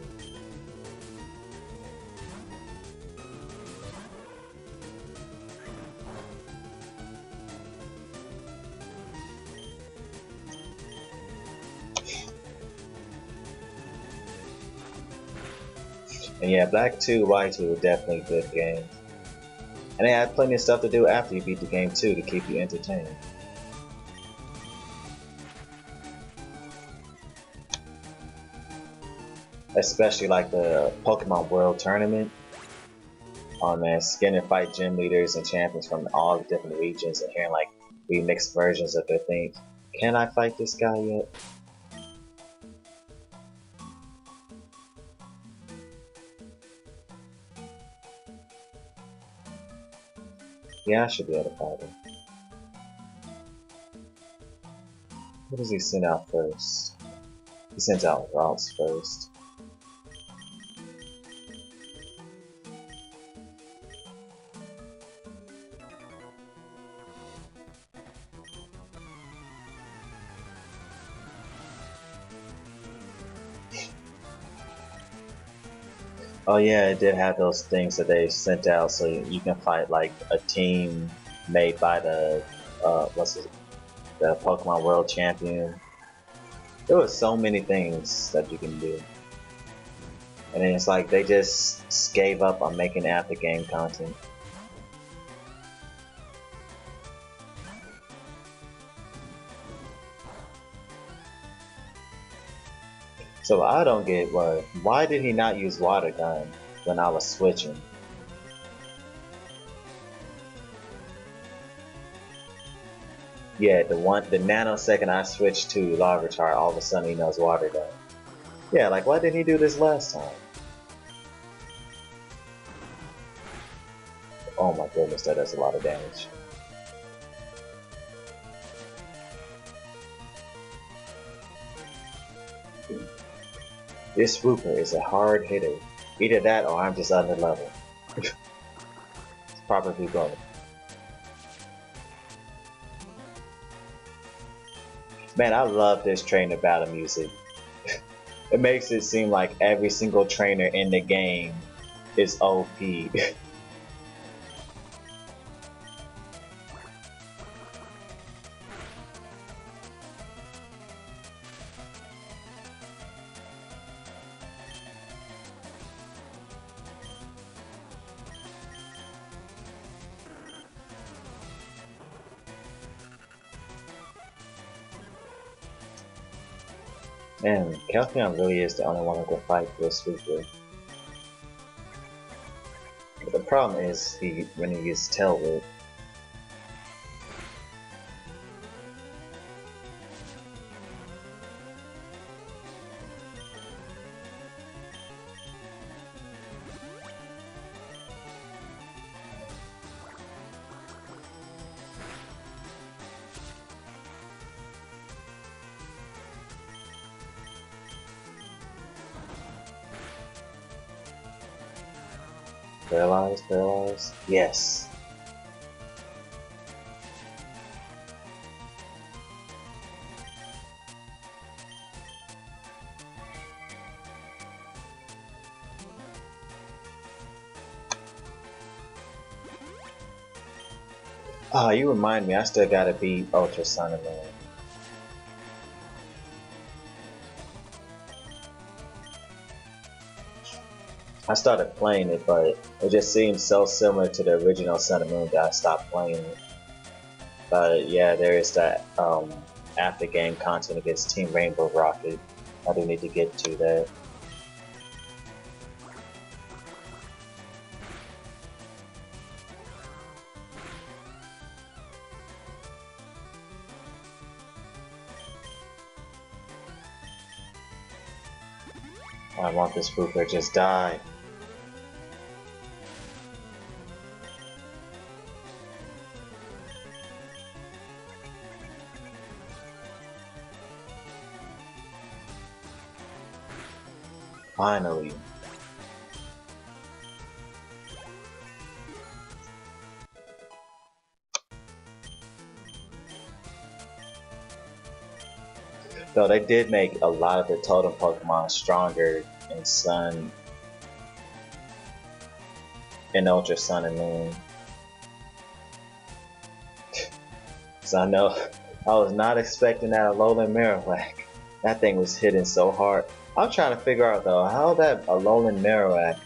And yeah, Black 2, White 2 were definitely good games. And they had plenty of stuff to do after you beat the game too to keep you entertained. Especially like the Pokemon World Tournament. Oh man, skin and fight gym leaders and champions from all the different regions and hearing like remixed versions of their things. Can I fight this guy yet? Yeah, I should be able to fight him. What does he send out first? He sends out routes first. Oh yeah, it did have those things that they sent out so you can fight like a team made by the the Pokemon World Champion. There was so many things that you can do. And then it's like they just gave up on making after game content. So I don't get why did he not use Water Gun when I was switching? Yeah, the nanosecond I switched to Larvitar, all of a sudden he knows Water Gun. Yeah, like why didn't he do this last time? Oh my goodness, that does a lot of damage. This Swooper is a hard hitter. Either that or I'm just under level. It's probably both. Man, I love this trainer battle music. It makes it seem like every single trainer in the game is OP. Man, Calpheon really is the only one who can fight this Swooper. But the problem is when he uses Tail Whip. Paralyze, paralyze. Yes. Ah, you remind me, I still gotta beat Ultra Sun and Moon. I started playing it, but it just seemed so similar to the original Sun and Moon that I stopped playing it. But yeah, there is that after game content against Team Rainbow Rocket. I do need to get to that. I want this Booper just die. Finally. Though they did make a lot of the totem Pokemon stronger in Sun, in Ultra Sun and Moon. So I know I was not expecting that Alolan Marowak. That thing was hitting so hard. I'm trying to figure out though how that Alolan Marowak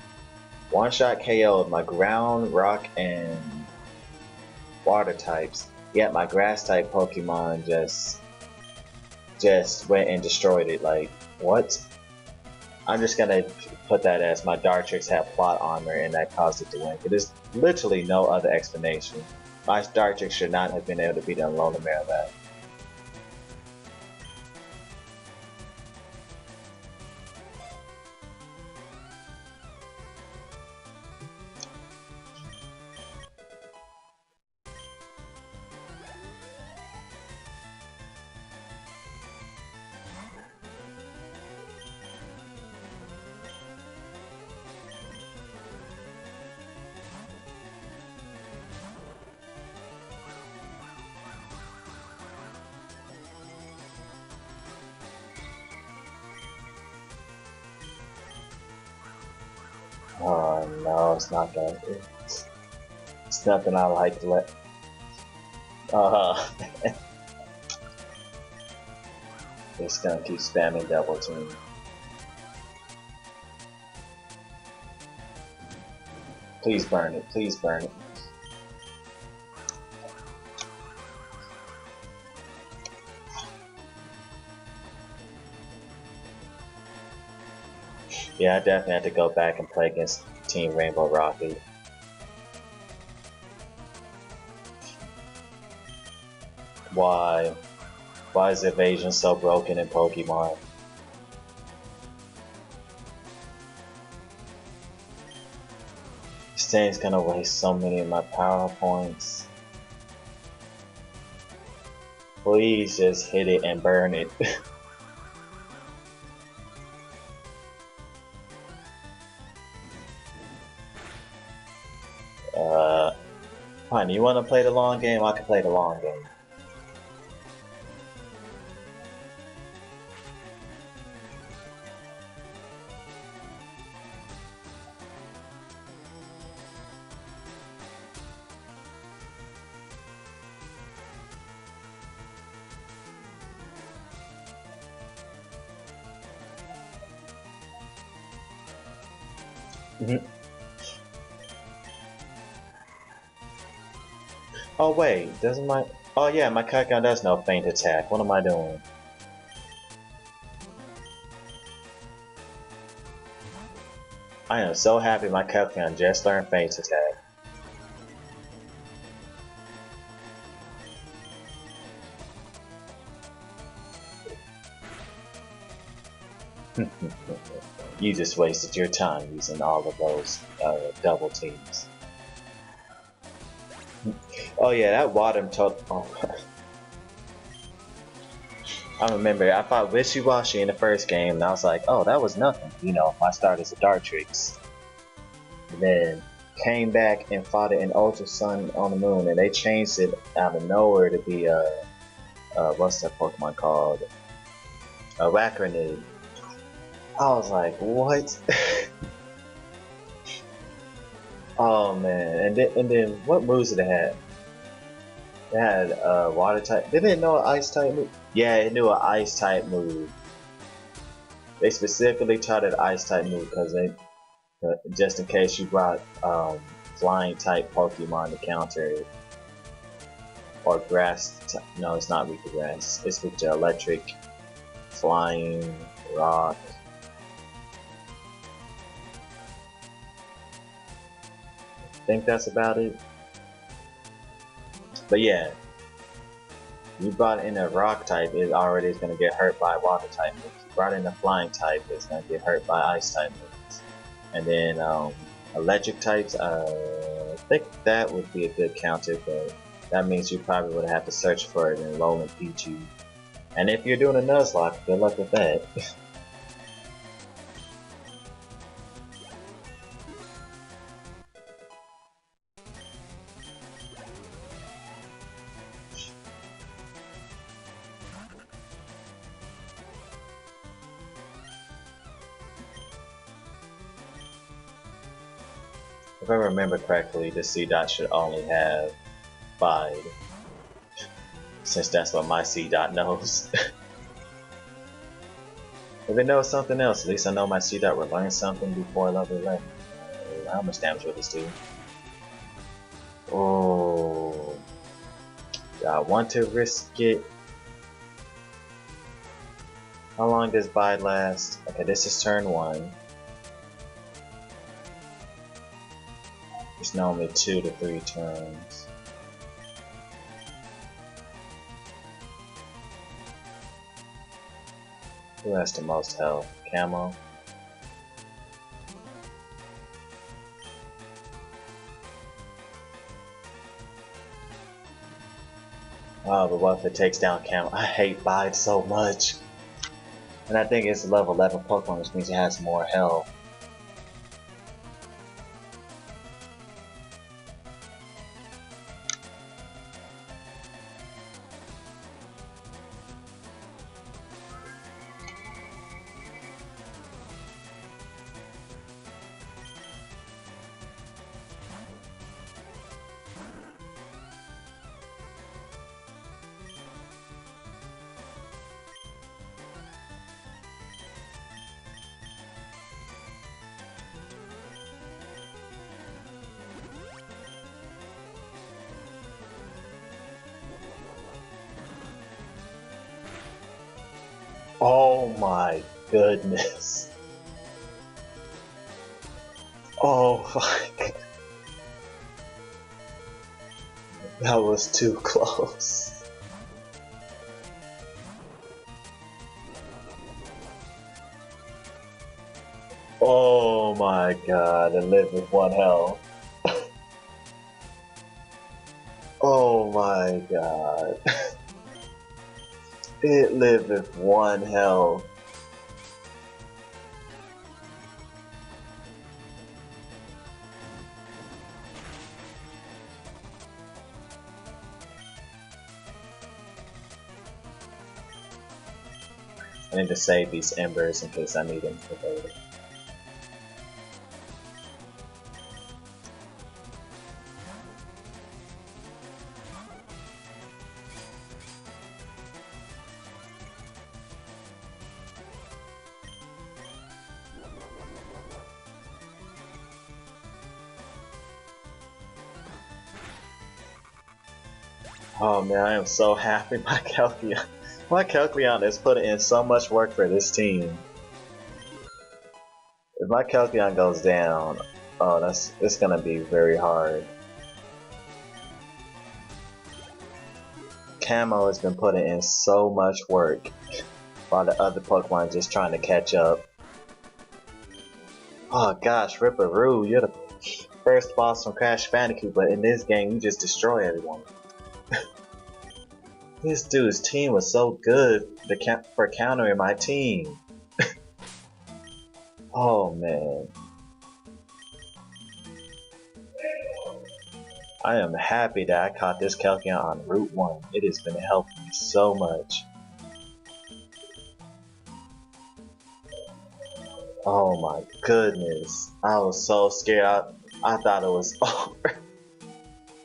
one-shot KO'd my ground, rock, and water types. Yet my grass type Pokemon just went and destroyed it. Like, what? I'm just gonna put that as my Dartrix had plot armor and that caused it to win. But there's literally no other explanation. My Dartrix should not have been able to beat the Alolan Marowak. Oh no, it's not gonna. It's nothing I like to let. It's gonna keep spamming double team. Please burn it. Please burn it. Yeah, I definitely have to go back and play against Team Rainbow Rocket. Why? Why is evasion so broken in Pokemon? This thing's gonna waste so many of my power points. Please just hit it and burn it. Fine, you wanna play the long game? I can play the long game. Oh wait, doesn't my... Oh yeah, my Kaikan does know feint attack. What am I doing? I am so happy my Kaikan just learned feint attack. You just wasted your time using all of those double teams. Oh yeah, that water took. Oh. I remember I fought Wishy-Washy in the first game, and I was like, oh, that was nothing. You know, my start as a Dartrix. And then came back and fought it in Ultra Sun on the Moon, and they changed it out of nowhere to be what's that Pokemon called? A Arachnid. I was like, what? Oh man, and then what moves did it have? It had water type. Didn't it know an ice type move? Yeah, it knew an ice type move. They specifically tried an ice type move because But just in case you brought flying type Pokemon to counter it. Or grass, no, it's not weak to grass. It's weak to electric, flying, rock. I think that's about it. But yeah, you brought in a rock type, it already is going to get hurt by water type moves. You brought in a flying type, it's going to get hurt by ice type moves. And then electric types, I think that would be a good counter, but that means you probably would have to search for it in Alolan PG. And if you're doing a Nuzlocke, good luck with that. If I remember correctly, the C-Dot should only have 5. Since that's what my C-Dot knows. If it knows something else, at least I know my C-Dot will learn something before level 11. How much damage will this do? Oh, I want to risk it. How long does bide last? Okay, this is turn 1. It's normally 2 to 3 turns. Who has the most health? Camo? Oh, but what if it takes down Camo? I hate Bide so much. And I think it's a level 11 Pokemon, which means it has more health. Oh my goodness. Oh my god. That was too close. Oh my god, and live with 1 health. Oh my god. It lived with 1 health. I need to save these embers in case I need them for later. Oh man, I am so happy my Kecleon is putting in so much work for this team. If my Kecleon goes down, oh it's gonna be very hard. Camo has been putting in so much work while the other Pokemon are just trying to catch up. Oh gosh, Ripperoo, you're the first boss from Crash Bandicoot, but in this game you just destroy everyone. This dude's team was so good for countering my team. Oh man. I am happy that I caught this Kecleon on Route 1. It has been helping me so much. Oh my goodness. I was so scared. I thought it was over.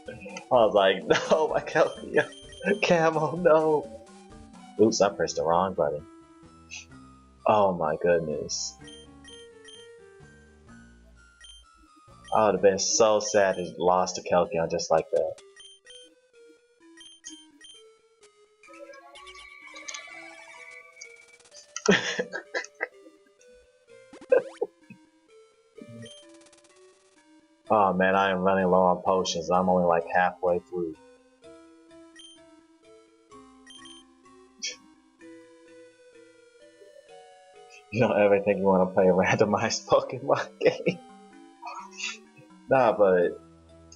I was like, no, my Kecleon. Camo, no! Oops, I pressed the wrong button. Oh my goodness. I would have been so sad to lost to Kelkion just like that. Oh man, I am running low on potions. I'm only like halfway through. You don't ever think you want to play a randomized Pokemon game? Nah, but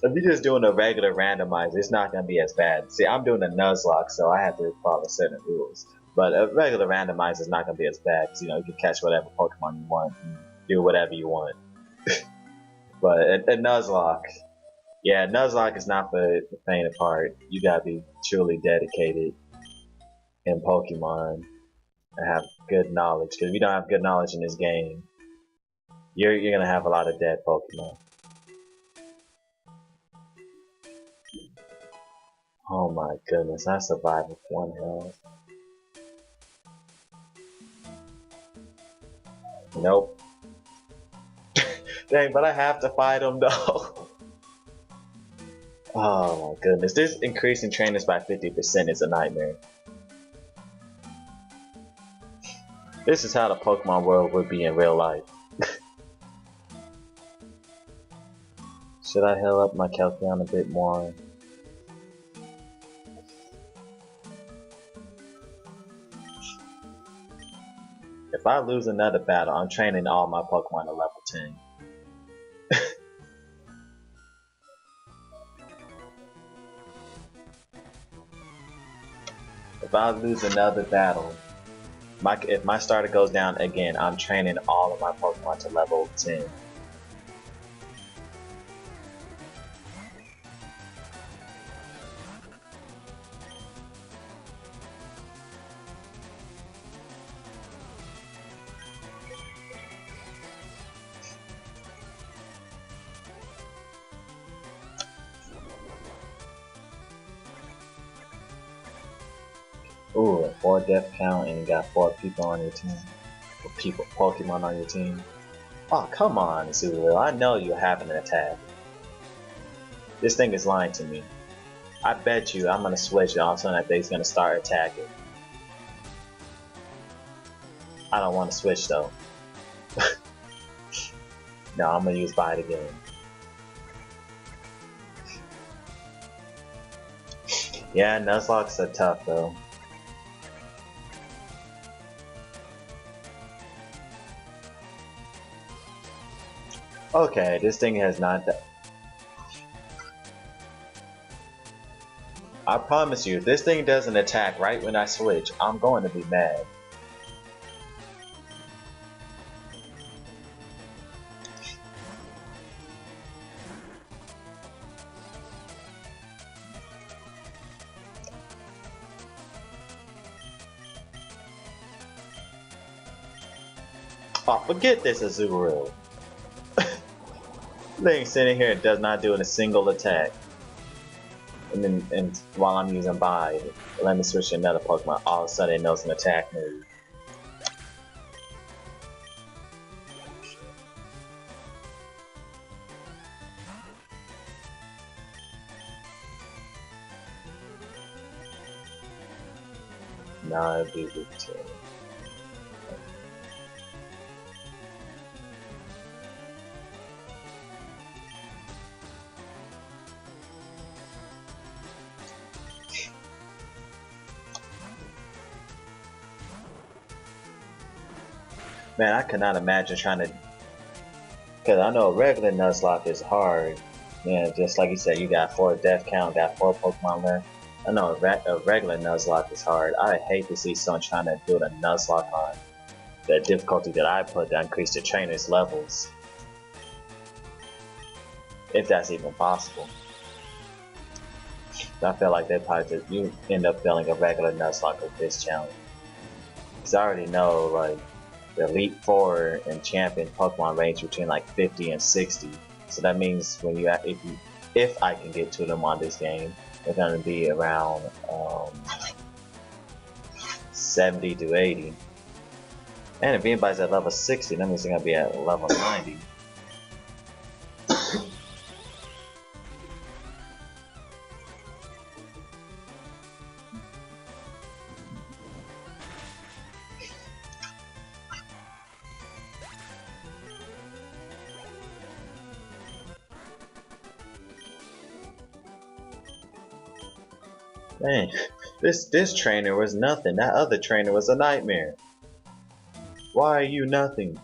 if you're just doing a regular randomizer, it's not gonna be as bad. See, I'm doing a Nuzlocke, so I have to follow certain rules. But a regular randomizer is not gonna be as bad, because you can catch whatever Pokemon you want, and do whatever you want. But a Nuzlocke, yeah, Nuzlocke is not for the faint of heart. You gotta be truly dedicated in Pokemon and have good knowledge. Because if you don't have good knowledge in this game, you're gonna have a lot of dead Pokemon. Oh my goodness, I survived with 1 health. Nope. Dang, but I have to fight him though. Oh my goodness, this increasing trainers by 50% is a nightmare. This is how the Pokemon world would be in real life. Should I heal up my Kelkion a bit more? If I lose another battle, I'm training all my Pokemon to level 10. If I lose another battle, if my starter goes down again, I'm training all of my Pokemon to level 10. Ooh, a 4 death count and you got 4 people on your team. Pokemon on your team. Oh, come on, Subaru. I know you have an attack. This thing is lying to me. I bet you I'm gonna switch and all of a sudden that thing's gonna start attacking. I don't want to switch though. No, I'm gonna use Bite again. Yeah, Nuzlocke's are tough though. Okay, this thing has not done. I promise you, if this thing doesn't attack right when I switch, I'm going to be mad. Oh, forget this, Azurill. Thing sitting here does not do a single attack. And while I'm using Bide, let me switch to another Pokemon, all of a sudden it knows an attack move. Nah, it'd be good too. Man, I cannot imagine trying to, because I know a regular Nuzlocke is hard. Man, just like you said, you got 4 death count, got 4 Pokemon left. I know a regular Nuzlocke is hard. I hate to see someone trying to do a Nuzlocke on the difficulty that I put to increase the trainer's levels. If that's even possible. I feel like they probably just, you end up feeling a regular Nuzlocke with this challenge. Because I already know, like, the Elite Four and Champion Pokemon range between like 50 and 60. So that means when if I can get to them on this game, they're gonna be around 70 to 80. And if anybody's at level 60, that means they're gonna be at level 90. Man, this trainer was nothing. That other trainer was a nightmare. Why are you nothing?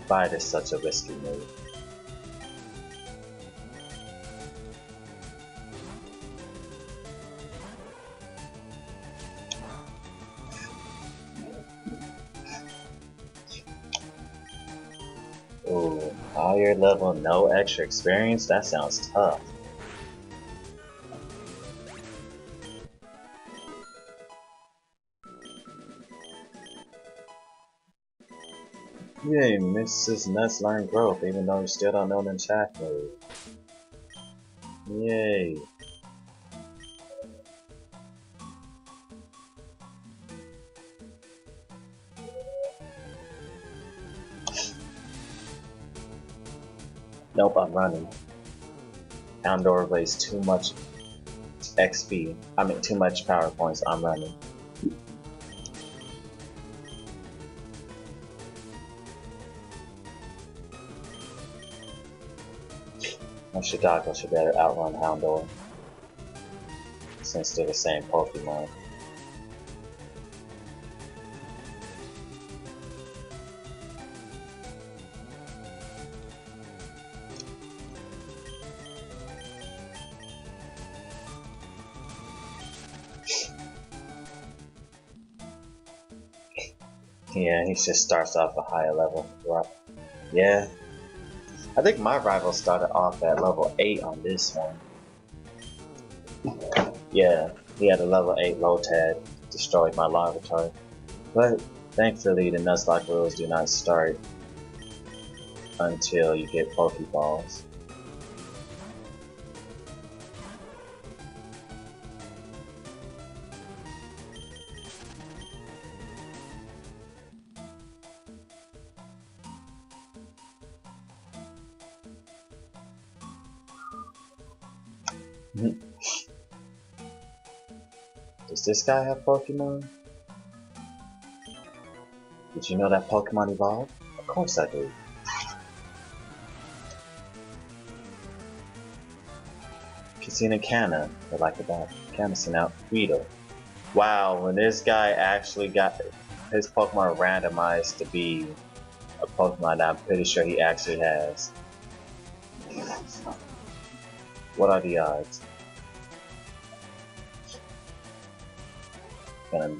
Fight is such a risky move. Ooh, higher level, no extra experience? That sounds tough. Yay, Mrs. Nuts learn growth even though you still don't know the attack move. Yay. Nope, I'm running. Houndour wastes too much XP. I mean, too much power points. I'm running. Shidako should better outrun Houndour, since they're the same Pokemon. Yeah, he just starts off a higher level. Yeah. I think my rival started off at level 8 on this one. Yeah, he had a level 8 Lotad, destroyed my Larvitar. But thankfully the Nuzlocke rules do not start until you get Pokeballs. Does this guy have Pokemon? Did you know that Pokemon evolved? Of course I do. Kissina Kana, I like about Canison out Guido. Wow, when this guy actually got his Pokemon randomized to be a Pokemon that I'm pretty sure he actually has. What are the odds?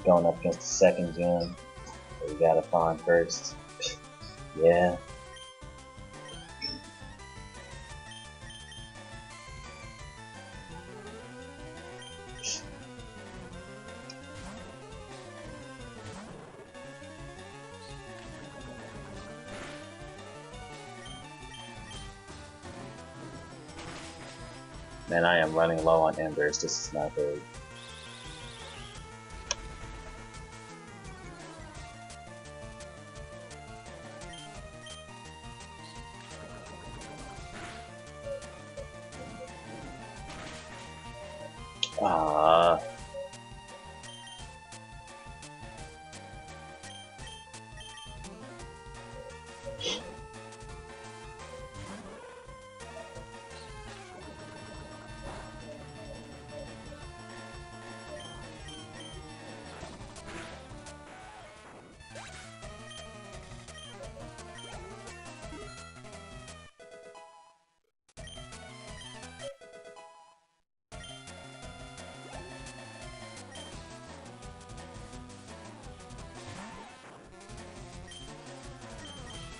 Going up against the second gym. We gotta find first. Yeah. Man, I am running low on embers. This is not good. Ah.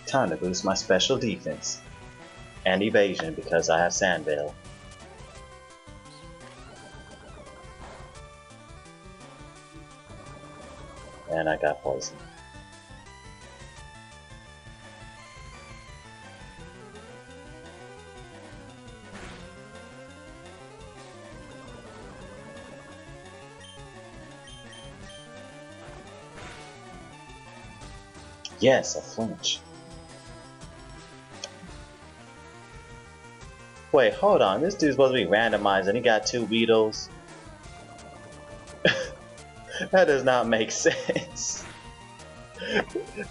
Time to boost my special defense and evasion because I have Sandveil. And I got poison. Yes, a flinch. Wait, hold on. This dude's supposed to be randomized and he got 2 Beetles. That does not make sense.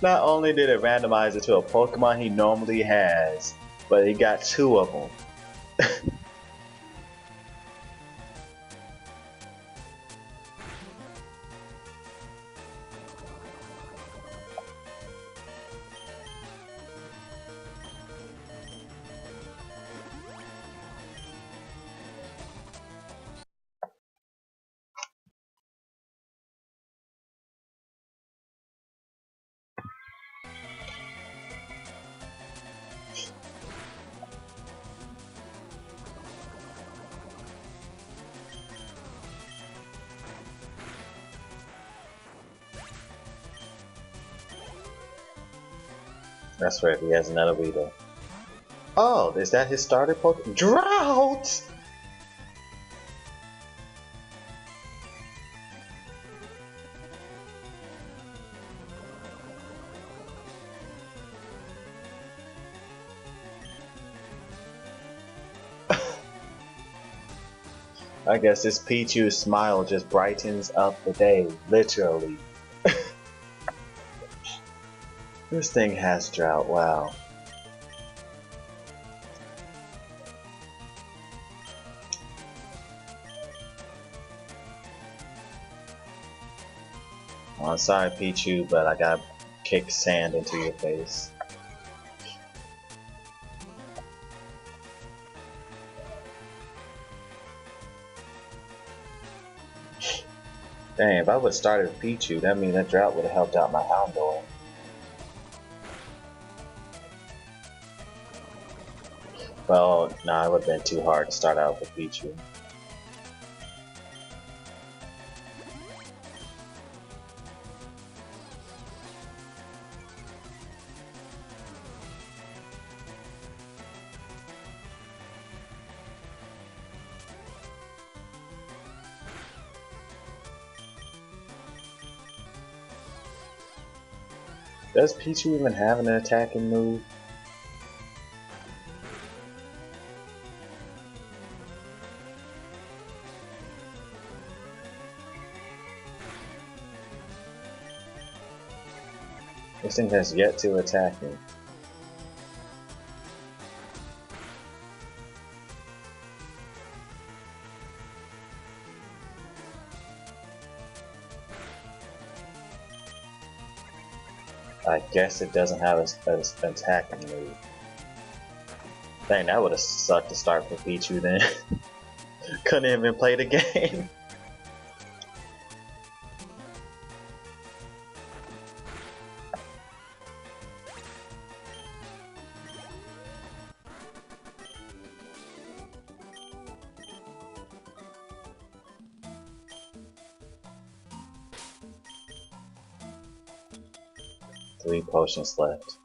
Not only did it randomize it to a Pokemon he normally has, but he got 2 of them. That's right, he has another Weedle. Oh, is that his starter Pokemon? Drought! I guess this Pichu's smile just brightens up the day, literally. This thing has drought, wow. Well, I'm sorry Pichu, but I gotta kick sand into your face. Dang, if I would've started with Pichu, that means that drought would've helped out my Houndour. Well, nah, it would've been too hard to start out with Pichu. Does Pichu even have an attacking move? This thing has yet to attack me. I guess it doesn't have an attacking move. Dang, that would've sucked to start for Pichu then. Couldn't even play the game. Three potions left.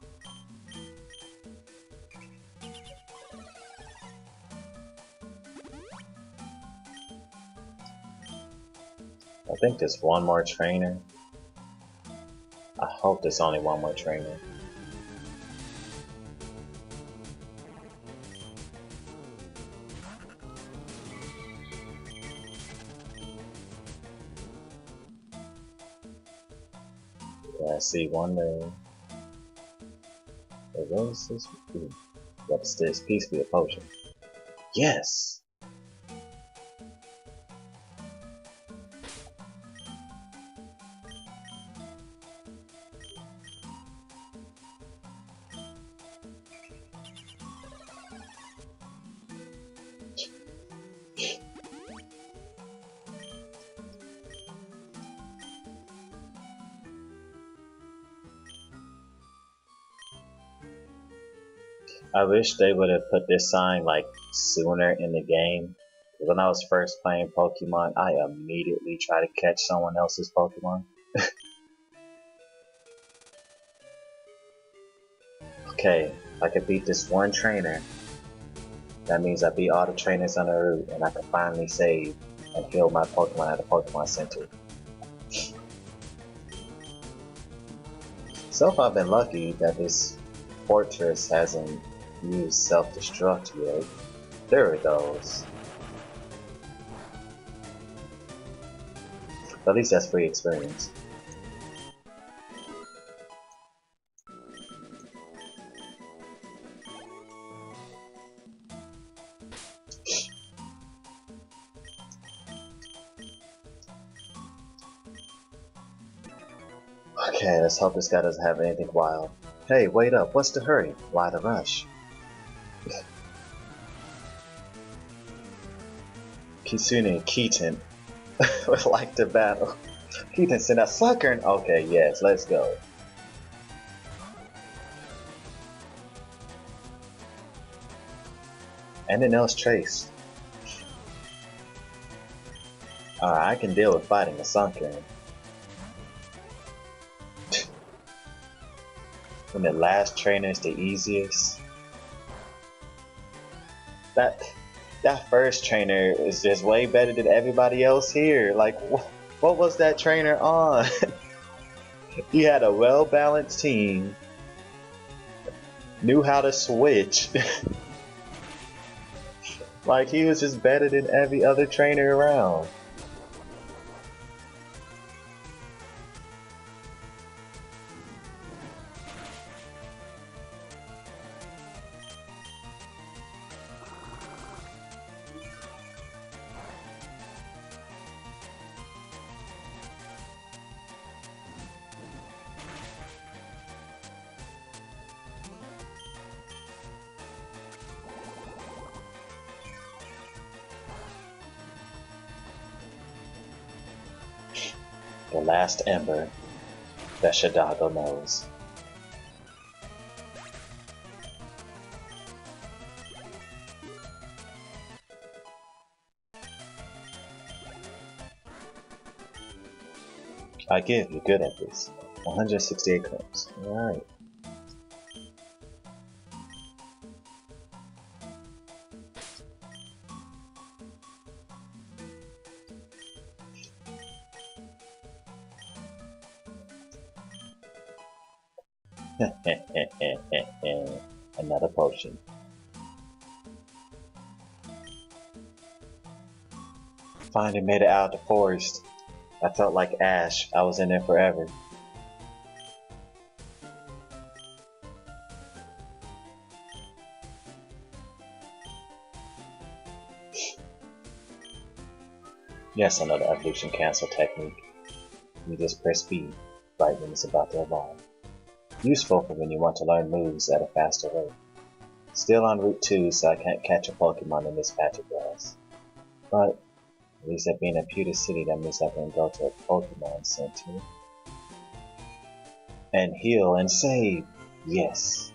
I think there's one more trainer. I hope there's only one more trainer. Yeah, I see one there. What is this? What's this? Peace be a potion. Yes! I wish they would have put this sign like sooner in the game. When I was first playing Pokemon, I immediately tried to catch someone else's Pokemon. Okay, if I could beat this one trainer, that means I beat all the trainers on the route and I can finally save and heal my Pokemon at the Pokemon Center. So far I've been lucky that this fortress hasn't used self-destruct yet. There it goes. At least that's free experience. Okay, let's hope this guy doesn't have anything wild. Hey, wait up, what's the hurry? Why the rush? Kitsune and Keaton would like to battle. Keaton sent a sucker. Okay, yes, let's go. And then there's Trace. I can deal with fighting a sunken. When the last trainer is the easiest. That first trainer is just way better than everybody else here. Like, what was that trainer on? He had a well-balanced team, knew how to switch. Like, he was just better than every other trainer around. The last ember that Shadago knows. I give, you're good at this. 168 coins. Alright. Another potion. Finally made it out of the forest. I felt like Ash. I was in there forever. Yes, another evolution cancel technique. You just press B right when it's about to evolve. Useful for when you want to learn moves at a faster rate. Still on Route 2, so I can't catch a Pokemon in this patch of grass. But at least at being a Pewter City, that means I can go to a Pokemon Center and heal and save. Yes.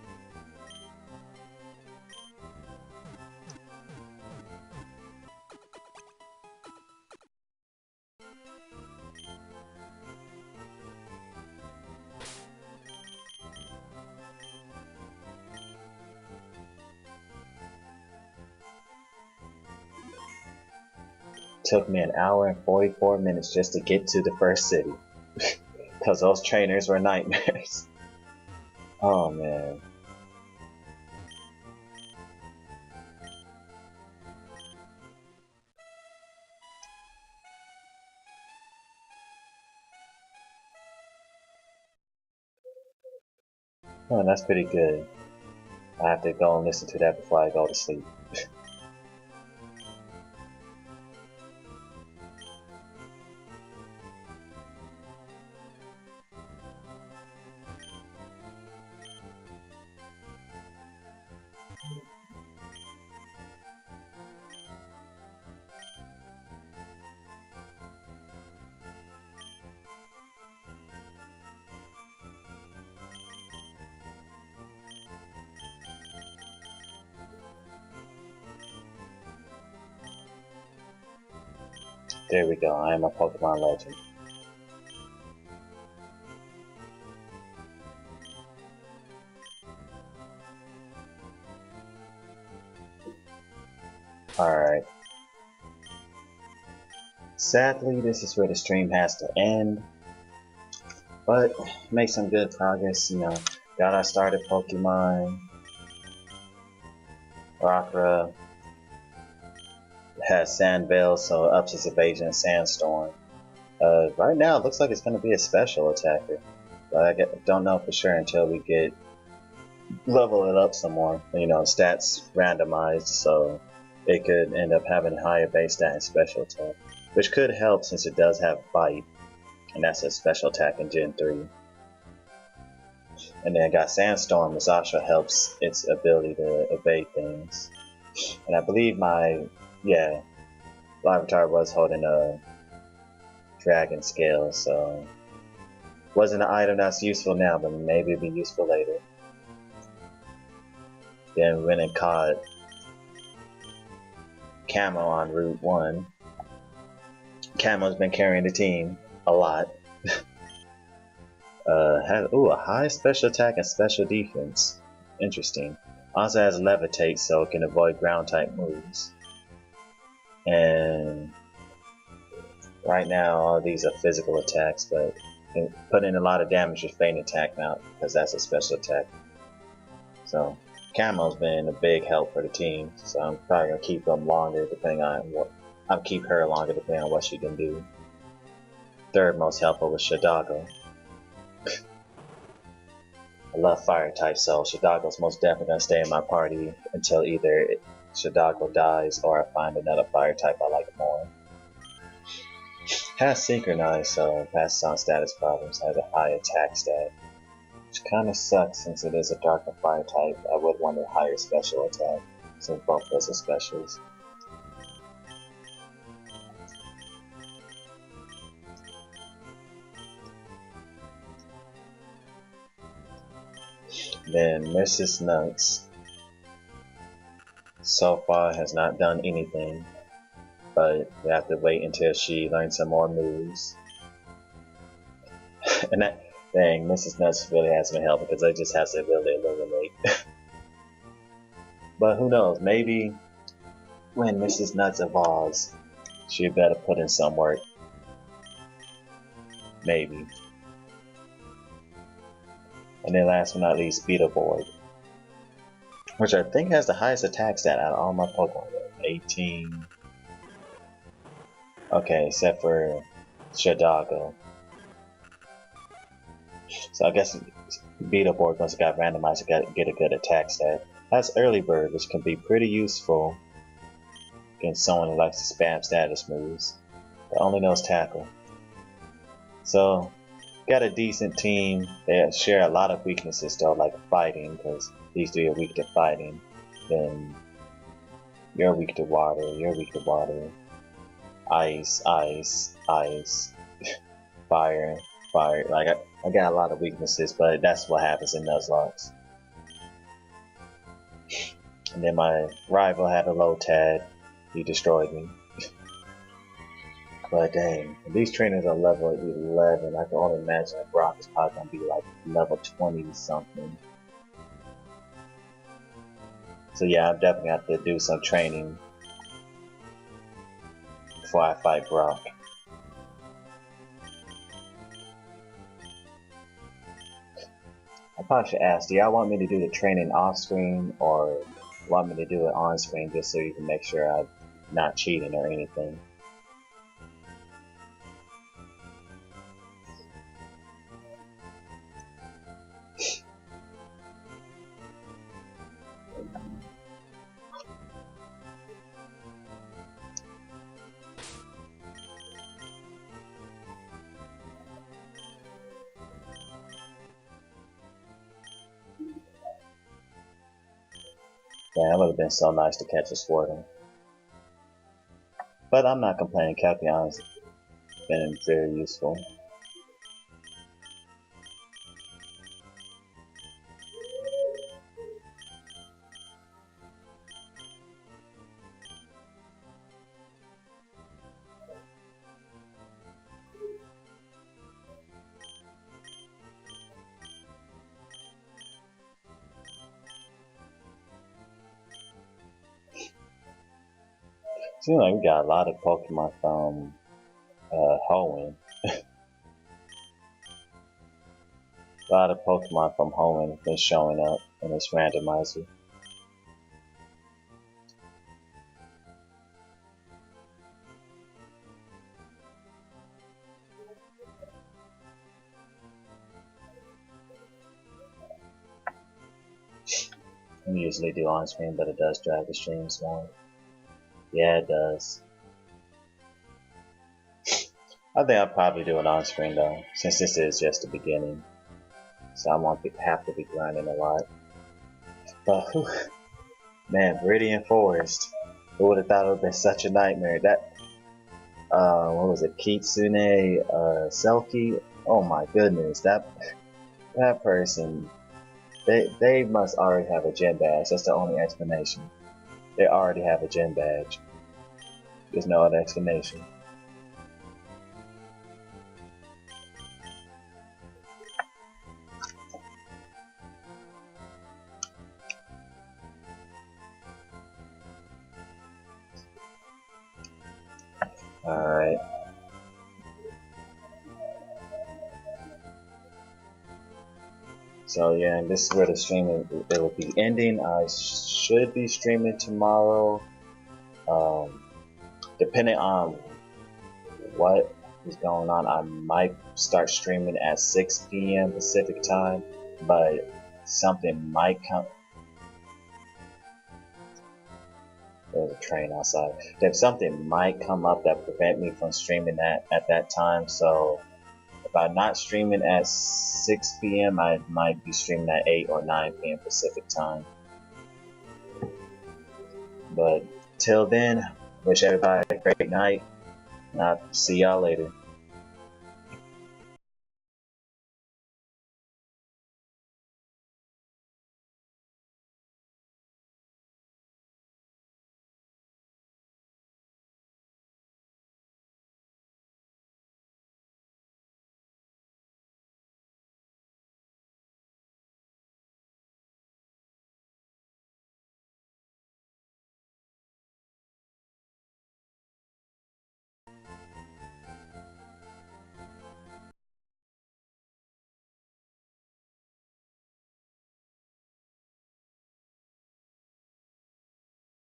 Took me an hour and 44 minutes just to get to the first city. Because those trainers were nightmares. Oh man. Oh, that's pretty good. I have to go and listen to that before I go to sleep. There we go, I am a Pokemon legend. Alright. Sadly, this is where the stream has to end. But make some good progress, you know. Got our started Pokemon. Rockra has Sandveil, so ups its evasion and Sandstorm. Right now it looks like it's going to be a special attacker. But I don't know for sure until we get level it up some more. You know, stats randomized, so it could end up having higher base stat and special attack. Which could help since it does have Bite. And that's a special attack in Gen 3. And then I got Sandstorm, which also helps its ability to evade things. And I believe my, Larvitar was holding a Dragon Scale, so wasn't an item that's useful now, but maybe it'll be useful later. Then we went and caught Camo on Route 1. Camo's been carrying the team a lot. Has a high special attack and special defense. Interesting. Also has Levitate, so it can avoid ground type moves. And right now all these are physical attacks, but can put in a lot of damage with Feint Attack now because that's a special attack. So Camo's been a big help for the team, so I'm probably gonna keep them longer depending on what I'll keep her longer depending on what she can do. Third most helpful was Shadago. I love fire type, so Shadago's most definitely gonna stay in my party until either Shadago dies or I find another fire type I like more. Has Synchronize, so passes on status problems, has a high attack stat. Which kinda sucks since it is a darker fire type. I would want a higher special attack, since both those are specials. Then Mrs. Nuts so far has not done anything, but we have to wait until she learns some more moves. And that dang, Mrs. Nuts really has been helping because I just have the ability to eliminate. But who knows, maybe when Mrs. Nuts evolves, she better put in some work. Maybe. And then last but not least, Beetleborg, which I think has the highest attack stat out of all my Pokemon. 18. Okay, except for Shadago. So I guess Beetleborg, once it got randomized, to get a good attack stat. Has Early Bird, which can be pretty useful against someone who likes to spam status moves, but only knows Tackle. So got a decent team. They share a lot of weaknesses though, like fighting, because these three are weak to fighting. Then you're weak to water, you're weak to water. Ice, ice, ice. Fire, fire. Like I got a lot of weaknesses, but that's what happens in Nuzlocke. And then my rival had a low tag. He destroyed me. But dang, if these trainers are level 11, I can only imagine that Brock is probably going to be like level 20 something. So yeah, I'm definitely have to do some training before I fight Brock. I probably should ask, do y'all want me to do the training off screen or want me to do it on screen just so you can make sure I'm not cheating or anything? Yeah, it would have been so nice to catch a Squirtle. But I'm not complaining, Calpion's been very useful. Seems like we got a lot of Pokemon from Hoenn. A lot of Pokemon from home have been showing up in this randomizer. I usually do on screen, but it does drag the streams long. Yeah, it does. I think I'll probably do it on screen though, since this is just the beginning. So I won't have to be grinding a lot. But whew, man, Viridian Forest. Who would have thought it would have been such a nightmare? That what was it, Kitsune Selkie? Oh my goodness, that person, they must already have a gym badge. That's the only explanation. They already have a gym badge. There's no other explanation. Alright. So yeah, and this is where the stream it will be ending. I should be streaming tomorrow. Depending on what is going on, I might start streaming at 6 p.m. Pacific time, but something might come. There's a train outside. If something might come up that prevent me from streaming at that time, so if I'm not streaming at 6 p.m., I might be streaming at 8 or 9 p.m. Pacific time. But till then, wish everybody a great night, and I'll see y'all later.